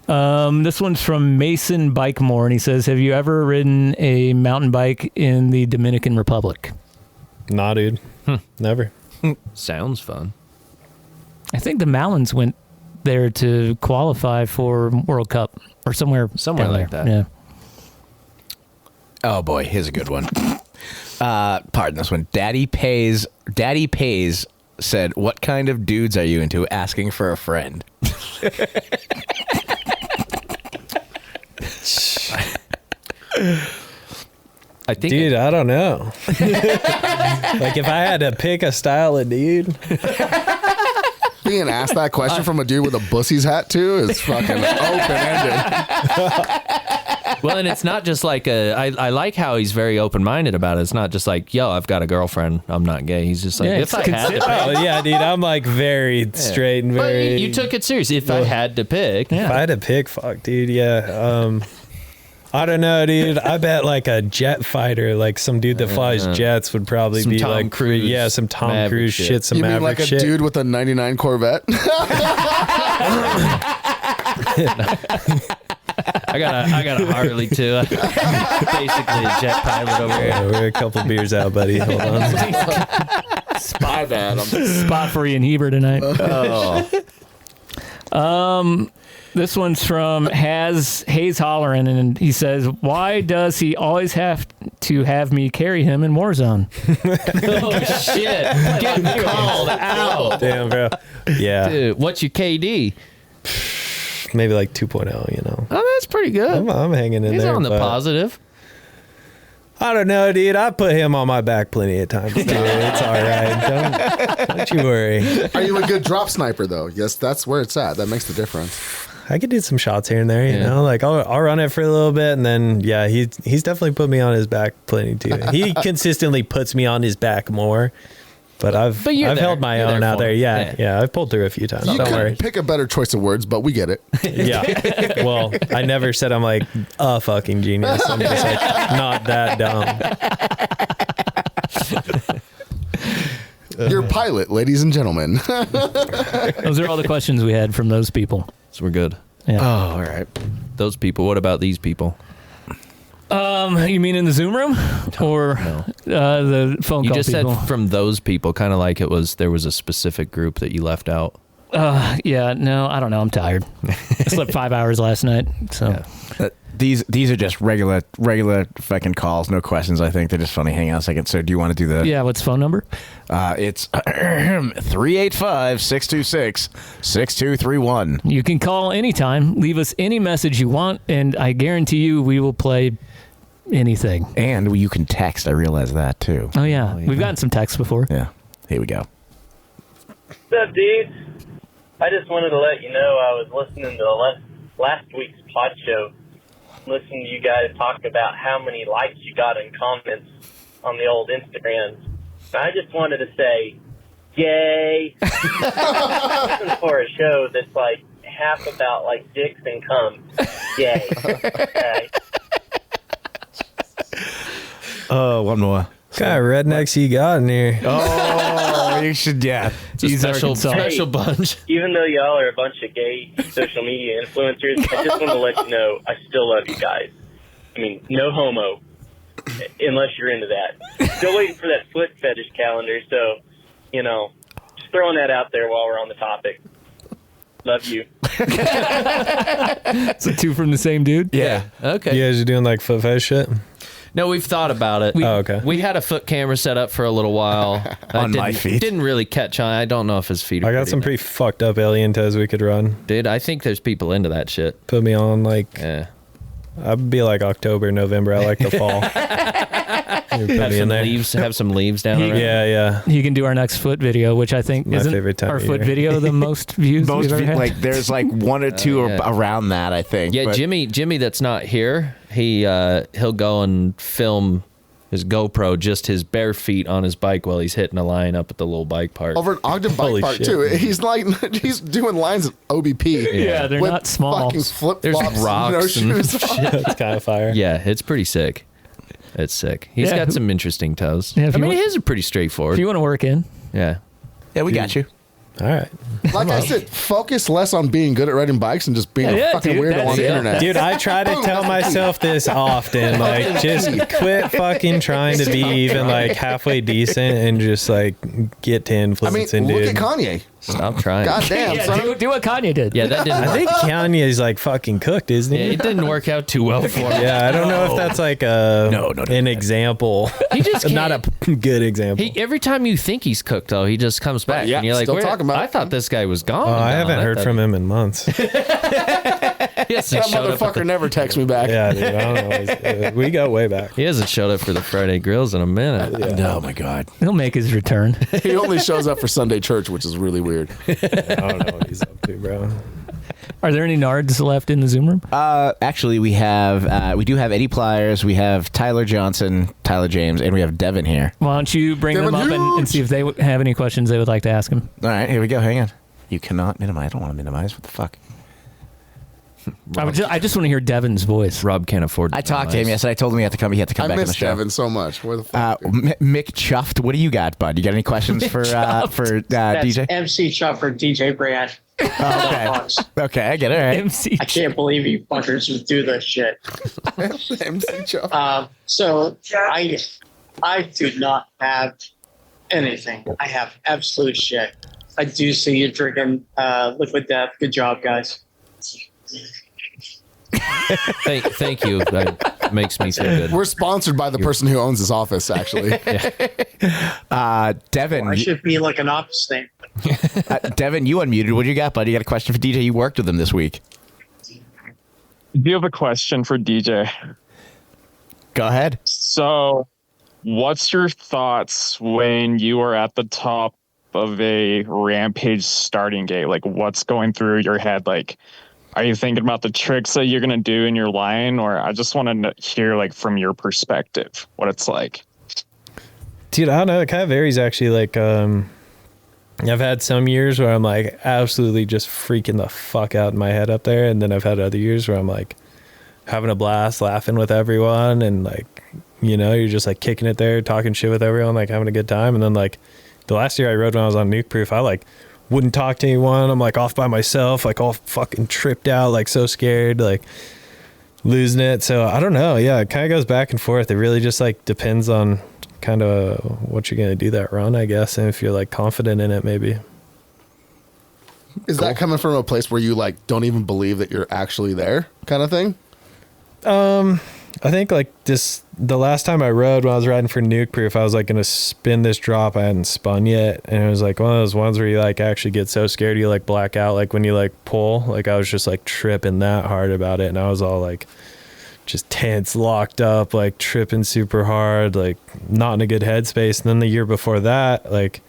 This one's from Mason Bikemore, and he says, have you ever ridden a mountain bike in the Dominican Republic? Nah, dude. Never. Sounds fun. I think the Malins went there to qualify for World Cup or somewhere down like there. that. Yeah. Oh boy, here's a good one. Pardon this one. Daddy Pays said, "What kind of dudes are you into? Asking for a friend." I think Dude, I don't know. Like if I had to pick a style of dude, Being asked that question from a dude with a Bussey's hat too is fucking open ended. Well, and it's not just like I like how he's very open-minded about it. It's not just like, yo, I've got a girlfriend, I'm not gay. He's just like, if I had to pick. Oh, yeah, dude, I'm like very straight and very... But you took it serious. If I had to pick. If I had to pick, fuck, dude, yeah. I don't know, dude. I bet like a jet fighter, like some dude that flies jets would probably some be Tom like, Cruise, yeah, some Tom Maverick Cruise shit, some You mean Maverick like a shit. dude with a 99 Corvette? I got a Harley too. Basically a jet pilot over here. Yeah, we're a couple beers out, buddy. Hold on. Spy bad. Spot for Ian Heber tonight. This one's from Hayes Hollerin, and he says, "Why does he always have to have me carry him in Warzone?" Oh shit! Getting called out. Damn, bro. Yeah. Dude, what's your KD? Maybe like 2.0, you know. Oh, that's pretty good. I'm hanging in He's there. on the but positive. I don't know, dude. I put him on my back plenty of times, dude. It's all right. Don't you worry. Are you a good drop sniper, though? Yes, that's where it's at. That makes the difference. I could do some shots here and there, you know. Like I'll run it for a little bit, and then he's definitely put me on his back plenty too. He consistently puts me on his back more, but I've held my own out there. Yeah, I've pulled through a few times. You Don't worry. could pick a better choice of words, but we get it. Yeah. Well, I never said I'm like a fucking genius. I'm just like not that dumb. Your pilot, ladies and gentlemen. Those are all the questions we had from those people. So we're good. Yeah. Oh, all right. Those people. What about these people? You mean in the Zoom room or the phone You call just people? said from those people, kind of like there was a specific group that you left out. Yeah, no, I don't know. I'm tired. I slept 5 hours last night, so. Yeah. These are just regular fucking calls, no questions. I think they're just funny. Hang on a second. So do you want to do the? Yeah, what's the phone number? It's 385-626-6231. You can call anytime. Leave us any message you want, and I guarantee you we will play anything. And you can text. I realize that too. Oh, yeah. We've gotten some texts before. Yeah. Here we go. What's up, dudes? I just wanted to let you know I was listening to last week's Podshow. Listening to you guys talk about how many likes you got in comments on the old Instagrams. I just wanted to say, yay. Listen for a show that's like half about like dicks and cum. Yay. Okay. Oh, one more. What kind of rednecks you got in here? Oh, you should, yeah. It's a special bunch. Even though y'all are a bunch of gay social media influencers, I just want to let you know I still love you guys. I mean, no homo, unless you're into that. Still waiting for that foot fetish calendar, so, you know, just throwing that out there while we're on the topic. Love you. So two from the same dude? Yeah. Okay. You guys are doing like foot fetish shit? No, we've thought about it. Okay. We had a foot camera set up for a little while. On my feet. Didn't really catch on. I don't know if his feet are I got some pretty fucked up alien toes we could run. Dude, I think there's people into that shit. Put me on like, Yeah. I'd be like October, November. I like the fall. Put me in there. Have some leaves down around. Yeah. You can do our next foot video, which I think My isn't favorite time our of foot year. video the most views we've ever had? Like there's like one or two yeah. around that, I think. Yeah, but Jimmy that's not here, he'll go and film his GoPro, just his bare feet on his bike while he's hitting a line up at the little bike park. Over at Ogden Holy Bike Park, shit, too. man. He's doing lines at OBP. Yeah, they're with not small. Fucking flip There's flops, rocks no and shoes. That's kind of fire. Yeah, it's pretty sick. It's sick. He's Yeah, got some interesting toes. Yeah, if I you mean, want- his are pretty straightforward. If you want to work in. Yeah. yeah, we got you. All right. Like I said, focus less on being good at riding bikes and just being Yeah, a fucking dude, weirdo that's on the it. internet. Dude, I try to tell myself this often. Like, just quit fucking trying to be even like halfway decent and just like get to I mean, influencing, look dude. at Kanye. Stop trying. God damn, Yeah, son. do what Kanye did. Yeah, that didn't I work. think Kanye's like fucking cooked, isn't Yeah, he? it didn't work out too well for him. Yeah, I don't know if that's like an example. He just not a good example. Every time you think he's cooked, though, he just comes back. Yeah, and you're like, still "Where- talking about I it." thought this guy was gone. I haven't heard from him in months. He hasn't That showed up at motherfucker never texts me back. Yeah, dude, I don't know. We go way back. He hasn't showed up for the Friday grills in a minute. Oh my god. He'll make his return. He only shows up for Sunday church, which is really weird. I don't know what he's up to, bro. Are there any nards left in the Zoom room? Actually, we do have Eddie Pliers, we have Tyler Johnson, Tyler James, and we have Devin here. Why don't you bring them up and see if they have any questions they would like to ask him? All right, here we go. Hang on. You cannot minimize. I don't want to minimize. What the fuck? I just want to hear Devin's voice. Rob can't afford to I talked to him yesterday. I told him he had to come back on the show. I miss Devin so much. Where the fuck? Mick Chuffed, what do you got, bud? You got any questions for DJ? MC Chuff for DJ Brandt. Okay. Okay, I get it. All right. MC I can't believe you fuckers just do this shit. MC Chuff. So I do not have anything. I have absolute shit. I do see you drinking liquid death. Good job, guys. Thank you. That makes me feel good. We're sponsored by the person who owns this office, actually. Devin. I should be like an office name. Devin, you unmuted. What do you got, buddy? You got a question for DJ? You worked with him this week. Do you have a question for DJ? Go ahead. So, what's your thoughts when you are at the top of a Rampage starting gate? Like, what's going through your head? Like, are you thinking about the tricks that you're going to do in your line? Or I just want to hear, like, from your perspective, what it's like. Dude, I don't know. It kind of varies, actually. Like, I've had some years where I'm, like, absolutely just freaking the fuck out in my head up there. And then I've had other years where I'm, like, having a blast, laughing with everyone. And, like, you know, you're just, like, kicking it there, talking shit with everyone, like, having a good time. And then, like, the last year I rode when I was on Nuke Proof, I, like, wouldn't talk to anyone. I'm, like, off by myself, like, all fucking tripped out, like, so scared, like, losing it. So I don't know. Yeah, it kind of goes back and forth. It really just, like, depends on kind of what you're going to do that run, I guess. And if you're, like, confident in it, maybe. Is that coming from a place where you, like, don't even believe that you're actually there kind of thing? I think, like, the last time I rode when I was riding for Nuke Proof, I was, like, going to spin this drop. I hadn't spun yet. And it was, like, one of those ones where you, like, actually get so scared you, like, black out. Like, when you, like, pull, like, I was just, like, tripping that hard about it. And I was all, like, just tense, locked up, like, tripping super hard, like, not in a good headspace. And then the year before that, like,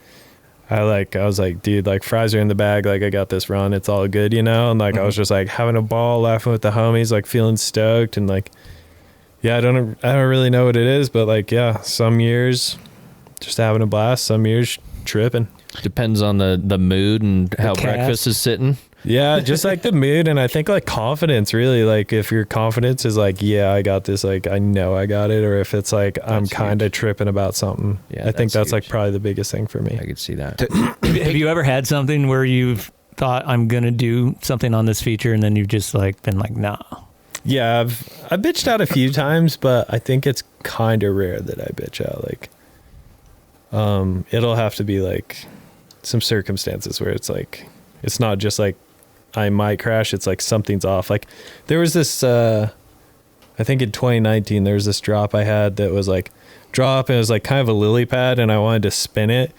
I was like, dude, like, fries are in the bag. Like, I got this run. It's all good, you know? And, like, I was just, like, having a ball, laughing with the homies, like, feeling stoked. And, like, yeah, I don't really know what it is, but, like, yeah, some years just having a blast, some years tripping. Depends on the mood and how breakfast is sitting. Yeah, just like the mood, and I think, like, confidence, really. Like, if your confidence is like, yeah, I got this, like, I know I got it, or if it's like, I'm kind of tripping about something. Yeah, I think that's like probably the biggest thing for me. I could see that. Have you ever had something where you've thought, I'm gonna do something on this feature, and then you've just, like, been like, nah? Yeah, I've bitched out a few times, but I think it's kind of rare that I bitch out. Like, it'll have to be, like, some circumstances where it's like, it's not just like I might crash, it's like something's off. Like, there was this I think in 2019 there was this drop I had that was like drop, and it was like kind of a lily pad, and I wanted to spin it,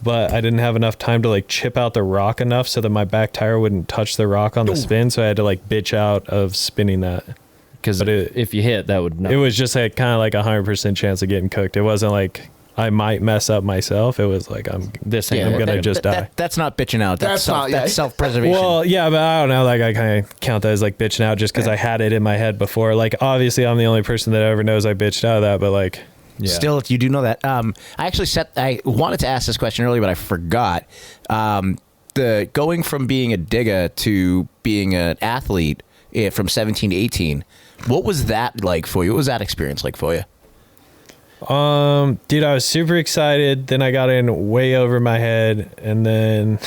but I didn't have enough time to, like, chip out the rock enough so that my back tire wouldn't touch the rock on the spin, so I had to, like, bitch out of spinning that. Because if you hit, that would not. It was just like kind of like 100% chance of getting cooked. It wasn't like I might mess up myself. It was like, I'm gonna just die. That's not bitching out. That's self-preservation. Well, yeah, but I don't know. Like, I kind of count that as, like, bitching out just because I had it in my head before. Like, obviously, I'm the only person that ever knows I bitched out of that. But, like, yeah. Still, you do know that. I wanted to ask this question earlier, but I forgot. The going from being a digger to being an athlete from 17 to 18. What was that like for you? What was that experience like for you? Dude, I was super excited. Then I got in way over my head, and then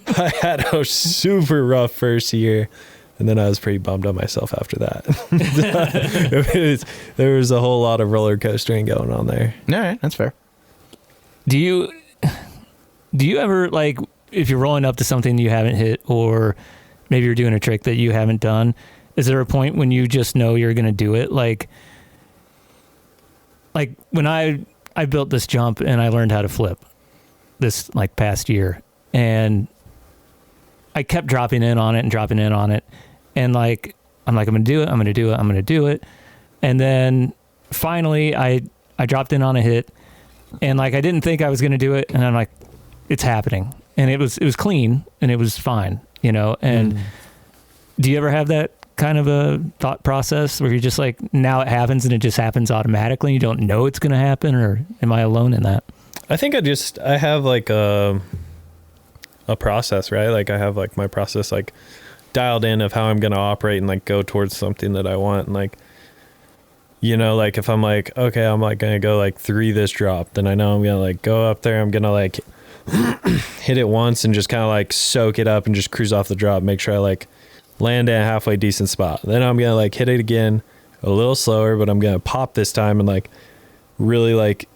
I had a super rough first year, and then I was pretty bummed on myself after that. There was a whole lot of roller coastering going on there. All right, that's fair. Do you ever, like, if you're rolling up to something you haven't hit, or maybe you're doing a trick that you haven't done, is there a point when you just know you're going to do it? Like when I built this jump and I learned how to flip this, like, past year, and I kept dropping in on it. And, like, I'm going to do it. And then finally I dropped in on a hit, and, like, I didn't think I was going to do it. And I'm like, it's happening. And it was clean, and it was fine. And do you ever have that kind of a thought process where you're just like, now it happens and it just happens automatically and you don't know it's going to happen, or am I alone in that? I think I have like a process, right? Like I have like my process like dialed in of how I'm going to operate and like go towards something that I want. And like, like if I'm like, okay, I'm like going to go like 3 this drop, then I know I'm going to like go up there. I'm going to like hit it once and just kind of like soak it up and just cruise off the drop. Make sure I like land in a halfway decent spot. Then I'm going to like hit it again a little slower, but I'm going to pop this time and like really like,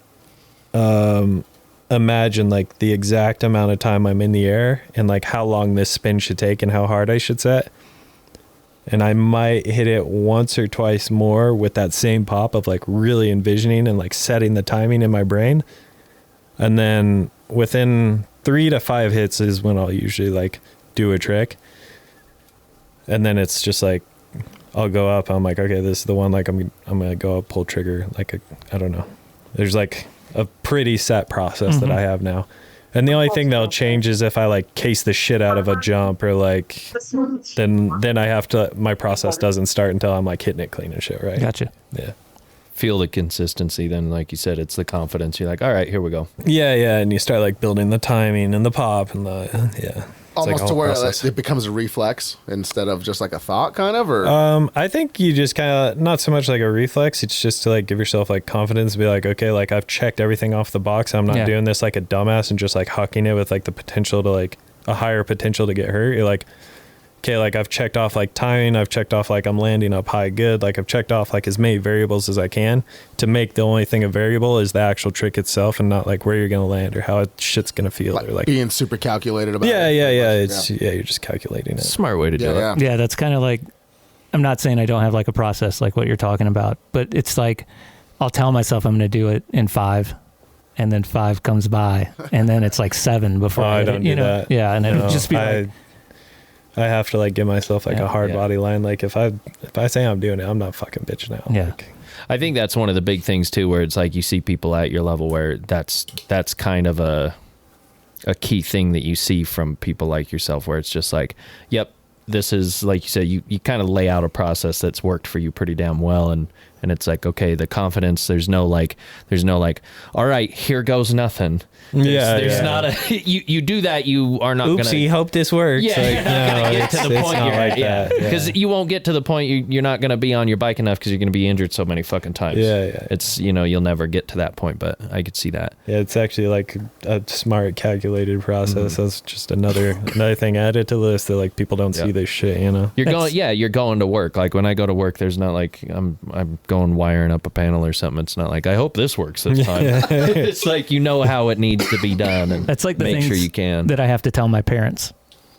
imagine like the exact amount of time I'm in the air and like how long this spin should take and how hard I should set. And I might hit it once or twice more with that same pop of like really envisioning and like setting the timing in my brain. And then within 3 to 5 hits is when I'll usually like do a trick. And then it's just like, I'll go up. I'm like, okay, this is the one. Like I'm going to go up, pull trigger. Like, I don't know. There's like a pretty set process that I have now. And the only thing that'll change is if I like case the shit out of a jump or like, then I have to, my process doesn't start until I'm like hitting it clean and shit. Right. Gotcha. Yeah. Feel the consistency. Then, like you said, it's the confidence. You're like, all right, here we go. Yeah. Yeah. And you start like building the timing and the pop and the, Almost like to where process. it becomes a reflex instead of just like a thought kind of, or I think you just kind of, not so much like a reflex. It's just to like give yourself like confidence, be like, okay, like I've checked everything off the box. I'm not doing this like a dumbass and just like hucking it with like the potential to like a higher potential to get hurt. You're like, okay, like I've checked off like timing. I've checked off like I'm landing up high good. Like I've checked off like as many variables as I can to make the only thing a variable is the actual trick itself and not like where you're going to land or how shit's going to feel. like or like being super calculated about it. Yeah. It's you're just calculating it. Smart way to do it. Yeah, that's kind of like, I'm not saying I don't have like a process like what you're talking about, but it's like I'll tell myself I'm going to do it in 5, and then 5 comes by, and then it's like 7 before I don't do that. Yeah, and it'll just be like, I have to like give myself like a hard body line. Like if I say I'm doing it, I'm not fucking bitching out. Yeah. Like, I think that's one of the big things too, where it's like you see people at your level where that's kind of a key thing that you see from people like yourself, where it's just like, yep, this is, like you said, you kind of lay out a process that's worked for you pretty damn well, and it's like, okay, the confidence, there's no like all right, here goes nothing. There's not a you do that, you are not oopsie, hope this works. Yeah, like, you're not gonna get to the point because you won't get to the point you're not gonna be on your bike enough because you're gonna be injured so many fucking times. It's you'll never get to that point, but I could see that. It's actually like a smart calculated process. That's just another thing added to the list that like people don't see this shit. You're going to work. Like when I go to work, there's not like I'm going wiring up a panel or something. It's not like I hope this works this time. It's like how it needs to be done, and that's like the make things sure you can that I have to tell my parents,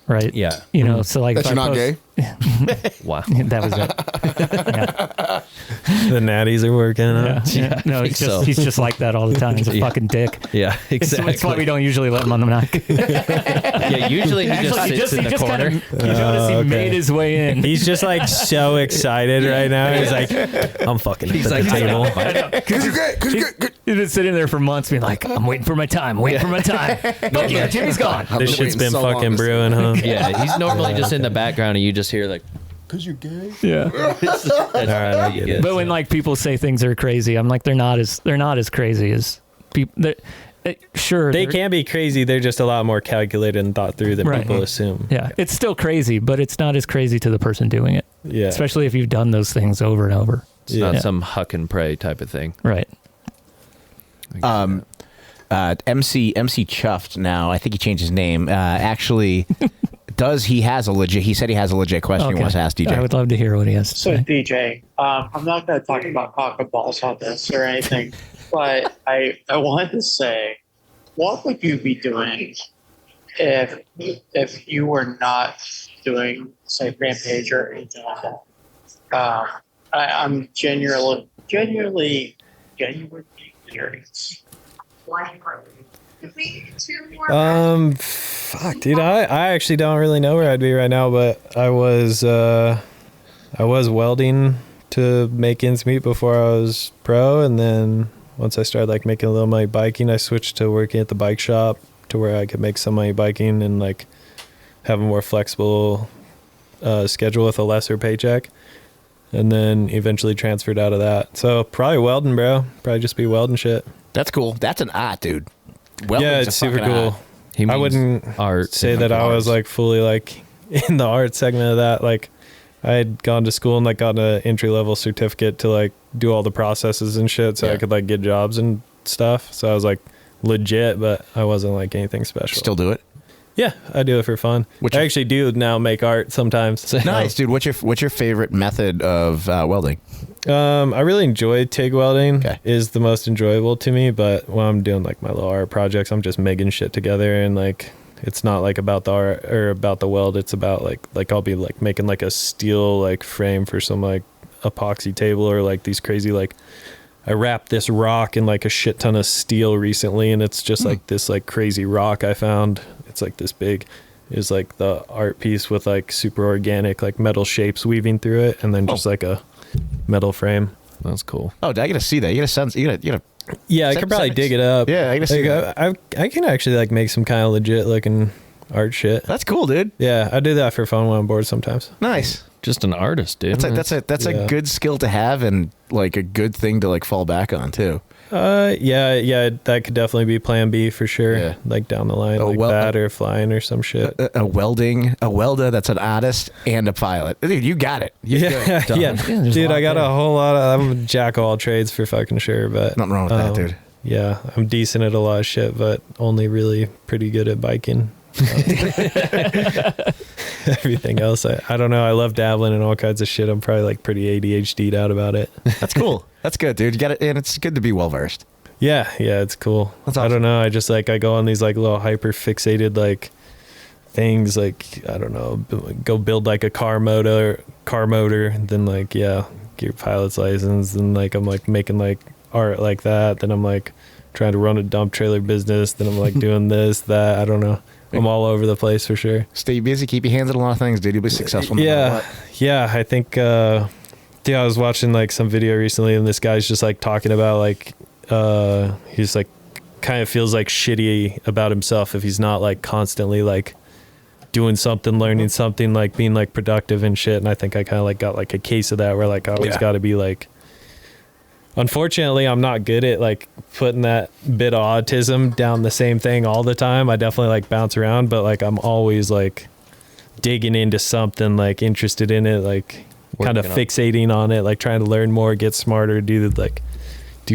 right? Yeah. So like that you're not gay. Wow. That was it. The natties are working out. Yeah. No, he's just like that all the time. He's a fucking dick. Yeah, exactly. It's why we don't usually let him on the knock. Usually he just sits in the corner. You notice he made his way in. He's just like so excited right now. He's like, I'm fucking at the table. He's been sitting there for months being like, I'm waiting for my time. Fuck yeah, Jimmy's gone. This shit's been fucking brewing, huh? Yeah, he's normally just in the background and you just hear like, because you're gay. Yeah. That's all right, I get it. But when like people say things are crazy, I'm like, they're not as crazy as people. Sure, they can be crazy. They're just a lot more calculated and thought through than people assume. Yeah, it's still crazy, but it's not as crazy to the person doing it. Yeah, especially if you've done those things over and over. It's not some huck and pray type of thing, right? MC Chuffed now. I think he changed his name. Actually. He said he has a legit question he wants to ask DJ. I would love to hear what he has to say. So DJ, I'm not going to talk about cock and balls on this or anything, but I wanted to say, what would you be doing if you were not doing, say, Rampage or anything like that? I'm genuinely curious. Fuck, dude, I actually don't really know where I'd be right now, but I was welding to make ends meet before I was pro, and then once I started like making a little money biking, I switched to working at the bike shop to where I could make some money biking and like have a more flexible schedule with a lesser paycheck, and then eventually transferred out of that. So probably welding, bro. Probably just be welding shit. That's cool. That's an art, dude. Yeah, it's super cool. I wouldn't say that I was like fully like in the art segment of that. Like I had gone to school and like got an entry level certificate to like do all the processes and shit, so I could like get jobs and stuff. So I was like legit, but I wasn't like anything special. Still do it? Yeah, I do it for fun. I actually do now make art sometimes. Nice, dude. What's your favorite method of welding? I really enjoy TIG welding. Is the most enjoyable to me, but when I'm doing like my little art projects, I'm just making shit together, and like it's not like about the art or about the weld. It's about like I'll be like making like a steel like frame for some like epoxy table, or like these crazy like I wrapped this rock in like a shit ton of steel recently, and it's just like this like crazy rock I found. It's like this big. Is like the art piece with like super organic like metal shapes weaving through it, and then just like a metal frame. That's cool. Oh, I gotta see that. You gotta send. You gotta. Yeah, I could probably dig it up. Yeah, I gotta see that. I can actually like make some kind of legit looking art shit. That's cool, dude. Yeah, I do that for fun when I'm bored sometimes. Nice. Just an artist, dude. That's a good skill to have, and like a good thing to like fall back on too. Yeah, that could definitely be plan B for sure. Yeah. Like down the line, like that or flying or some shit. A welder that's an artist and a pilot. Dude, you got it. Yeah. Dude, I got a whole lot of, I'm a jack of all trades for fucking sure, but nothing wrong with that, dude. Yeah, I'm decent at a lot of shit, but only really pretty good at biking. Everything else, I don't know. I love dabbling in all kinds of shit. I'm probably like pretty ADHD'd out about it. That's cool. That's good, dude. You got it, and it's good to be well versed. Yeah, it's cool. That's awesome. I don't know. I just like I go on these like little hyper fixated like things. Like I don't know, go build like a car motor. Then like get your pilot's license. Then like I'm like making like art like that. Then I'm like trying to run a dump trailer business. Then I'm like doing this, that. I don't know. I'm all over the place for sure. Stay busy, keep your hands in a lot of things, dude. You'll be successful. Yeah. I think. I was watching like some video recently, and this guy's just like talking about like he's like kind of feels like shitty about himself if he's not like constantly like doing something, learning something, like being like productive and shit. And I think I kind of like got like a case of that where like I always got to be like. Unfortunately, I'm not good at like putting that bit of autism down the same thing all the time. I definitely like bounce around, but like I'm always like digging into something, like interested in it, like kind of fixating on it, like trying to learn more, get smarter, do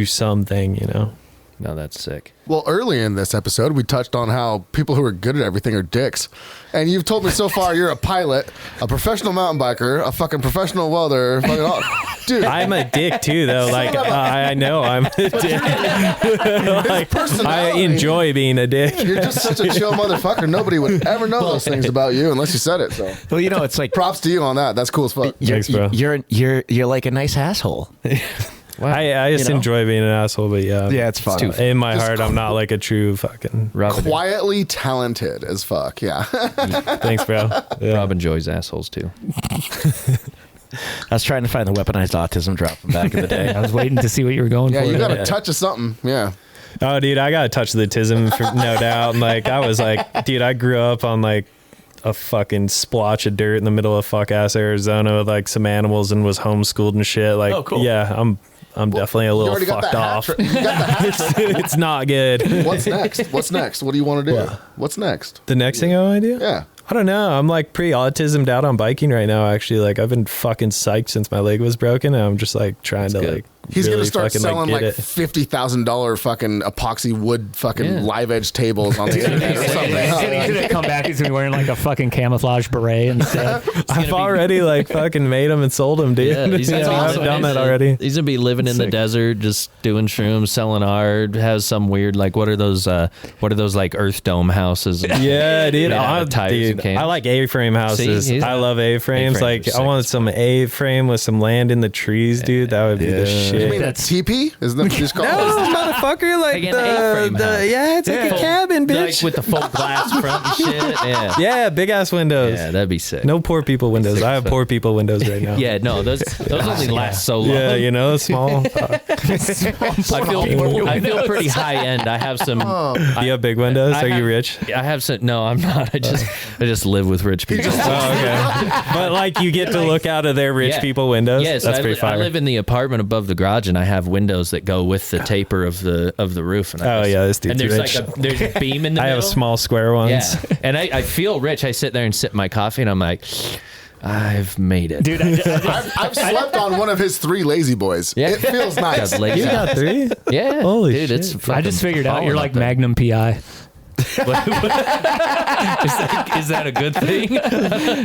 something, you know? No, that's sick. Well, early in this episode, we touched on how people who are good at everything are dicks. And you've told me so far you're a pilot, a professional mountain biker, a fucking professional welder. Dude. I'm a dick too, though. Like, I know I'm a dick. Like, I enjoy being a dick. You're just such a chill motherfucker. Nobody would ever know those things about you unless you said it. So, well, you know, it's like props to you on that. That's cool as fuck. Thanks, bro. You're like a nice asshole. Wow. I just enjoy being an asshole, but it's fun. In my heart, I'm not like a true fucking quietly talented as fuck. Yeah. Thanks, bro. Yeah. Rob enjoys assholes too. I was trying to find the weaponized autism drop from back in the day. I was waiting to see what you were going for. Yeah, you got a touch of something. Yeah. Oh, dude, I got a touch of the tism, no doubt. And like, I was like, dude, I grew up on like a fucking splotch of dirt in the middle of fuck ass Arizona with like some animals and was homeschooled and shit. Like, oh, cool. Yeah, I'm definitely a little fucked off. It's not good. What's next? What do you want to do? Yeah. What's next? The next thing I want to do? Yeah. I don't know. I'm like pretty autismed out on biking right now, actually. Like I've been fucking psyched since my leg was broken, and I'm just like trying to like he's really gonna start fucking, selling like $50,000 fucking epoxy wood fucking live edge tables on the internet or something. He's gonna come back. He's gonna be wearing like a fucking camouflage beret instead. I've already like fucking made them and sold them, dude. Yeah, I've done that already. He's gonna be living in the desert, just doing shrooms, selling art. Has some weird like what are those like Earth Dome houses? Yeah, dude. I like A-frame houses. I love A-frames. Like I want some A-frame with some land in the trees, dude. That would be the shit. You mean a TP? Isn't that what it's called? No, motherfucker, like Like an A-frame house. it's like a cabin, bitch. Like with the full glass front and shit. Yeah. Yeah, big ass windows. Yeah, that'd be sick. No poor people windows. I have poor people windows right now. Yeah, no, those only last so long. Yeah, you know, small. I feel pretty high end. I have some. Do you have big windows? Are you rich? I have some. No, I'm not. I just live with rich people. Okay. But like you get to look out of their rich people windows. Yes, That's pretty fire. I live in the apartment above the garage, and I have windows that go with the taper of the roof. And this dude's and there's rich. like there's a beam in the I middle. have small square ones. Yeah, and I feel rich. I sit there and sip my coffee, and I'm like, I've made it, dude. I've slept on one of his 3 lazy boys. Yeah. It feels nice. You got 3? Yeah, holy dude, shit. it's. I just figured out you're like there. Magnum PI. Is that a good thing?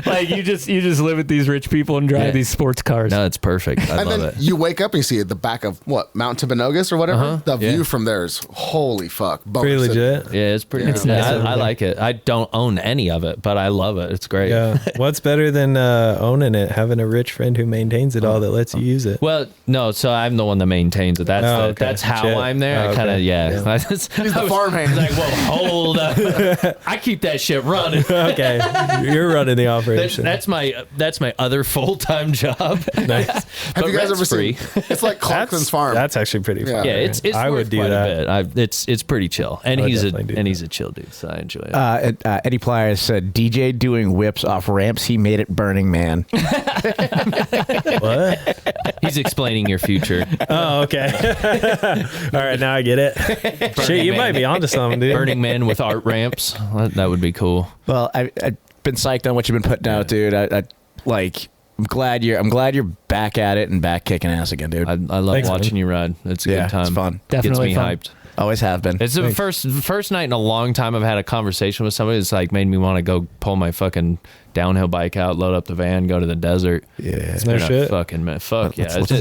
Like you just live with these rich people and drive these sports cars. No, it's perfect. I and love then it. you wake up and you see at the back of Mount Timpanogos or whatever. The view from there is holy fuck. Pretty legit. Yeah, it's pretty. It's nice over I there. like it. I don't own any of it, but I love it. It's great. Yeah. What's better than owning it? Having a rich friend who maintains it all that lets you use it. Well, no, so I'm the one that maintains it. That's that's how Shit. I'm there. I kind of He's the farmhand. Like, well, hold up. I keep that shit running. Okay, you're running the operation. That's my other full-time job. Nice. Have you guys ever free. seen? It's like Clarkson's farm. That's actually pretty fun. Yeah, it's I worth would do quite that. a bit. It's pretty chill, and I would he's definitely do a chill dude, so I enjoy it. Eddie Pliers said DJ doing whips off ramps. He made it Burning Man. What? He's explaining your future. Oh, okay. All right, now I get it. Shit, you might be onto something, dude. Burning Man with art ramps. That would be cool. Well, I've been psyched on what you've been putting out, dude. I'm glad you're back at it and back kicking ass again, dude. I love Thanks, watching man. you ride. It's a good time. It's fun. Definitely Gets me fun. hyped. Always have been. It's the first night in a long time I've had a conversation with somebody that's like made me want to go pull my fucking downhill bike out, load up the van, go to the desert. Yeah, it's no been a shit. fucking fuck yeah. Let's go.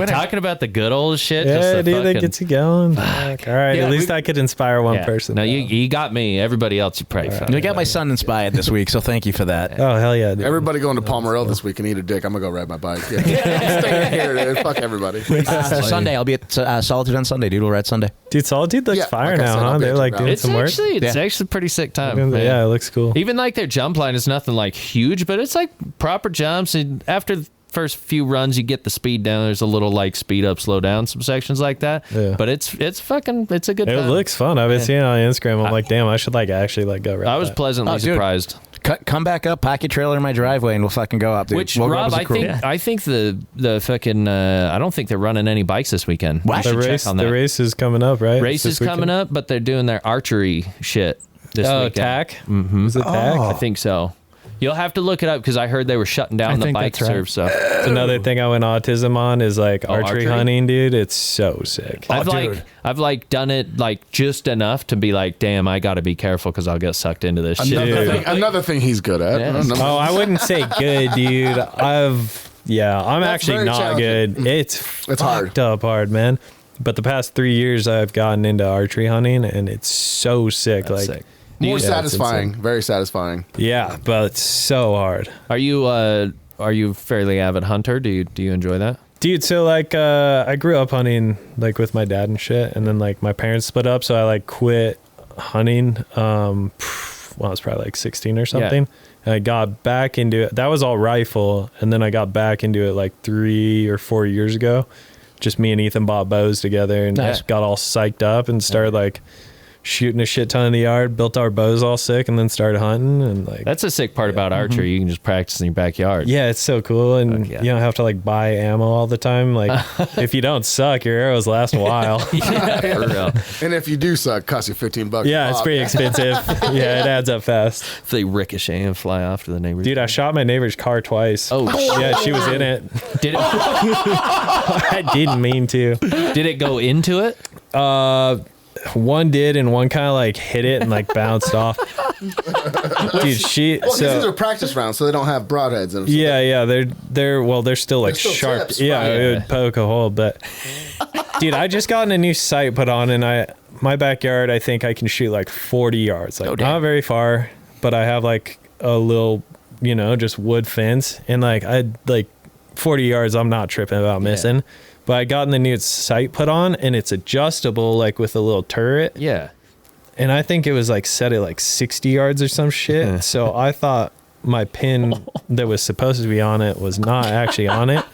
Talking about the good old shit. Yeah, just the dude, that fucking, gets you going. Fuck. All right, Yeah, at least I could inspire one person. No, you got me. Everybody else, you pray for. You got my son inspired this week, so thank you for that. Oh hell yeah, dude. Everybody going to Palmerell this week and eat a dick. I'm gonna go ride my bike. Yeah. I'm staying here, dude. Fuck everybody. Sunday, I'll be at Solitude on Sunday, dude. We'll ride Sunday. Dude, Solitude looks Yeah, fire like I now, said, I'll huh? be They're at like your doing house. some work. It's actually a pretty sick time. Man. Yeah, it looks cool. Even like their jump line is nothing like huge, but it's like proper jumps. And after the first few runs, you get the speed down. There's a little like speed up, slow down, some sections like that. Yeah. But it's a good It time. looks fun. I've been seeing it on Instagram. I'm like, damn, I should actually go ride. I was that. pleasantly dude. surprised. Come back up, park your trailer in my driveway, and we'll fucking go up, dude. Which We'll go Rob, up as a I crew. think the fucking I don't think they're running any bikes this weekend. What? We should The check race, on that. the race is coming up, right? Race This is coming weekend? up, but they're doing their archery shit this Oh, weekend. tack? Mm-hmm. Is it tack? I think so. You'll have to look it up because I heard they were shutting down the think bike that's right. serve. So It's another thing I went autism on is like archery archery? hunting, dude. It's so sick. I've done it like just enough to be like, damn, I got to be careful because I'll get sucked into this shit. Another thing he's good at. Yeah. Oh, I wouldn't say good, dude. I'm That's actually very not challenging. good. It's hard. fucked up hard, man. But the past 3 years, I've gotten into archery hunting, and it's so sick. That's like sick. More it's satisfying. insane. Very satisfying. Yeah, but it's so hard. Are you a fairly avid hunter? Do you enjoy that? Dude, so like I grew up hunting like with my dad and shit, and then like my parents split up, so I like quit hunting when I was probably like 16 or something. And I got back into it. That was all rifle, and then I got back into it like 3 or 4 years ago. Just me and Ethan bought bows together and just got all psyched up and started like shooting a shit ton in the yard, built our bows all sick, and then started hunting. And like That's a sick part about archery. You can just practice in your backyard. yeah, it's so cool, and you don't have to like buy ammo all the time. Like if you don't suck, your arrows last a while. Yeah, for real. And if you do suck, cost you $15. Yeah, it's pretty expensive. Yeah, it adds up fast. If they ricochet and fly off to the neighbors. Dude, I shot my neighbor's car twice. Oh, yeah, she was in it. Did it? I didn't mean to. Did it go into it? One did, and one kind of like hit it and like bounced off. Dude, she. Well, so these are practice rounds, so they don't have broadheads in them. So yeah, they're still like still sharp. tips, Yeah, right? it would poke a hole. But dude, I just gotten a new sight put on, and my backyard, I think I can shoot like 40 yards. Like not very far, but I have like a little, just wood fence, and like 40 yards, I'm not tripping about missing. but I gotten the new sight put on, and it's adjustable, like with a little turret. Yeah. And I think it was like set at like 60 yards or some shit. So I thought my pin that was supposed to be on it was not actually on it.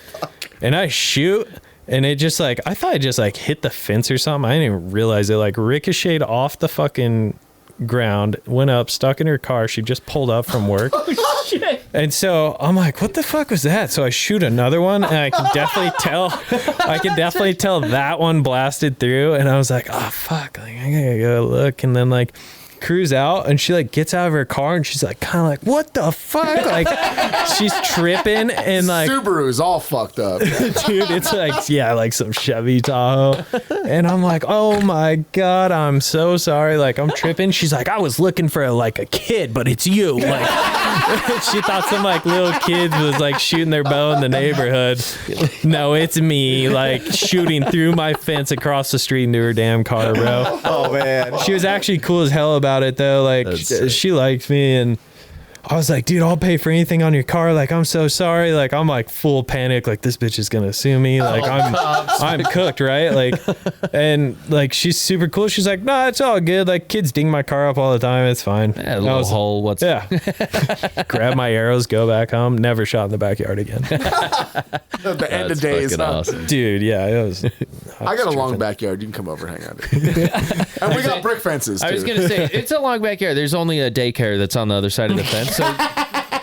And I shoot, and it just like, I thought it just like hit the fence or something. I didn't even realize it like ricocheted off the fucking ground, went up, stuck in her car. She just pulled up from work. Oh, shit. And so I'm like, what the fuck was that? So I shoot another one, and I can definitely tell that one blasted through. And I was like, oh fuck, like I gotta go look. And then like cruise out, and she like gets out of her car, and she's like kind of like, what the fuck? Like she's tripping, and like Subaru's all fucked up. Dude, it's like, yeah, like some Chevy Tahoe. And I'm like, oh my God, I'm so sorry. Like I'm tripping. She's like, I was looking for like a kid, but it's you. Like she thought some like little kids was like shooting their bow in the neighborhood. No, it's me, like shooting through my fence across the street into her damn car, bro. Oh man. She was actually cool as hell about it though. Like she liked me, and I was like, dude, I'll pay for anything on your car. Like, I'm so sorry. Like, I'm like full panic. Like, this bitch is gonna sue me. Like, I'm cooked, right? Like, and like, she's super cool. She's like, nah, it's all good. Like, kids ding my car up all the time. It's fine. Yeah, a little hole. What's grab my arrows, go back home. Never shot in the backyard again. The end of days, huh? Awesome. Dude. Yeah, it was. I got a long backyard. You can come over, hang out. And we got brick fences. I was gonna say it's a long backyard. There's only a daycare that's on the other side of the fence. So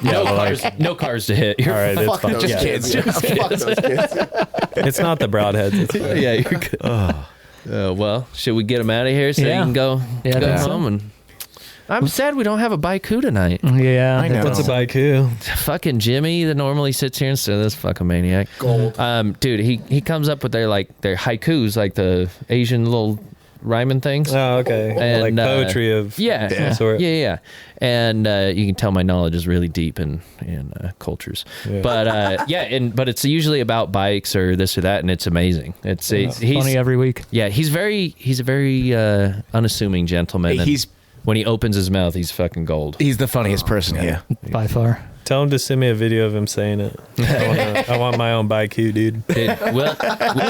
no cars to hit. All right, it's fine. Just kids. Fuck those kids. It's not the broadheads. It's fine. Yeah, you're good. Well, should we get him out of here so you can go home? And I'm sad we don't have a baiku tonight. Yeah, I know. What's a baiku? Fucking Jimmy that normally sits here instead of this fucking maniac. Gold. Dude, he comes up with their haikus, like the Asian little rhyming things. Oh, okay. And, like poetry of some sort. Yeah. And you can tell my knowledge is really deep in cultures. Yeah. But but it's usually about bikes or this or that, and it's amazing. It's he's funny every week. Yeah, he's a very unassuming gentleman. He's when he opens his mouth, he's fucking gold. He's the funniest person here by far. Tell him to send me a video of him saying it. I want my own baiku, dude. Well,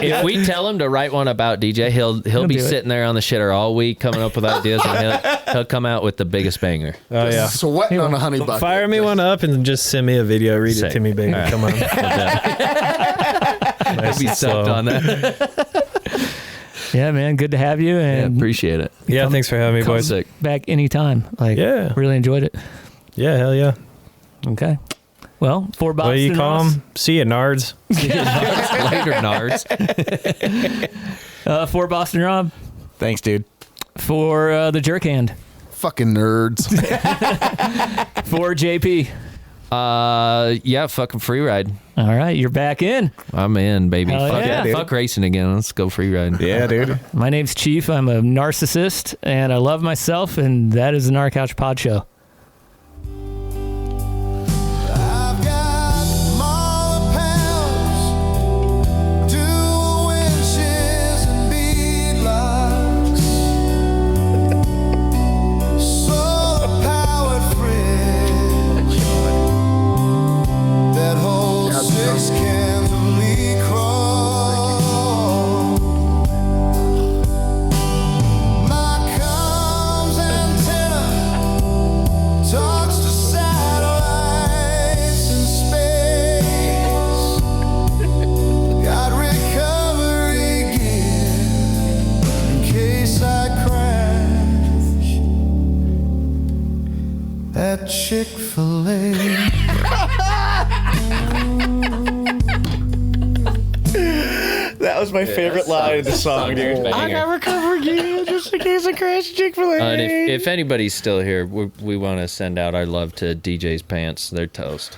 if we tell him to write one about DJ, he'll be sitting there on the shitter all week coming up with ideas, and he'll come out with the biggest banger. Oh yeah, sweating on a honey bucket. Fire me one up and just send me a video. Read it to me, baby. Right. Come on. Nice be sucked on that. Yeah, man, good to have you, and appreciate it. Yeah, thanks for having me, boys. Back anytime. Like, really enjoyed it. Yeah, hell yeah. Okay. Well, for Boston. What do you call them? See you, Nards. Later, Nards. For Boston Rob. Thanks, dude. For the jerk hand. Fucking nerds. For JP. Fucking free ride. All right, you're back in. I'm in, baby. Fuck racing again. Let's go free ride. Yeah, dude. My name's Chief. I'm a narcissist, and I love myself, and that is the Gnar Couch Podshow. Chick-fil-A. That was my favorite line of the song, dude. I got recovery gear just in case I crash Chick-fil-A. And if anybody's still here, we want to send out our love to DJ's pants. They're toast.